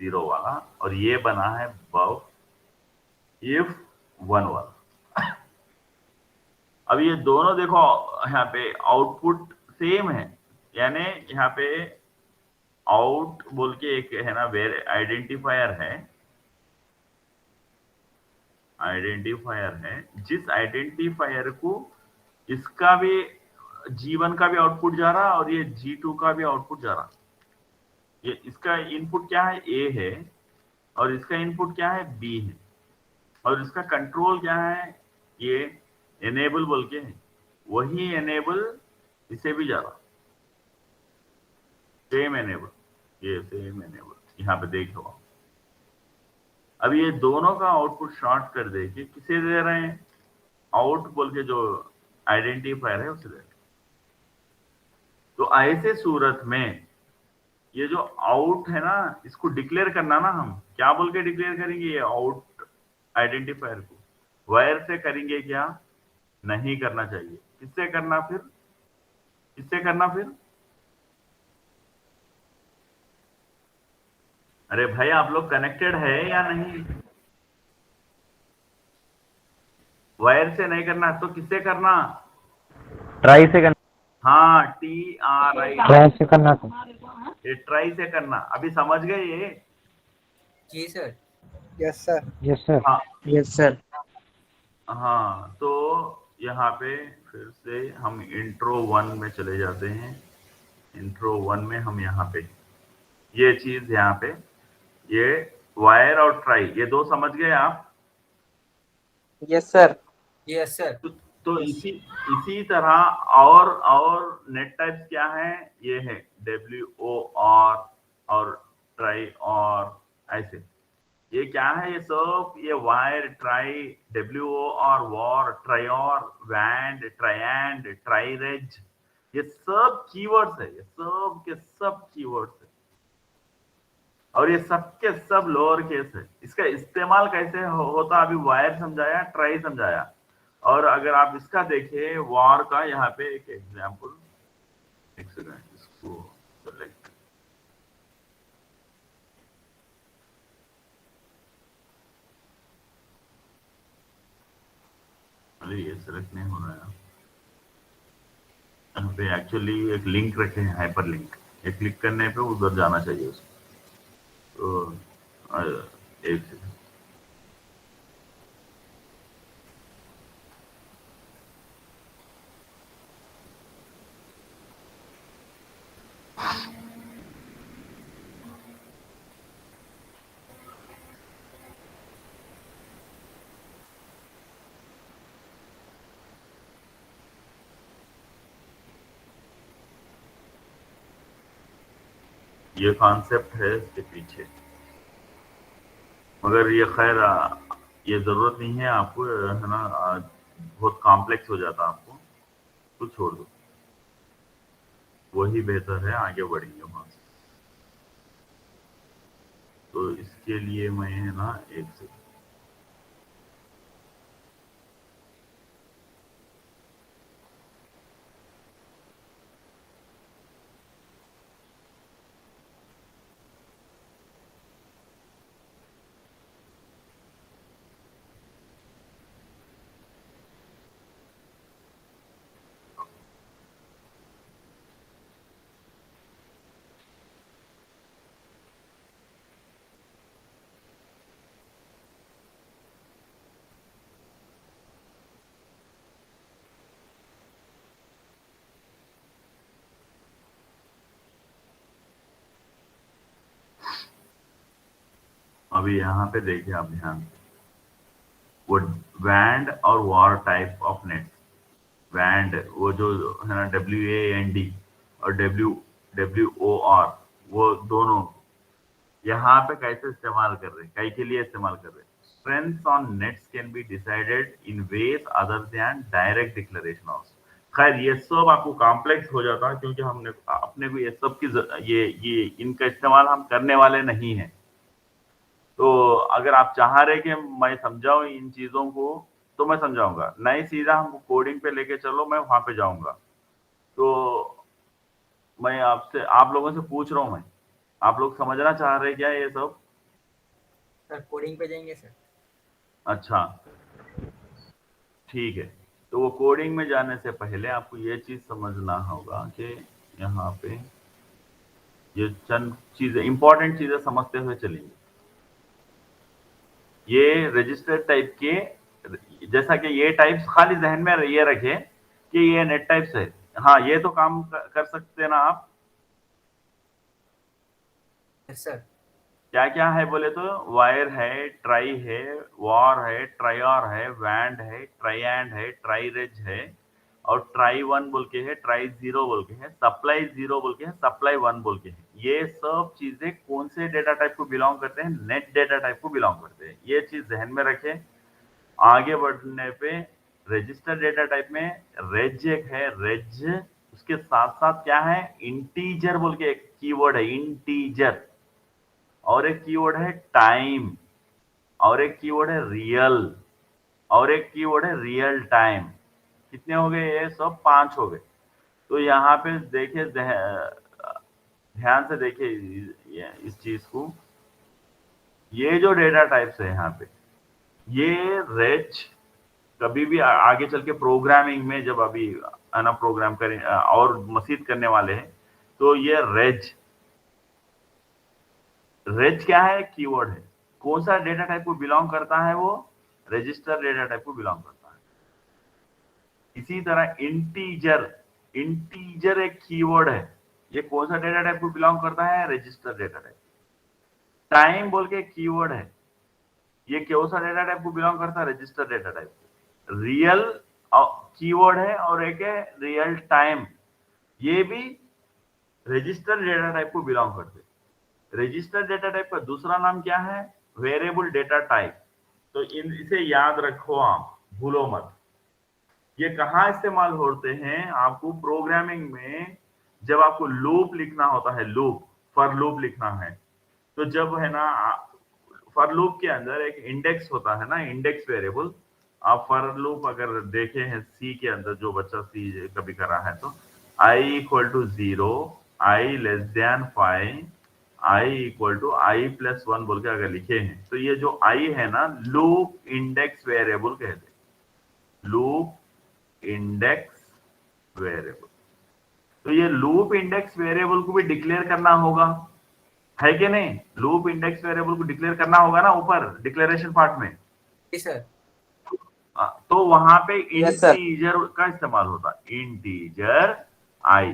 0 वाला, और ये बना है बफ इफ 1 वाला। अब ये दोनों देखो यहाँ पे आउटपुट सेम है, यानी यहाँ पे आउट बोल के एक है ना आइडेंटिफायर है, जिस आइडेंटिफायर को इसका भी G1 का भी आउटपुट जा रहा और ये G2 का भी आउटपुट जा रहा। ये इसका इनपुट क्या है, A है, और इसका इनपुट क्या है, B है, और इसका कंट्रोल क्या है, ये एनेबल बोल के है। वही एनेबल इसे भी जा रहा, सेम एनेबल, ये सेम एनेबल यहाँ पे देखो। अब ये दोनों का आउटपुट शॉर्ट कर दे कि किसे दे रहे हैं, आउट बोल के जो आइडेंटिफायर है उसे दे रहे हैं। तो ऐसे सूरत में ये जो आउट है ना, इसको डिक्लेयर करना ना, हम क्या बोल के डिक्लेयर करेंगे, ये आउट आइडेंटिफायर को वायर से करेंगे क्या, नहीं करना चाहिए। किससे करना फिर, अरे भाई आप लोग कनेक्टेड है या नहीं? वायर से नहीं करना तो किससे करना, ट्राई से करना। हाँ, TRI, ट्राई से करना सर। ये ट्राई से करना। अभी समझ गए ये? जी sir. Yes sir. Yes sir. हाँ, यस सर। हाँ, तो यहाँ पे फिर से हम इंट्रो 1 में चले जाते हैं। इंट्रो 1 में हम यहाँ पे ये चीज, यहाँ पे ये वायर और ट्राई, ये दो समझ गए आप? Yes sir. Yes sir. तो इसी तरह और नेट टाइप्स क्या है, ये है WOR और ट्राई और ऐसे। ये क्या है, ये सब ये wire, try, WOR, war, try और, वैंड, ट्रायंड, ट्राई रेज, ये सब कीवर्ड्स है, ये सब के सब कीवर्ड्स है, और ये सब के सब लोअर केस है। इसका इस्तेमाल कैसे होता अभी वायर समझाया, ट्राई समझाया। और अगर आप इसका देखें वॉर का, यहाँ पे एक एग्जाम्पल, एक सेकंड इसको सेलेक्ट, अरे ये सेलेक्ट नहीं हो रहा है। यहाँ पे एक्चुअली एक लिंक रखे हैं, हाइपर लिंक, ये क्लिक करने पे उधर जाना चाहिए उसको। तो एक सेकंड, ये कॉन्सेप्ट है इसके पीछे, मगर ये खैर ये जरूरत नहीं है आपको, है ना, बहुत कॉम्प्लेक्स हो जाता आपको, तो छोड़ दो, वही बेहतर है, आगे बढ़ेंगे वहां से। तो इसके लिए मैं, है ना, एक सेकंड, अभी यहाँ पे देखिए आप ध्यान से, वो वैंड और war type of net, wand वो जो है ना WAND और WOR, वो दोनों यहाँ पे कैसे इस्तेमाल कर रहे हैं, कई के लिए इस्तेमाल कर रहे हैं। Strengths on nets can be decided in ways other than direct declaration of. खैर ये सब आपको कॉम्प्लेक्स हो जाता है, क्योंकि हमने अपने को ये सब की ये इनका इस्तेमाल हम करने वाले नहीं हैं। तो अगर आप चाह रहे कि मैं समझाऊं इन चीजों को, तो मैं समझाऊंगा, नहीं सीधा हम कोडिंग पे लेके चलो, मैं वहां पे जाऊंगा। तो मैं आपसे, आप लोगों से पूछ रहा हूं, मैं, आप लोग समझना चाह रहे क्या ये सब? सर कोडिंग पे जाएंगे सर। अच्छा ठीक है, तो वो कोडिंग में जाने से पहले आपको ये चीज समझना होगा कि यहाँ पे ये चंद चीजें, इंपॉर्टेंट चीजें समझते हुए चलेंगे। ये रजिस्टर टाइप के, जैसा कि ये टाइप्स खाली जहन में ये रखे कि ये नेट टाइप्स है। हाँ ये तो काम कर सकते ना आप। Yes sir. क्या क्या है बोले तो वायर है, ट्राई है, वॉर है, ट्रायर है, वैंड है, ट्रायैंड है, ट्राई रेज है, और ट्राई 1 बोल के है, ट्राई 0 बोल के है, सप्लाई 0 बोल के है, सप्लाई 1 बोल के है। ये सब चीजें कौन से डेटा टाइप को बिलोंग करते हैं? नेट डेटा टाइप को बिलोंग करते हैं। ये चीज ध्यान में रखें। आगे बढ़ने पे रजिस्टर डेटा टाइप में रेज एक है, रेज, उसके साथ साथ क्या है, इंटीजर बोल के एक कीवर्ड है, इंटीजर, और एक कीवर्ड है टाइम, और एक कीवर्ड है रियल, और एक कीवर्ड है रियल टाइम। कितने हो गए? ये सब 5 हो गए। तो यहाँ पे देखिए, ध्यान से देखिए इस चीज को, ये जो डेटा टाइप्स है यहाँ पे, ये रेज कभी भी आगे चल के प्रोग्रामिंग में, जब अभी ना प्रोग्राम करें और मसीद करने वाले हैं, तो ये रेज, रेज क्या है? कीवर्ड है। कौन सा डेटा टाइप को बिलोंग करता है? वो रजिस्टर डेटा टाइप को बिलोंग करता है। इसी तरह इंटीजर, इंटीजर एक कीवर्ड है, ये कौन सा डेटा टाइप को बिलोंग करता है? Register data type. टाइम बोल के कीवर्ड है, ये कौन सा डेटा टाइप को बिलोंग करता है? Register data type. Real keyword है, और एक है रियल टाइम, ये भी रजिस्टर डेटा टाइप को बिलोंग करते हैं। रजिस्टर डेटा टाइप का दूसरा नाम क्या है? Variable data type. तो इसे याद रखो आप, भूलो मत। ये कहाँ इस्तेमाल होते हैं? आपको प्रोग्रामिंग में जब आपको लूप लिखना होता है, लूप, फॉर लूप लिखना है, तो जब है ना फॉर लूप के अंदर एक इंडेक्स होता है ना, इंडेक्स वेरिएबल। आप फॉर लूप अगर देखे हैं सी के अंदर, जो बच्चा सी कभी करा है, तो i equal to 0, i less than 5, i equal to i plus 1 बोल के अगर लिखे हैं, तो ये जो आई है ना, लूप इंडेक्स वेरिएबल कहते हैं, लूप इंडेक्स वेरिएबल। तो ये लूप इंडेक्स वेरिएबल को भी डिक्लेयर करना होगा, है कि नहीं? लूप इंडेक्स वेरिएबल को डिक्लेयर करना होगा ना ऊपर डिक्लेरेशन पार्ट में। जी सर। तो वहां पे Yes, sir. इंटीजर का इस्तेमाल होता है, इंटीजर आई।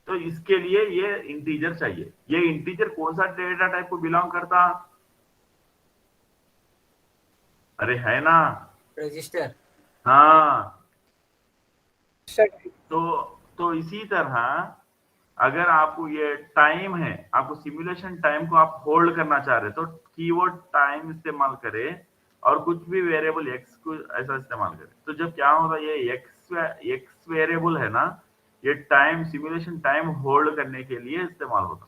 तो इसके लिए ये इंटीजर चाहिए। ये इंटीजर कौन सा डेटा टाइप को बिलोंग करता? अरे है ना, रजिस्टर। हाँ। Sir. तो इसी तरह अगर आपको ये टाइम है, आपको सिमुलेशन टाइम को आप होल्ड करना चाह रहे, तो कीवर्ड टाइम इस्तेमाल करें और कुछ भी वेरिएबल एक्स को ऐसा इस्तेमाल करें। तो जब क्या होगा, ये एक्स वेरिएबल है ना, ये टाइम, सिमुलेशन टाइम होल्ड करने के लिए इस्तेमाल होता।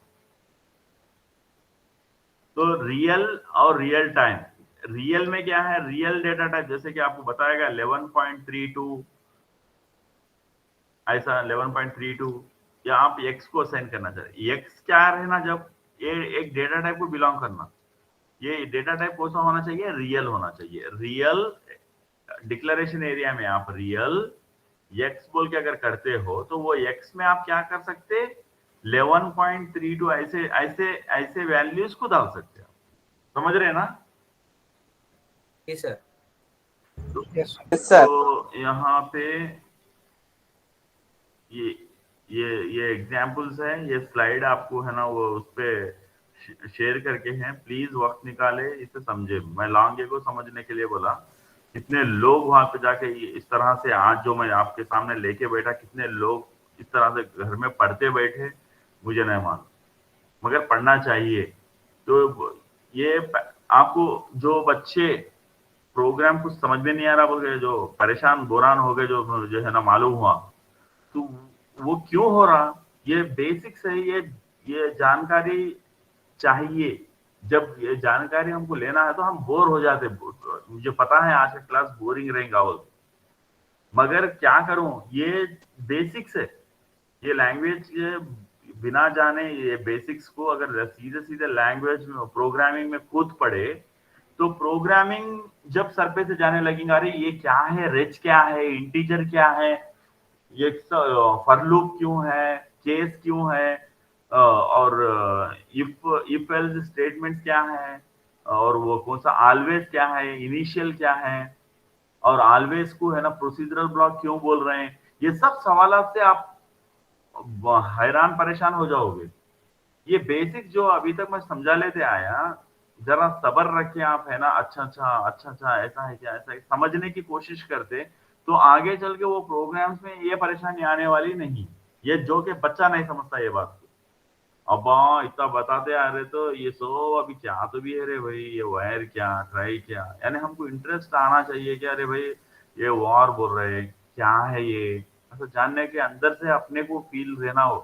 तो रियल और रियल टाइम, रियल में क्या है, रियल डेटा टाइप, जैसे कि आपको बताएगा 11.32, ऐसा 11.32, या आप एक्स को असाइन करना चाहते। एक्स क्या है ना, जब ये एक डेटा टाइप को बिलोंग करना, ये डेटा टाइप कौन सा होना चाहिए? रियल होना चाहिए। रियल डिक्लेरेशन एरिया में आप रियल एक्स बोल के अगर करते हो, तो वो एक्स में आप क्या कर सकते? 11.32 ऐसे ऐसे ऐसे वैल्यूज को डाल सकते हो। समझ रहे हैं ना? जी सर। Yes, sir. तो यहाँ पे ये ये एग्जांपल्स हैं, ये स्लाइड आपको है ना वो उस पे शेयर करके हैं। प्लीज वक्त निकाले, इसे समझे। मैं लॉन्गे को समझने के लिए बोला। कितने लोग वहां पे जाके इस तरह से, आज जो मैं आपके सामने लेके बैठा, कितने लोग इस तरह से घर में पढ़ते बैठे, मुझे नहीं मालूम, मगर पढ़ना चाहिए। तो ये आपको, जो बच्चे प्रोग्राम कुछ समझ में नहीं आ रहा बोल के जो परेशान बोरान हो गए, जो है ना मालूम हुआ, तो वो क्यों हो रहा? ये बेसिक्स है, ये जानकारी चाहिए। जब ये जानकारी हमको लेना है तो हम बोर हो जाते। मुझे पता है आज का क्लास बोरिंग रहेगा, मगर क्या करूं, ये बेसिक्स है। ये लैंग्वेज बिना जाने ये बेसिक्स को अगर सीधे सीधे लैंग्वेज में प्रोग्रामिंग में खुद पढ़े, तो प्रोग्रामिंग जब सर पे से जाने लगेगा, अरे ये क्या है, रेंज क्या है, इंटीजर क्या है, ये फॉर लूप क्यों है, केस क्यों है, और इफ एल्स स्टेटमेंट्स क्या है, और वो कौन सा ऑलवेज क्या है, इनिशियल क्या है, और ऑलवेज को है ना प्रोसीजरल ब्लॉक क्यों बोल रहे हैं। ये सब सवालों से आप हैरान परेशान हो जाओगे। ये बेसिक जो अभी तक मैं समझा लेते आया, जरा सब्र रखे आप, है ना, अच्छा ऐसा है क्या, ऐसा है, समझने की कोशिश करते, तो आगे चल के वो प्रोग्राम्स में ये परेशानी आने वाली नहीं। ये जो कि बच्चा नहीं समझता ये बात को, अब इतना बताते आ रहे, तो ये सो अभी क्या तो भी है रे भाई, ये वायर क्या, ट्राई क्या, यानी हमको इंटरेस्ट आना चाहिए कि अरे भाई ये वॉर बोल रहे हैं, क्या है ये, ऐसा जानने के अंदर से अपने को फील रहना हो।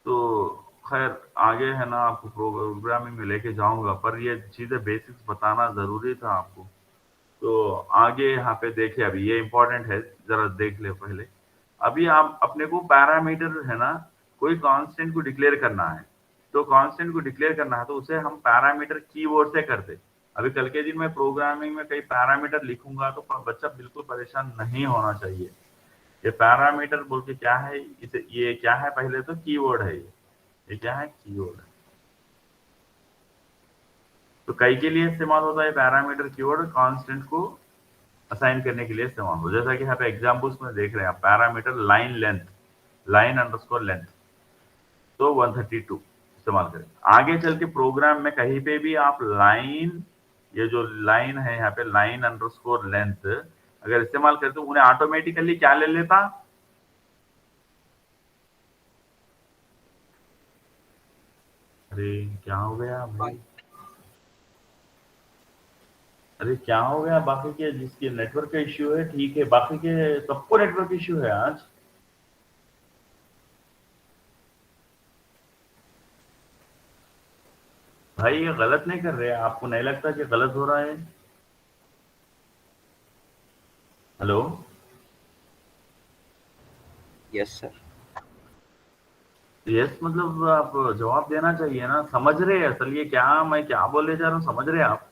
तो खैर आगे है ना आपको प्रोग्रामिंग में लेके जाऊंगा, पर ये चीजें बेसिक्स बताना जरूरी था आपको। तो आगे यहाँ पे देखिए, अभी ये इंपॉर्टेंट है, जरा देख ले पहले। अभी आप अपने को पैरामीटर है ना, कोई कांस्टेंट को डिक्लेयर करना है, तो कांस्टेंट को डिक्लेयर करना है तो उसे हम पैरामीटर कीवर्ड से करते। अभी कल के दिन में प्रोग्रामिंग में कई पैरामीटर लिखूंगा, तो बच्चा बिल्कुल परेशान नहीं होना चाहिए। ये पैरामीटर बोल के क्या है, इसे ये क्या है, पहले तो कीवर्ड है। ये क्या है, कीवर्ड है। तो कई के लिए इस्तेमाल होता है पैरामीटर कीवर्ड, कांस्टेंट को असाइन करने के लिए इस्तेमाल हो। जैसा कि यहाँ पे एग्जांपल्स में देख रहे हैं आप, parameter line length, line underscore length, तो 132 इस्तेमाल करें। आगे चल के प्रोग्राम में कहीं पे भी आप लाइन, ये जो लाइन है यहाँ पे, लाइन अंडरस्कोर लेंथ अगर इस्तेमाल करते, तो उन्हें ऑटोमेटिकली क्या ले लेता? अरे क्या हो गया भाई? अरे क्या हो गया बाकी के जिसके नेटवर्क का इश्यू है ठीक है, बाकी के सबको नेटवर्क इश्यू है आज। भाई ये गलत नहीं कर रहे, आपको नहीं लगता कि गलत हो रहा है? हेलो। Yes sir. यस मतलब आप जवाब देना चाहिए ना, समझ रहे हैं असल ये क्या मैं क्या बोलने जा रहा हूँ, समझ रहे हैं आप?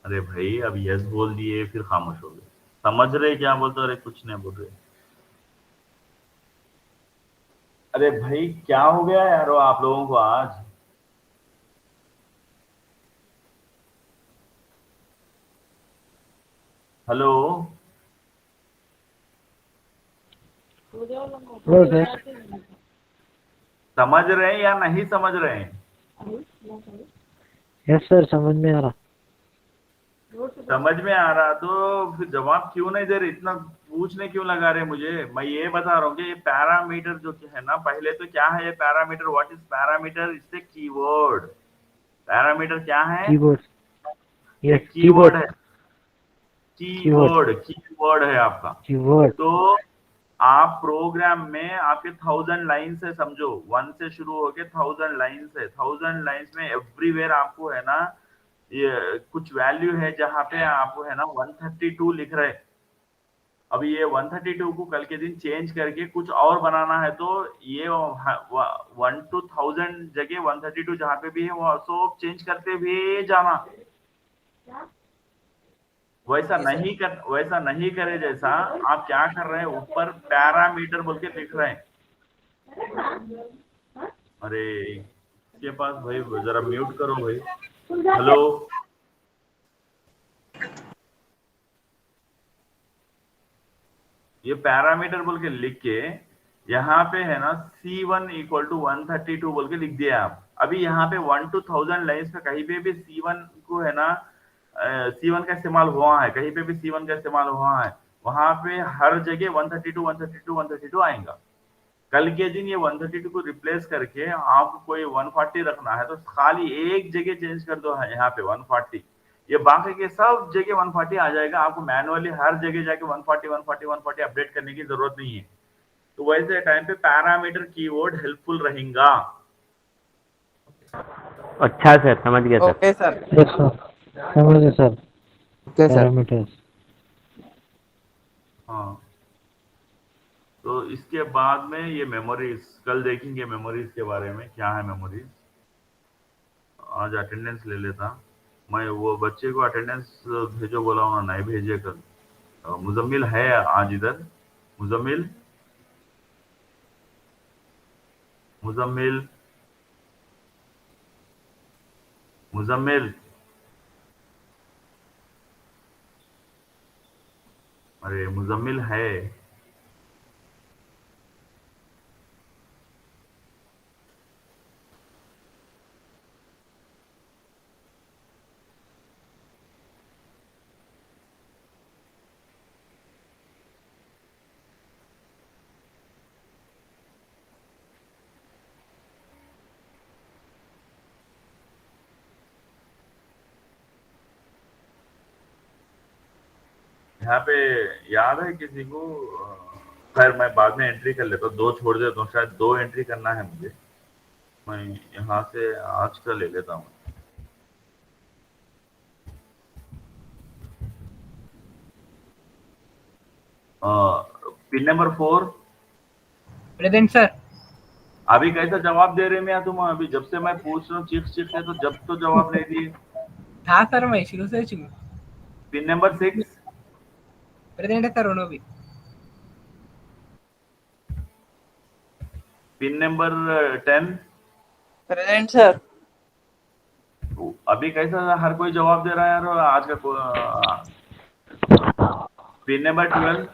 अरे भाई अब यस बोल दिए फिर खामोश हो गए, समझ रहे क्या बोलते? अरे कुछ नहीं बोल रहे। अरे भाई क्या हो गया यारो आप लोगों को आज? हेलो। Hello sir. समझ रहे हैं या नहीं समझ रहे हैं? यस सर, समझ में आ रहा। समझ में आ रहा तो फिर जवाब क्यों नहीं दे रहे, इतना पूछने क्यों लगा रहे मुझे? मैं ये बता रहा हूँ कि ये पैरामीटर जो है ना, पहले तो क्या है ये parameter? What is parameter? It's a keyword. Parameter क्या है? कीबोर्ड। यस, एक कीबोर्ड। कीवर्ड है। कीवर्ड। कीवर्ड है आपका। कीवर्ड। तो आप प्रोग्राम में आपके 1000 लाइन्स है, समझो 1 से शुरू होके 1000 लाइन्स है। 1000 लाइन्स में एवरीवेयर आपको है ना ये कुछ वैल्यू है जहाँ पे आपको है ना 132 लिख रहे हैं। अभी ये 132 को कल के दिन चेंज करके कुछ और बनाना है, तो ये 1 to 1000 जगह 132 जहाँ पे भी है वो सब चेंज करते हुए जाना। वैसा नहीं करे। जैसा आप क्या कर रहे हैं, ऊपर पैरामीटर बोल के लिख रहे हैं। अरे इसके पास भाई जरा म्यूट करो भाई। हेलो। ये पैरामीटर बोल के लिख के यहाँ पे है ना C1 इक्वल टू 132 बोल के लिख दिया आप। अभी यहाँ पे 1 to 1000 लाइन्स पे कहीं पे भी C1 को है ना C1 का इस्तेमाल हुआ है, कहीं पे भी C1 का इस्तेमाल हुआ है, वहां पे हर जगह 132 132 132 आएगा। कल के दिन ये 132 को रिप्लेस करके आपको कोई 140 रखना है तो खाली एक जगह चेंज कर दो है यहाँ पे 140, ये बाकी के सब जगह 140 आ जाएगा। आपको मैनुअली हर जगह जाके 140 140 140 अपडेट करने की जरूरत नहीं है। तो वैसे टाइम पे पैरामीटर कीवर्ड हेल्पफुल रहेगा। अच्छा सर, समझ गया sir. Okay sir. Yes sir, समझ गए सर। Okay sir. पैरामीटर्स। हाँ, तो इसके बाद में ये मेमोरीज कल देखेंगे, मेमोरीज के बारे में क्या है मेमोरीज। आज अटेंडेंस ले लेता मैं, वो बच्चे को अटेंडेंस भेजो बोला उन्होंने, नहीं भेजे कल। मुजम्मिल है आज इधर? मुजम्मिल मुजम्मिल मुजम्मिल। अरे मुजम्मिल है? यहाँ पे याद है किसी को? खैर मैं बाद में एंट्री कर लेता हूँ, 2 छोड़ देता हूँ, शायद 2 एंट्री करना है मुझे। मैं यहाँ से आज का ले लेता हूँ। Pin number 4। Present sir. अभी कैसा जवाब दे रहे मैं तुम? अभी जब से मैं पूछ रहा हूँ चिप्स चिप्स है तो जब तो जवाब नहीं दिए। हाँ सर, मैं शुरू से शुरू। Pin number 6। प्रेजेंट है सर, उन्हों भी। Pin number 10। Present sir. अभी कैसा हर कोई जवाब दे रहा है यार आज का? Pin number 12।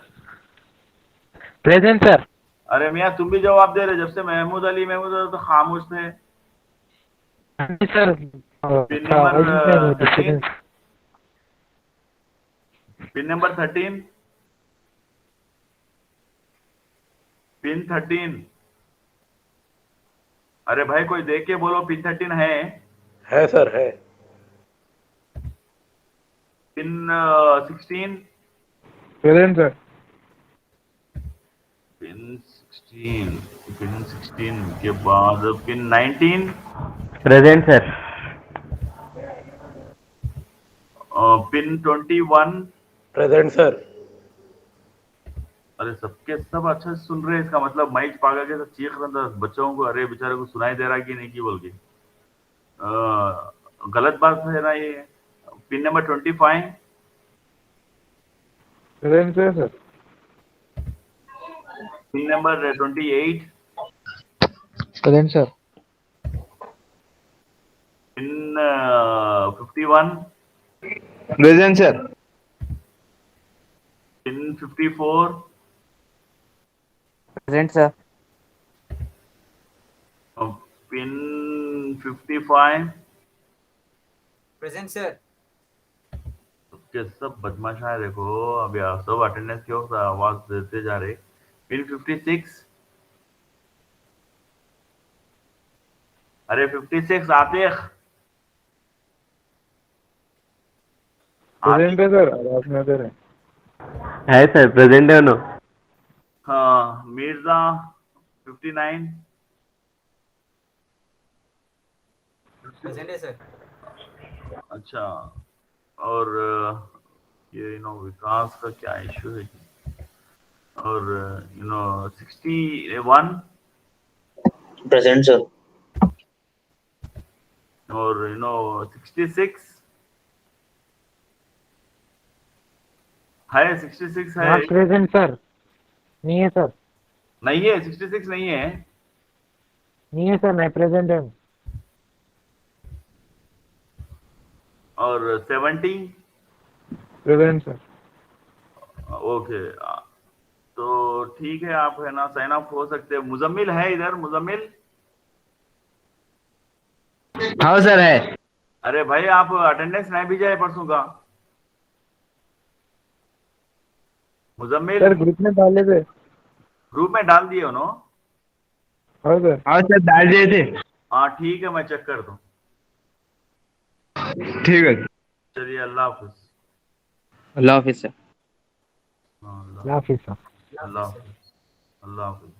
Present sir. अरे मियाँ तुम भी जवाब दे रहे, जब से महमूद अली तो खामोश थे। Sir. Pin number 13। Disturbance. Pin number 13। Pin 13। अरे भाई कोई देख के बोलो पिन 13 है। है सर, है। Pin 16, present sir. पिन 16 के बाद pin 19, present sir. Pin 21। Present sir. अरे सबके सब अच्छा से सुन रहे हैं, इसका मतलब माइक पागल के सब चीख रहा था बच्चों को, अरे बेचारे को सुनाई दे रहा कि नहीं की बोल के। गलत बात है ना ये। Pin number 25, present sir. Pin number 28, present sir. Pin 51, present sir. Pin 54, present sir. Pin 55। Present sir. सबके सब बदमाश है, देखो अभी सब अटेंडेंस के वक्त आवाज देते जा रहे। पिन 56, अरे 56 आतिक। प्रेजेंट है सर, आवाज में दे रहे हैं। है सर, प्रेजेंट है ना। हाँ मिर्जा 59, प्रेजेंट है सर। अच्छा। और ये विकास का क्या इशू है, और 61, प्रेजेंट सर। और 66 है, 66 है। Not present sir. नहीं है सर। नहीं है, 66 नहीं है। नहीं है सर, मैं प्रेजेंट है। और 70, प्रेजेंट सर। ओके। तो ठीक है, आप है ना साइन अप हो सकते हैं। मुजम्मिल है इधर, मुजम्मिल? हाँ सर, है। अरे भाई आप अटेंडेंस नहीं भी जाए परसों का, मुजम्मिल? सर ग्रुप में डाले थे। ग्रुप में डाल दिए उन्होंने? हाँ सर। हाँ सर, डाल दिए थे। हाँ ठीक है, मैं चेक कर दूँ। ठीक है। चलिए, अल्लाह हाफिज। अल्लाह हाफिज सर। हाँ, लाफिस सर। अल्लाह हाफिज। अल्लाह हाफिज।